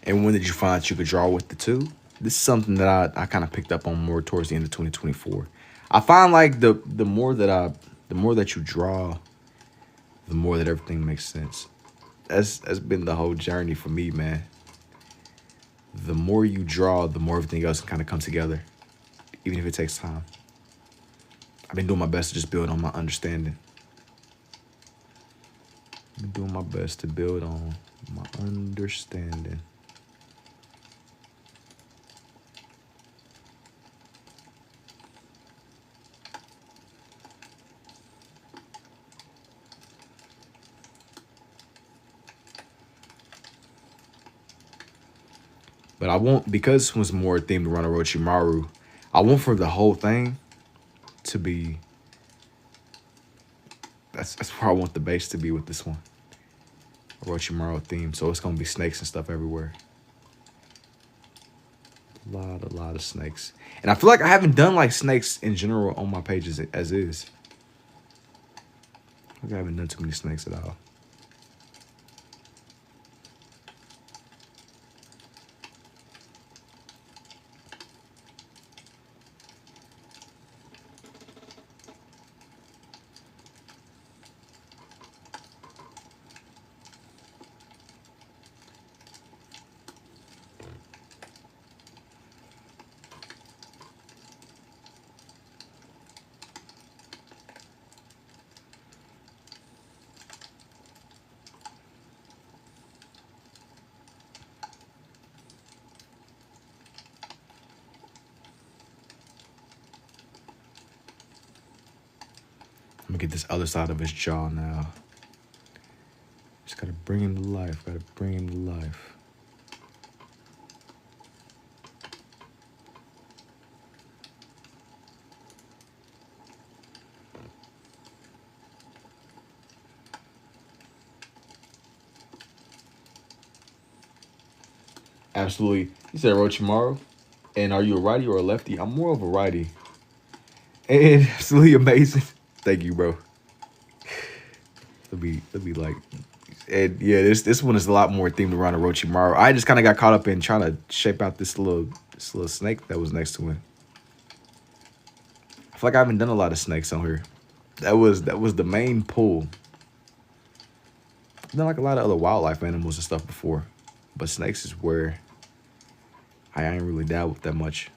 And when did you find that you could draw with the two? This is something that I kind of picked up on more towards the end of 2024. I find like the more that you draw, the more that everything makes sense. That's been the whole journey for me, man. The more you draw, the more everything else can kind of come together, even if it takes time. I've been doing my best to just build on my understanding. I've been doing my best to build on my understanding. But I want, because this was more themed around Orochimaru, I want for the whole thing to be, that's where I want the base to be with this one. Orochimaru theme. So it's going to be snakes and stuff everywhere. A lot of snakes. And I feel like I haven't done like snakes in general on my pages as is. I haven't done too many snakes at all. I'm gonna get this other side of his jaw now. Just gotta bring him to life. Gotta bring him to life. Absolutely. You said Orochimaru. And are you a righty or a lefty? I'm more of a righty. And absolutely amazing. Thank you, bro. It'll be like, and yeah, this one is a lot more themed around Orochimaru. I just kind of got caught up in trying to shape out this little snake that was next to him. I feel like I haven't done a lot of snakes on here. That was the main pull. I've done like a lot of other wildlife animals and stuff before, But snakes is where I ain't really dabbled with that much.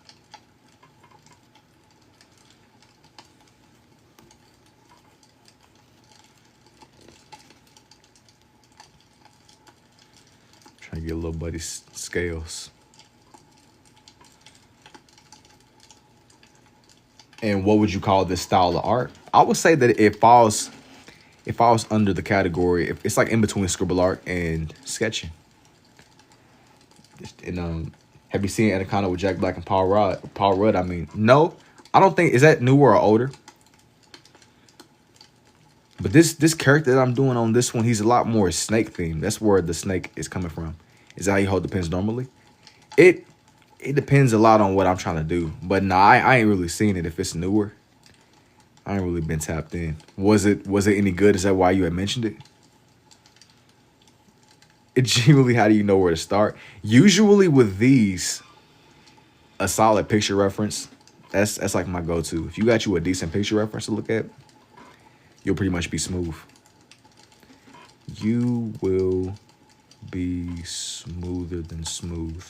Trying to get little buddy's scales. And what would you call this style of art? I would say that it falls under the category, if it's like in between scribble art and sketching. And have you seen Anaconda with Jack Black and Paul Rudd? I mean, no, I don't think, is that newer or older? But this character that I'm doing on this one, he's a lot more snake themed. That's where the snake is coming from. Is that how you hold the pens normally? It depends a lot on what I'm trying to do. But nah, I ain't really seen it if it's newer. I ain't really been tapped in. Was it any good? Is that why you had mentioned it? Genuinely, how do you know where to start? Usually with these, a solid picture reference, that's like my go-to. If you got you a decent picture reference to look at, you'll pretty much be smooth. You will be smoother than smooth.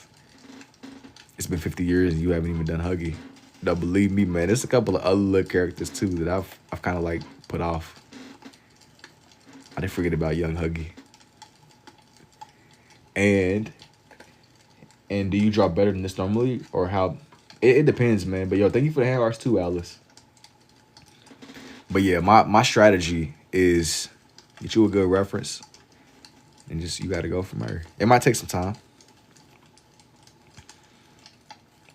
It's been 50 years and you haven't even done Huggy. No, believe me, man. There's a couple of other little characters too that I've kind of like put off. I didn't forget about Young Huggy. And do you draw better than this normally, or how? It depends, man. But yo, thank you for the hand arts too, Alice. But yeah, my strategy is get you a good reference, and just you got to go from there. It might take some time.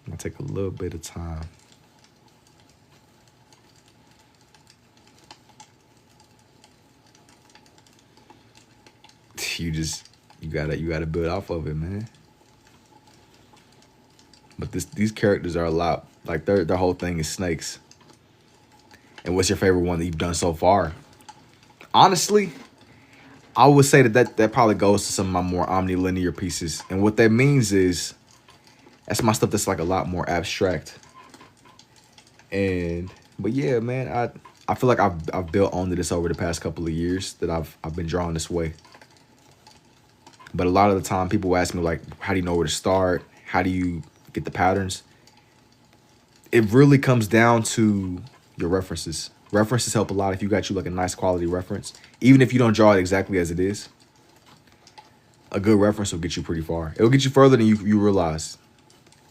It might take a little bit of time. You gotta build off of it, man. But these characters are a lot, like their whole thing is snakes. And what's your favorite one that you've done so far? Honestly, I would say that probably goes to some of my more omnilinear pieces. And what that means is that's my stuff that's like a lot more abstract. But yeah, man, I feel like I've built onto this over the past couple of years that I've been drawing this way. But a lot of the time people ask me like, how do you know where to start? How do you get the patterns? It really comes down to your references. References help a lot if you got you like a nice quality reference. Even if you don't draw it exactly as it is, a good reference will get you pretty far. It'll get you further than you realize.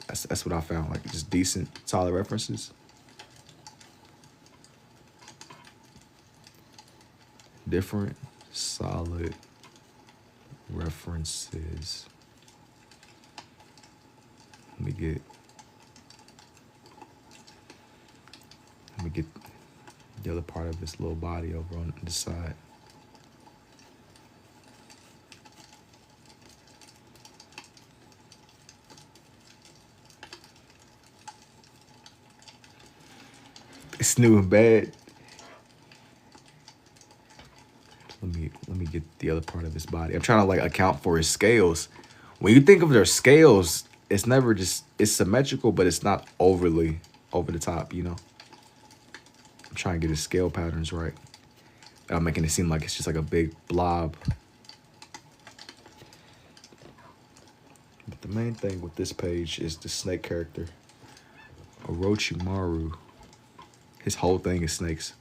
That's what I found. Like just decent, solid references. Different, solid references. Let me get the other part of this little body over on the side. It's new and bad. Let me get the other part of his body. I'm trying to like account for his scales. When you think of their scales, it's never just, it's symmetrical, but it's not overly over the top, you know? I'm trying to get his scale patterns right. I'm making it seem like it's just like a big blob. But the main thing with this page is the snake character, Orochimaru. His whole thing is snakes.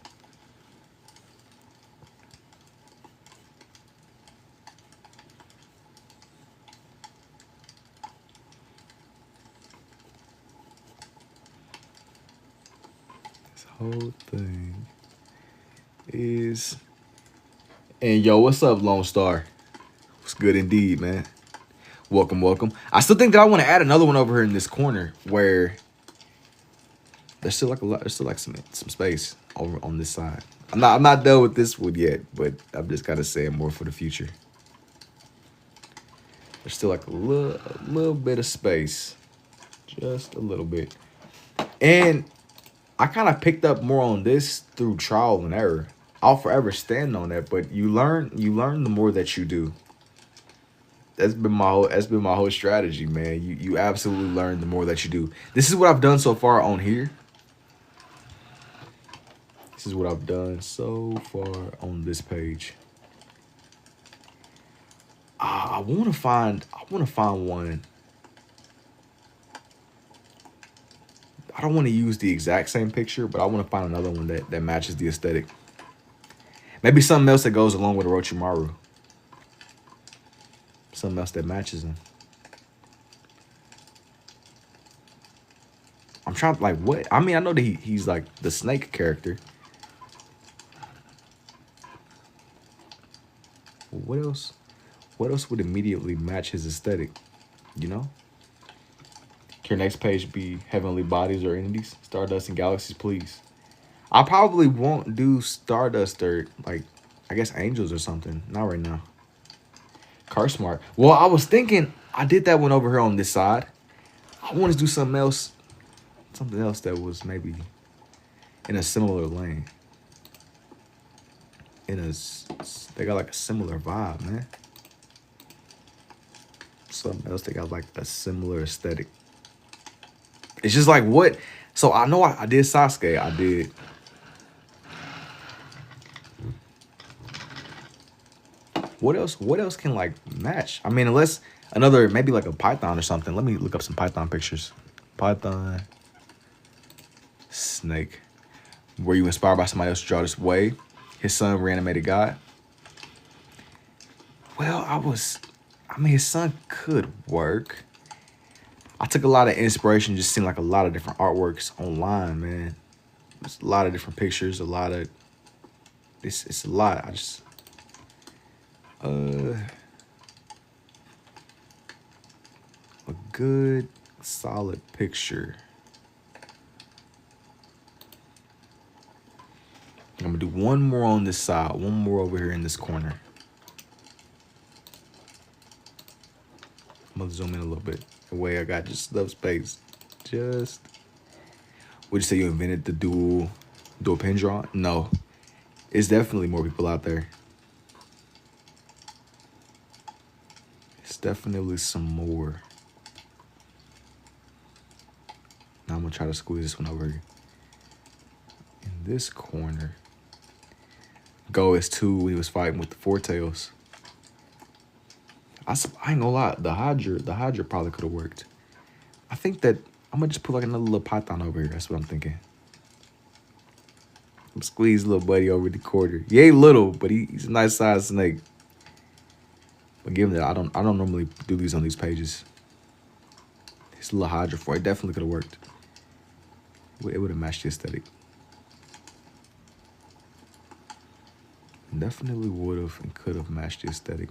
Whole thing is, and yo, what's up, Lone Star? What's good indeed, man? Welcome, welcome. I still think that I want to add another one over here in this corner where there's still like some space over on this side. I'm not done with this one yet, but I'm just kind of saying more for the future. There's still like a little bit of space, just a little bit, and I kind of picked up more on this through trial and error. I'll forever stand on that, but you learn the more that you do. That's been my whole strategy, man. You absolutely learn the more that you do. This is what I've done so far on here. This is what I've done so far on this page. I want to find one. I don't want to use the exact same picture, but I want to find another one that matches the aesthetic. Maybe something else that goes along with Orochimaru. Something else that matches him. I'm trying to, like, what? I mean, I know that he's like the snake character. What else? What else would immediately match his aesthetic? You know? Can your next page be heavenly bodies or entities? Stardust and galaxies, please. I probably won't do Stardust or, like, I guess angels or something. Not right now. Car Smart. Well, I was thinking I did that one over here on this side. I want to do something else. Something else that was maybe in a similar lane. They got like a similar vibe, man. Something else, they got like a similar aesthetic. It's just like what? So I know I did Sasuke. I did. What else? What else can like match? I mean, unless another, maybe like a Python or something. Let me look up some Python pictures. Python. Snake. Were you inspired by somebody else to draw this way? His son reanimated God. Well, I mean, his son could work. I took a lot of inspiration, just seeing like a lot of different artworks online, man. There's a lot of different pictures, it's a lot. I just a good solid picture. I'm gonna do one more on this side, one more over here in this corner. I'm gonna zoom in a little bit. The way I got just enough space. Would you say you invented the dual pen draw? No. It's definitely more people out there. It's definitely some more. Now I'm gonna try to squeeze this one over here. In this corner. Go is 2 when he was fighting with the Four Tails. I ain't gonna lie, the Hydra probably could have worked. I think that I'm gonna just put like another little Python over here. That's what I'm thinking. Squeeze little buddy over the quarter. He ain't little, but he's a nice sized snake. But given that I don't normally do these on these pages. This little Hydra for it definitely could have worked. It would have matched the aesthetic. Definitely would have and could have matched the aesthetic.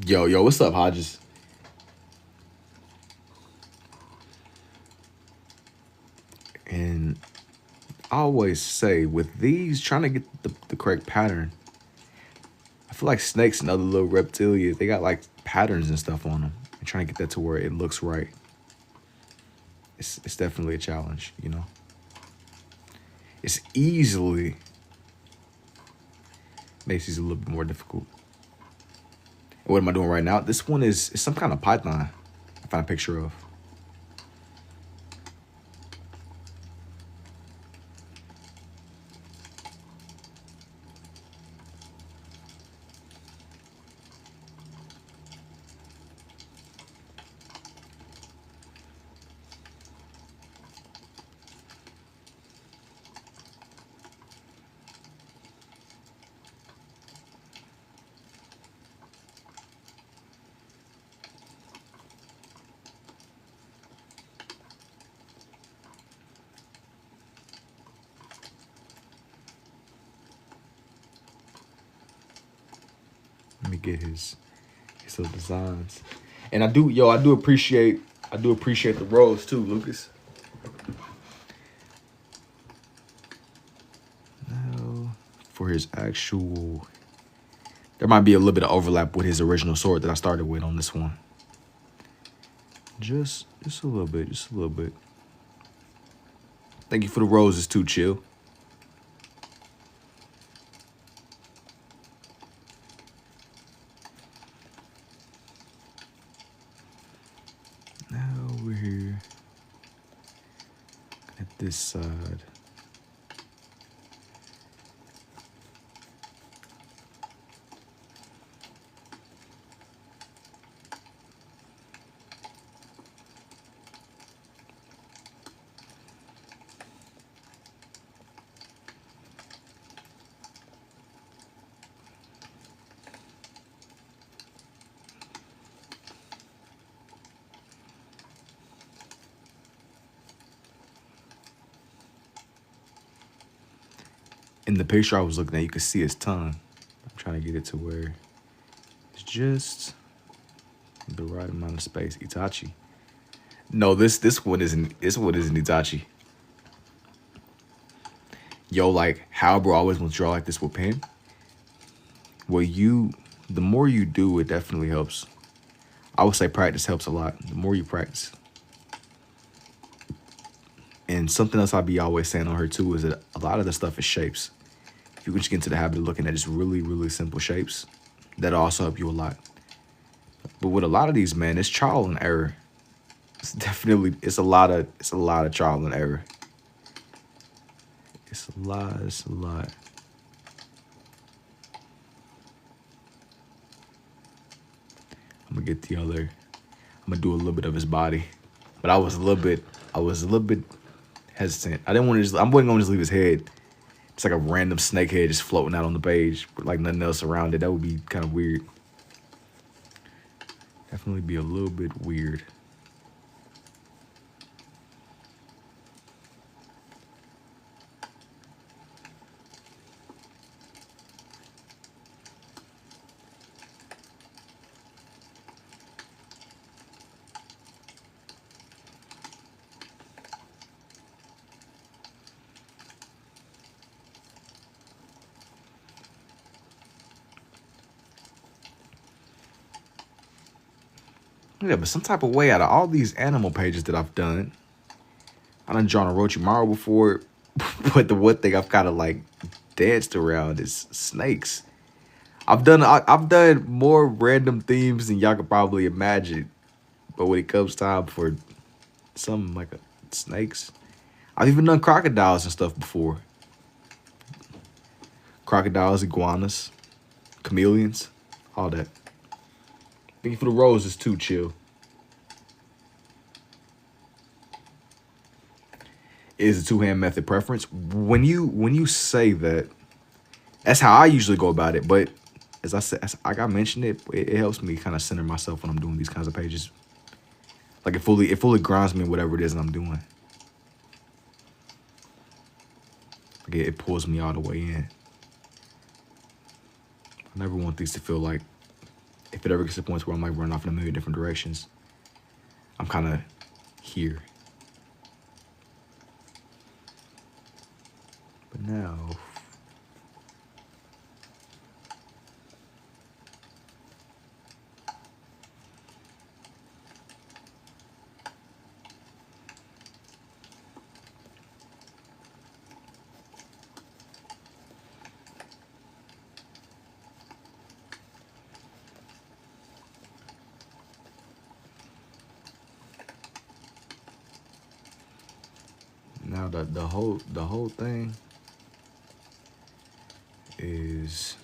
Yo, what's up, Hodges? And I always say with these, trying to get the correct pattern, I feel like snakes and other little reptilians, they got like patterns and stuff on them. And trying to get that to where it looks right. It's definitely a challenge, you know. It's easily makes these a little bit more difficult. And what am I doing right now? This one is some kind of Python I found a picture of. Let me get his little designs. And I do appreciate the rose too, Lucas. Now, for his actual, there might be a little bit of overlap with his original sword that I started with on this one. Just a little bit, just a little bit. Thank you for the roses too, chill. Now we're here at this side. In the picture I was looking at, you could see his tongue. I'm trying to get it to where it's just the right amount of space. Itachi. No, this one isn't Itachi. Yo, like how bro always wants to draw like this with pen. Well, the more you do, it definitely helps. I would say practice helps a lot. The more you practice. And something else I'll be always saying on her too is that a lot of the stuff is shapes. If you can just get into the habit of looking at just really, really simple shapes, that'll also help you a lot. But with a lot of these, man, it's trial and error. It's a lot of trial and error. It's a lot. I'm gonna do a little bit of his body. But I was a little bit hesitant. I wasn't gonna just leave his head. It's like a random snake head just floating out on the page with like nothing else around it. That would be kind of weird. Definitely be a little bit weird. Yeah, but some type of way out of all these animal pages that I've done, I done drawn a Orochimaru before, but the one thing I've kind of like danced around is snakes. I've done more random themes than y'all could probably imagine, but when it comes time for something like snakes, I've even done crocodiles and stuff before. Crocodiles, iguanas, chameleons, all that. Thank you for the roses too, chill. Is a two-hand method preference? When you say that, that's how I usually go about it. But as I said, like I mentioned it helps me kind of center myself when I'm doing these kinds of pages. Like it fully grounds me in whatever it is that I'm doing. Like it pulls me all the way in. I never want these to feel like, if it ever gets to the point where I'm like running off in a million different directions, I'm kind of here. But now, the whole thing is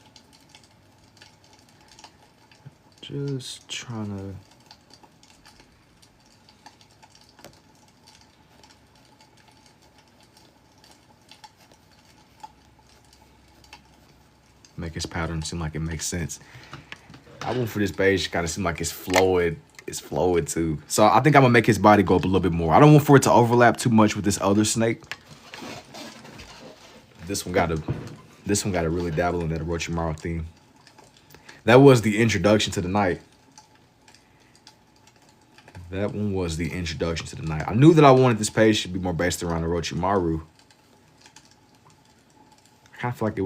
just trying to make his pattern seem like it makes sense. I want for this page to kind of seem like it's fluid. It's fluid too. So I think I'm gonna make his body go up a little bit more. I don't want for it to overlap too much with this other snake. This one gotta really dabble in that Orochimaru theme. That was the introduction to the night. That one was the introduction to the night. I knew that I wanted this page to be more based around Orochimaru. I kind of feel like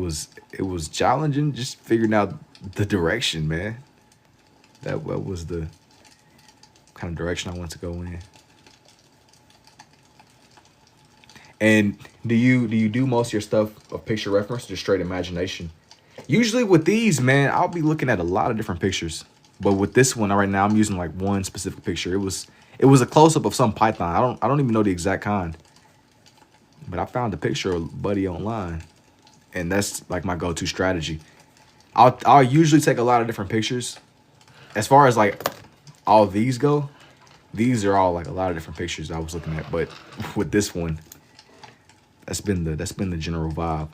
it was challenging just figuring out the direction, man. That was the kind of direction I wanted to go in. And do you do most of your stuff of picture reference, or just straight imagination? Usually with these, man, I'll be looking at a lot of different pictures. But with this one right now, I'm using like one specific picture. It was a close up of some python. I don't even know the exact kind. But I found a picture of Buddy online, and that's like my go-to strategy. I'll usually take a lot of different pictures. As far as like all these go, these are all like a lot of different pictures I was looking at. But with this one, that's been the general vibe.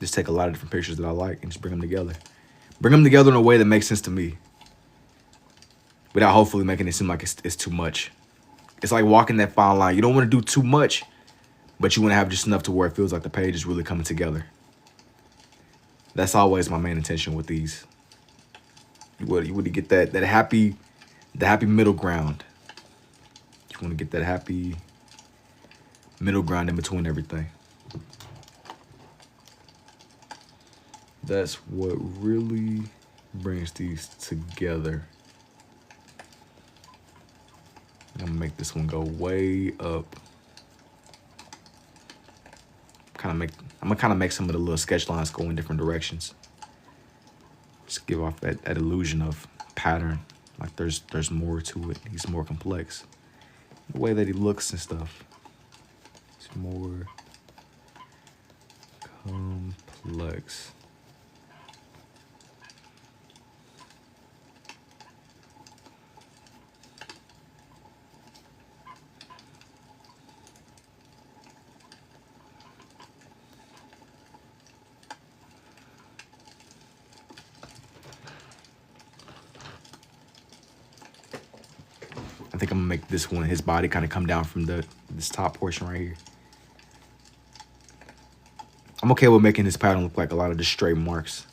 Just take a lot of different pictures that I like and just bring them together. Bring them together in a way that makes sense to me, without hopefully making it seem like it's too much. It's like walking that fine line. You don't want to do too much, but you want to have just enough to where it feels like the page is really coming together. That's always my main intention with these. You want to get the happy middle ground. You want to get that happy middle ground in between everything. That's what really brings these together. I'm gonna make this one go way up. I'm gonna kind of make some of the little sketch lines go in different directions. Just give off that illusion of pattern. Like there's more to it. He's more complex. The way that he looks and stuff. It's more complex. I think I'm gonna make this one, his body kind of come down from this top portion right here. I'm okay with making this pattern look like a lot of just straight marks.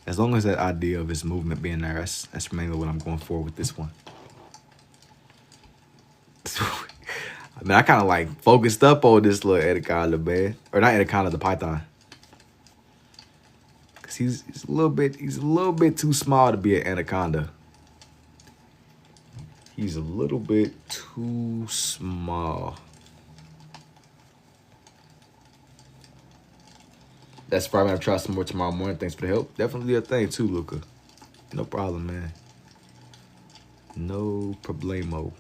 As long as that idea of his movement being there, that's mainly what I'm going for with this one. I mean, I kind of like focused up on this little anaconda, man. Or not anaconda, the python. Cause he's a little bit too small to be an anaconda. He's a little bit too small. That's probably gonna try some more tomorrow morning. Thanks for the help. Definitely a thing too, Luca. No problem, man. No problemo.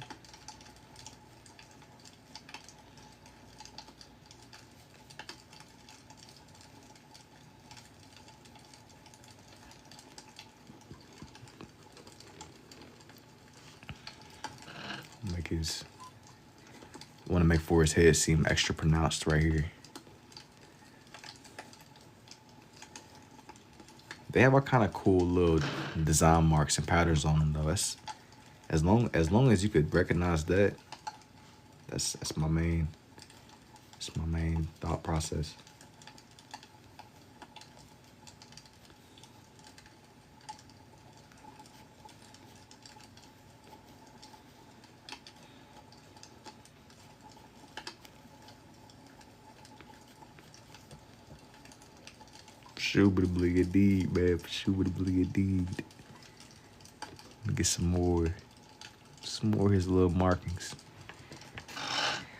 Want to make for his head seem extra pronounced right here. They have all kind of cool little design marks and patterns on them though. That's as long as you could recognize that. That's my main thought process. Shoo-ba-da-blee indeed, man. Shoo-ba-da-blee indeed. Let me get some more of his little markings.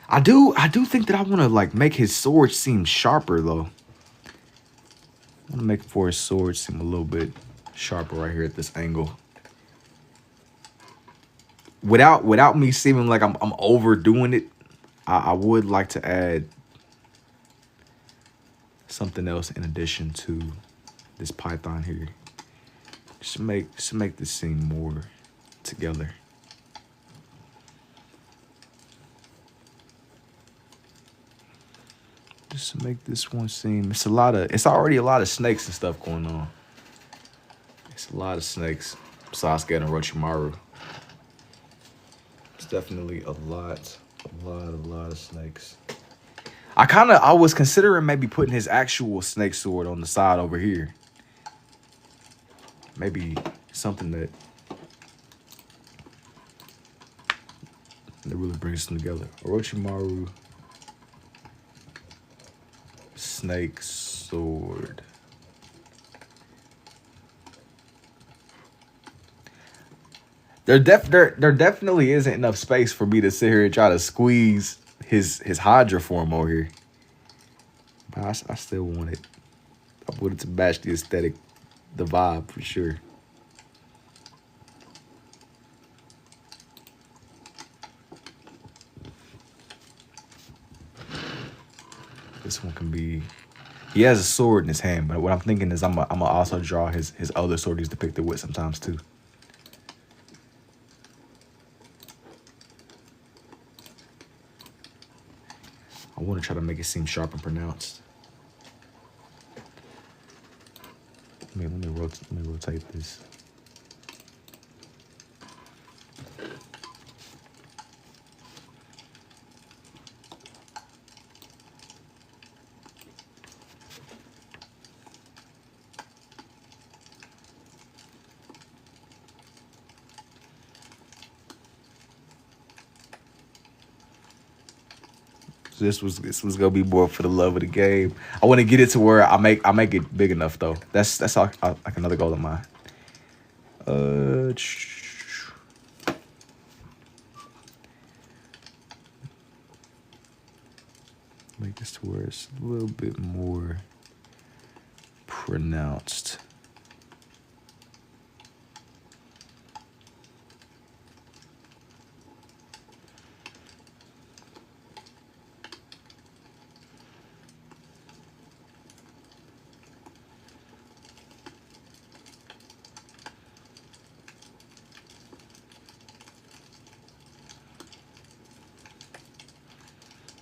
I do think that I want to like make his sword seem sharper though. I want to make for his sword seem a little bit sharper right here at this angle. Without me seeming like I'm overdoing it, I would like to add something else in addition to this python here. Just to make this seem more together. Just to make this one seem, it's already a lot of snakes and stuff going on. It's a lot of snakes. Sasuke and Orochimaru. It's definitely a lot of snakes. I was considering maybe putting his actual snake sword on the side over here. Maybe something that really brings them together. Orochimaru snake sword. There definitely isn't enough space for me to sit here and try to squeeze his Hydra form over here. But I still want it. I want it to match the aesthetic, the vibe for sure. This one can be. He has a sword in his hand, but what I'm thinking is I'm gonna also draw his other sword he's depicted with sometimes too. I want to try to make it seem sharp and pronounced. Let me rotate this. So this was gonna be more for the love of the game. I want to get it to where I make it big enough though. That's all, like another goal of mine. Make this to where it's a little bit more pronounced.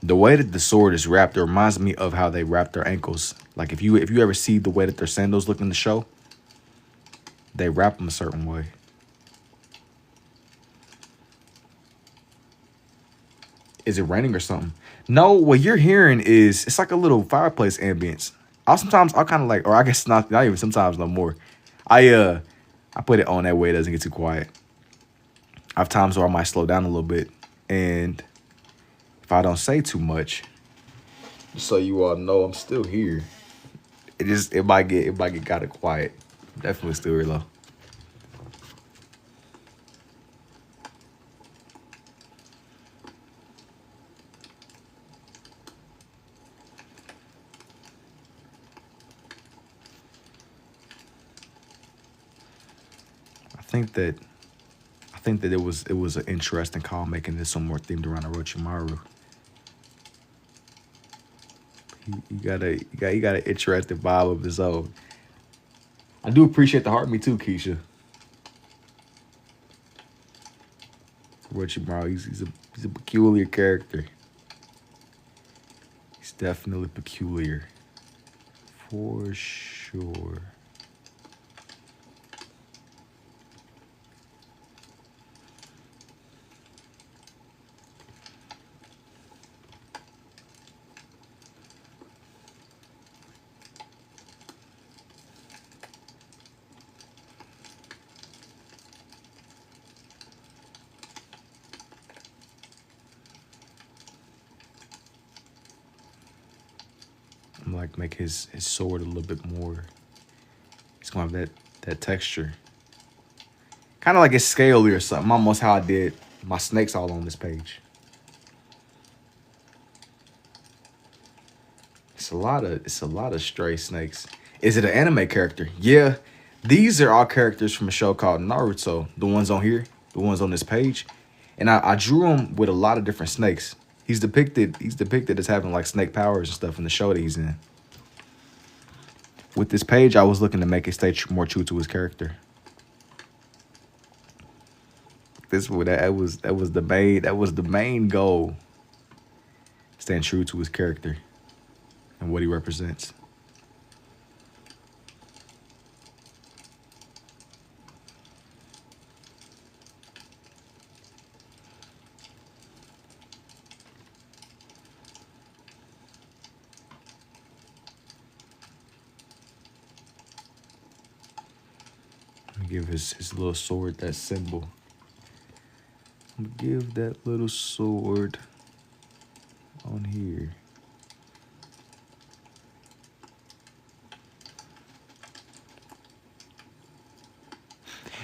The way that the sword is wrapped, it reminds me of how they wrap their ankles. Like if you ever see the way that their sandals look in the show, they wrap them a certain way. Is it raining or something? No, what you're hearing is it's like a little fireplace ambience. I'll kind of like, or I guess not even sometimes no more. I put it on that way it doesn't get too quiet. I have times where I might slow down a little bit, and if I don't say too much, just so you all know I'm still here. It might get kind of quiet. Definitely still here low. I think that it was an interesting call making this some more themed around Orochimaru. He got an interesting vibe of his own. I do appreciate the heart, me too, Keisha. Orochimaru, he's a peculiar character. He's definitely peculiar, for sure. Like make his sword a little bit more. It's gonna have that texture, kind of like it's scaly or something. Almost how I did my snakes all on this page. It's a lot of stray snakes. Is it an anime character? Yeah, these are all characters from a show called Naruto. The ones on here, the ones on this page, and I drew him with a lot of different snakes. He's depicted as having like snake powers and stuff in the show that he's in. With this page, I was looking to make it stay more true to his character. That was the main goal. Staying true to his character and what he represents. Give his little sword that symbol. Give that little sword on here.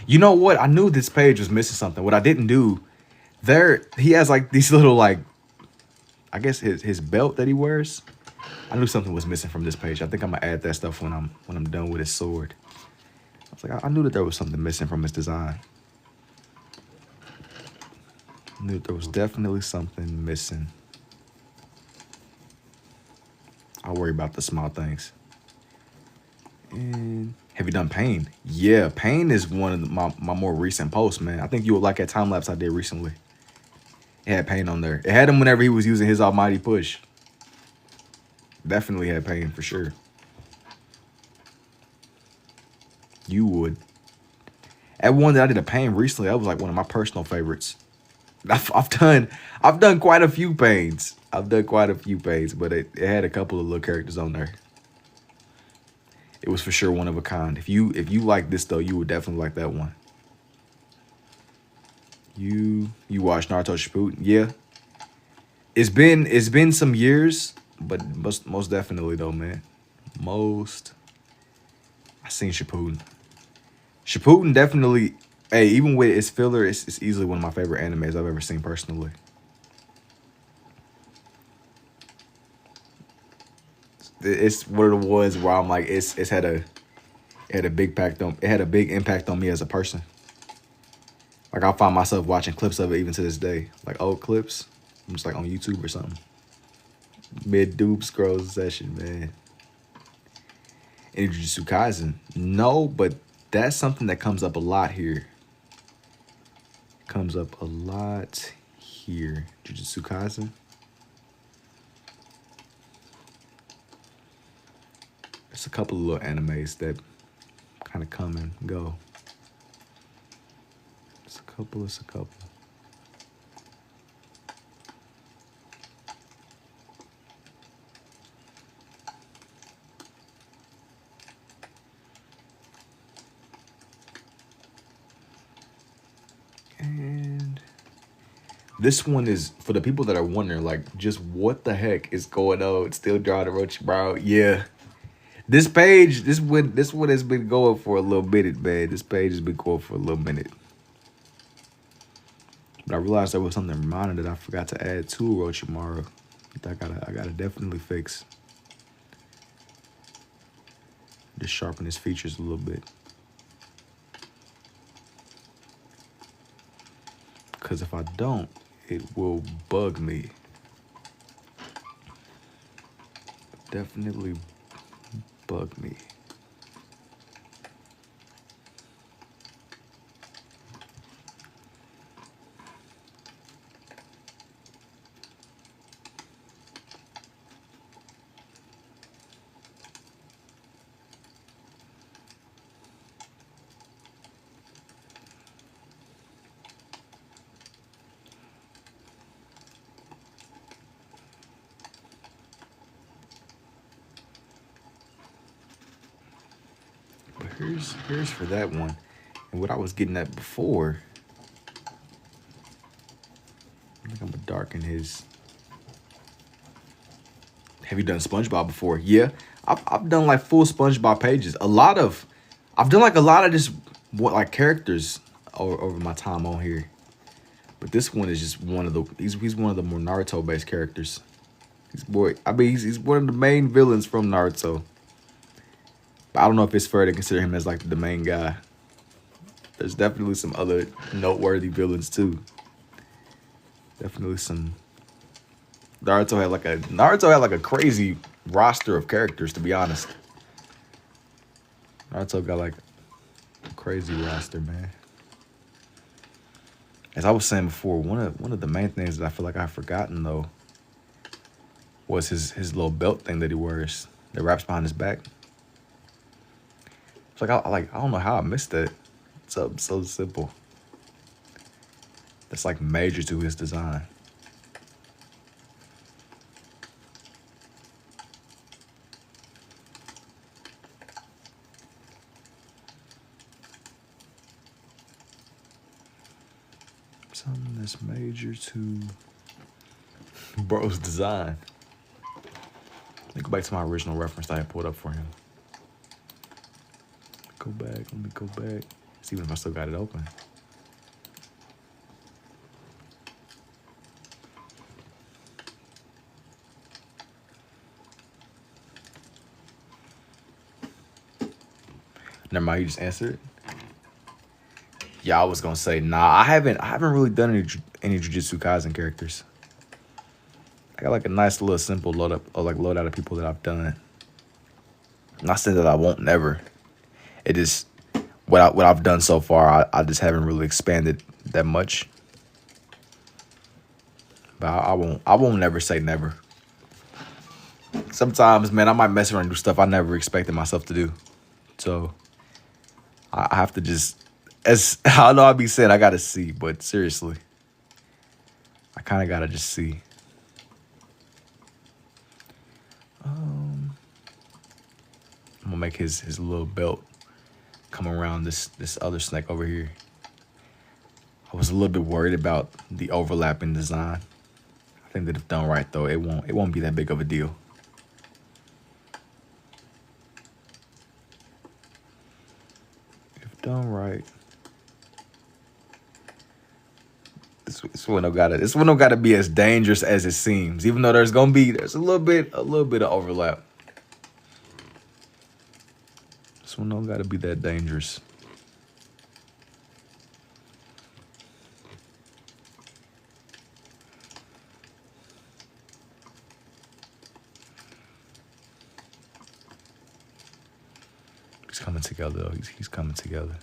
You know what? I knew this page was missing something. What I didn't do, he has like these little like, I guess his belt that he wears. I knew something was missing from this page. I think I'm gonna add that stuff when I'm done with his sword. I was like, I knew that there was something missing from his design. I knew that there was definitely something missing. I'll worry about the small things. And have you done Pain? Yeah, Pain is one of my more recent posts, man. I think you would like that time lapse I did recently. It had Pain on there. It had him whenever he was using his almighty push. Definitely had Pain for sure. You would. That one that I did a Pain recently, that was like one of my personal favorites. I've done quite a few Pains. I've done quite a few Pains, but it had a couple of little characters on there. It was for sure one of a kind. If you like this though, you would definitely like that one. You watched Naruto Shippuden? Yeah. It's been some years, but most definitely though, man. I seen Shippuden. Shippuden definitely, hey, even with its filler, it's easily one of my favorite animes I've ever seen personally. It's one of the ones where I'm like, it had a big impact on me as a person. Like I find myself watching clips of it even to this day, like old clips. I'm just like on YouTube or something. Mid doob scroll session, man. And Jujutsu Kaisen, no, but that's something that comes up a lot here. Jujutsu Kaisen. There's a couple of little animes that kind of come and go. It's a couple. And this one is for the people that are wondering, like, just what the heck is going on? Still drawing Orochimaru. Yeah. This one has been going for a little minute, man. This page has been going for a little minute. But I realized there was something reminding that I forgot to add to Orochimaru. I gotta definitely fix. Just sharpen his features a little bit. Because if I don't, it will bug me. Definitely bug me. Here's for that one. And what I was getting at before, I think I'm gonna darken his. Have you done SpongeBob before? Yeah, I've done like full SpongeBob pages. I've done like a lot of just like characters over my time on here. But this one is just one of the he's one of the more Naruto based characters. He's one of the main villains from Naruto. But I don't know if it's fair to consider him as like the main guy. There's definitely some other noteworthy villains too. Definitely some. Naruto had like a crazy roster of characters, to be honest. Naruto got like a crazy roster, man. As I was saying before, one of the main things that I feel like I've forgotten though was his little belt thing that he wears that wraps behind his back. It's like I don't know how I missed that. It's so simple. That's like major to his design. Something that's major to bro's design. Let me go back to my original reference that I pulled up for him. Let me go back. It's even if I still got it open. Never mind, you just answered. Yeah, I was gonna say nah. I haven't really done any Jujutsu Kaisen characters. I got like a nice little simple loadout of people that I've done. Not saying that I won't never. It just what I've done so far. I just haven't really expanded that much. But I won't never say never. Sometimes, man, I might mess around and do stuff I never expected myself to do. So I have to just, as I know I be saying, I gotta see, but seriously, I kind of gotta just see. I'm gonna make his little belt come around this other snake over here. I was a little bit worried about the overlapping design. I think that if done right though, it won't be that big of a deal. If done right. This one don't gotta be as dangerous as it seems, even though there's a little bit of overlap. This one don't gotta be that dangerous. He's coming together though. He's coming together.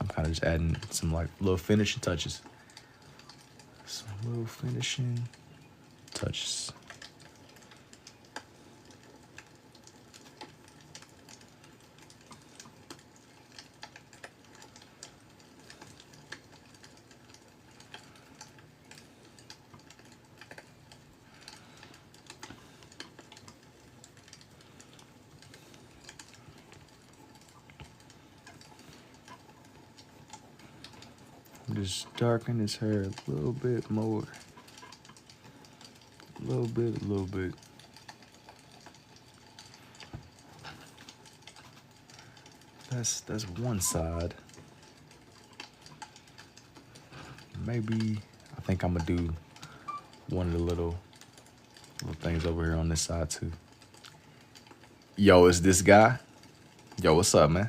I'm kind of just adding some like little finishing touches. Some little finishing touches. Just darken his hair a little bit more. A little bit. That's one side. Maybe I think I'm gonna do one of the little things over here on this side too. Yo, is this guy? Yo, what's up, man?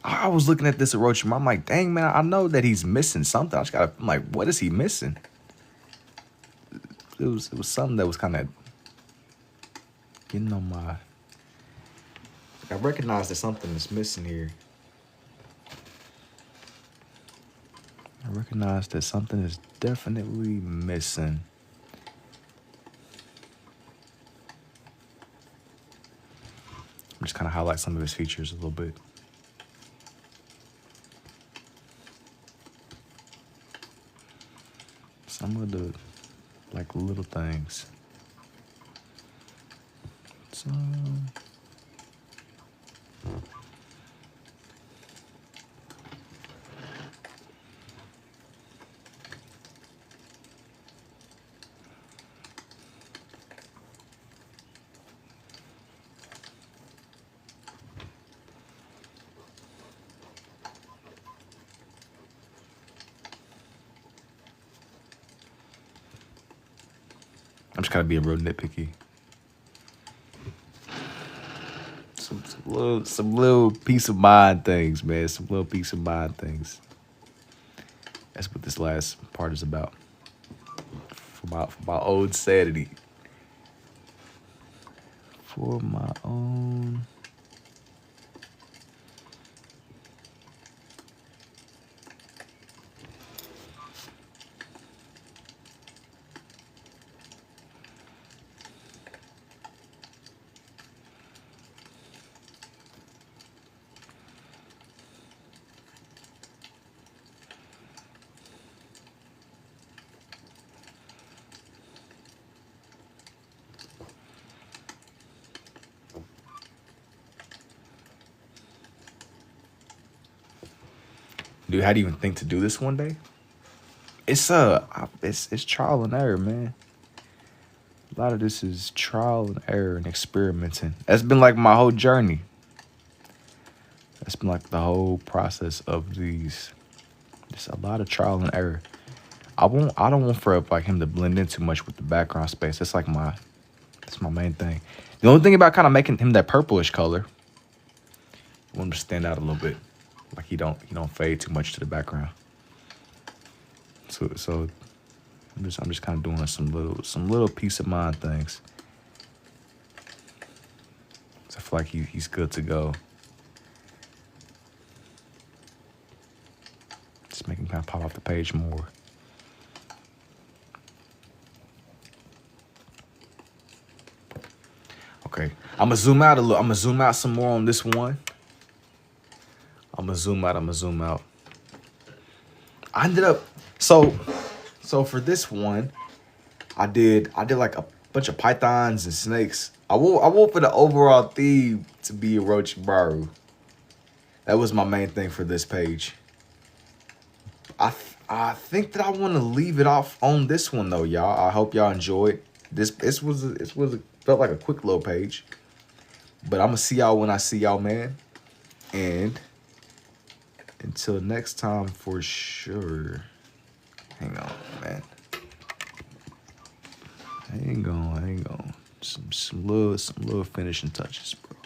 I was looking at this Orochimaru. I'm like, dang, man, I know that he's missing something. I'm like, what is he missing? It was something that was kind of getting on my. I recognized that something is missing here. I recognize that something is definitely missing. I'm just kind of highlight some of his features a little bit. Some of the like little things. So I'm just kind of being real nitpicky. Some little peace of mind things, man. Some little peace of mind things. That's what this last part is about. For my own sanity. For my own. Dude, how do you even think to do this one day? It's trial and error, man. A lot of this is trial and error and experimenting. That's been like my whole journey. That's been like the whole process of these. Just a lot of trial and error. I don't want for like him to blend in too much with the background space. That's my main thing. The only thing about kind of making him that purplish color, I want him to stand out a little bit. Like he don't fade too much to the background. So I'm just kind of doing some little peace of mind things. So I feel like he's good to go. Just make him kind of pop off the page more. Okay, I'm gonna zoom out a little. I'm gonna zoom out some more on this one. I'm gonna zoom out. I ended up so for this one, I did like a bunch of pythons and snakes. I want for the overall theme to be Orochimaru. That was my main thing for this page. I think that I want to leave it off on this one though, y'all. I hope y'all enjoyed this. Felt like a quick little page, but I'm gonna see y'all when I see y'all, man. And until next time, for sure. Hang on, man. Hang on. Some little finishing touches, bro.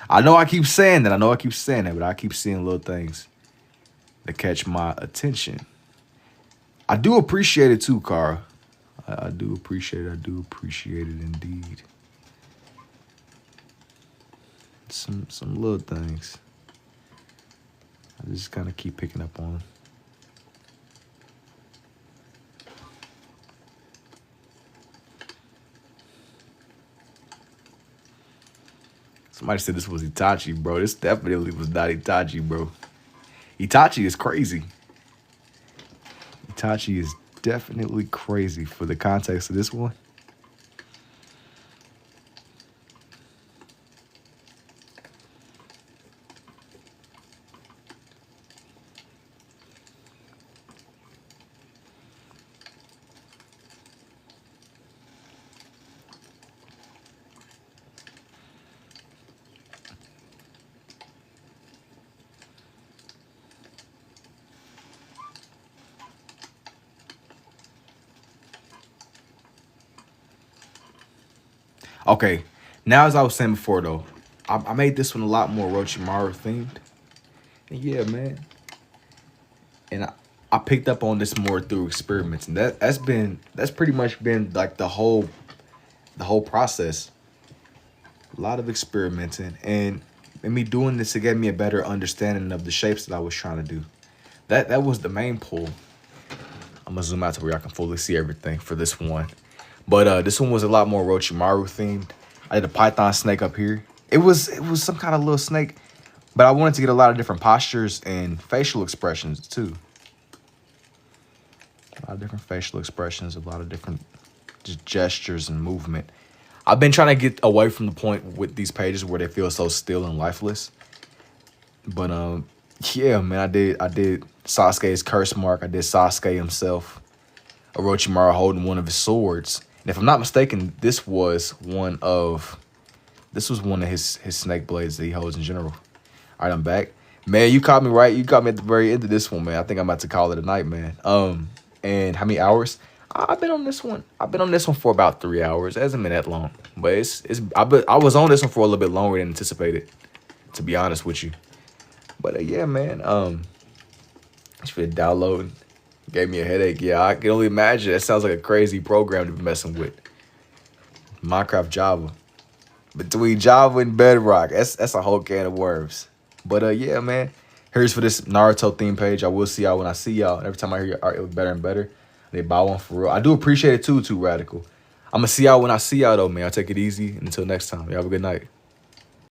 I know I keep saying that, but I keep seeing little things that catch my attention. I do appreciate it too, Cara. I do appreciate it. Indeed. Some little things. I just kind of keep picking up on. Somebody said this was Itachi, bro. This definitely was not Itachi, bro. Itachi is crazy. Itachi is definitely crazy for the context of this one. Okay, now as I was saying before though, I made this one a lot more Orochimaru themed. And yeah, man. And I picked up on this more through experiments. And that's pretty much been like the whole process. A lot of experimenting. And me doing this, it gave me a better understanding of the shapes that I was trying to do. That was the main pull. I'm gonna zoom out to where I can fully see everything for this one. But this one was a lot more Orochimaru themed. I did a python snake up here. It was some kind of little snake, but I wanted to get a lot of different postures and facial expressions too. A lot of different facial expressions, a lot of different just gestures and movement. I've been trying to get away from the point with these pages where they feel so still and lifeless. But yeah, man, I did Sasuke's curse mark. I did Sasuke himself, Orochimaru holding one of his swords. And if I'm not mistaken, this was one of his snake blades that he holds in general. All right, I'm back. Man, you caught me right. You caught me at the very end of this one, man. I think I'm about to call it a night, man. And how many hours? I've been on this one. For about 3 hours. It hasn't been that long, but I was on this one for a little bit longer than anticipated, to be honest with you. But yeah, man. Just for downloading. Gave me a headache. Yeah, I can only imagine. That sounds like a crazy program to be messing with. Minecraft Java. Between Java and Bedrock. That's a whole can of worms. But yeah, man. Here's for this Naruto theme page. I will see y'all when I see y'all. Every time I hear your art, it look better and better. They buy one for real. I do appreciate it too, Radical. I'm going to see y'all when I see y'all though, man. I'll take it easy. And until next time, y'all have a good night.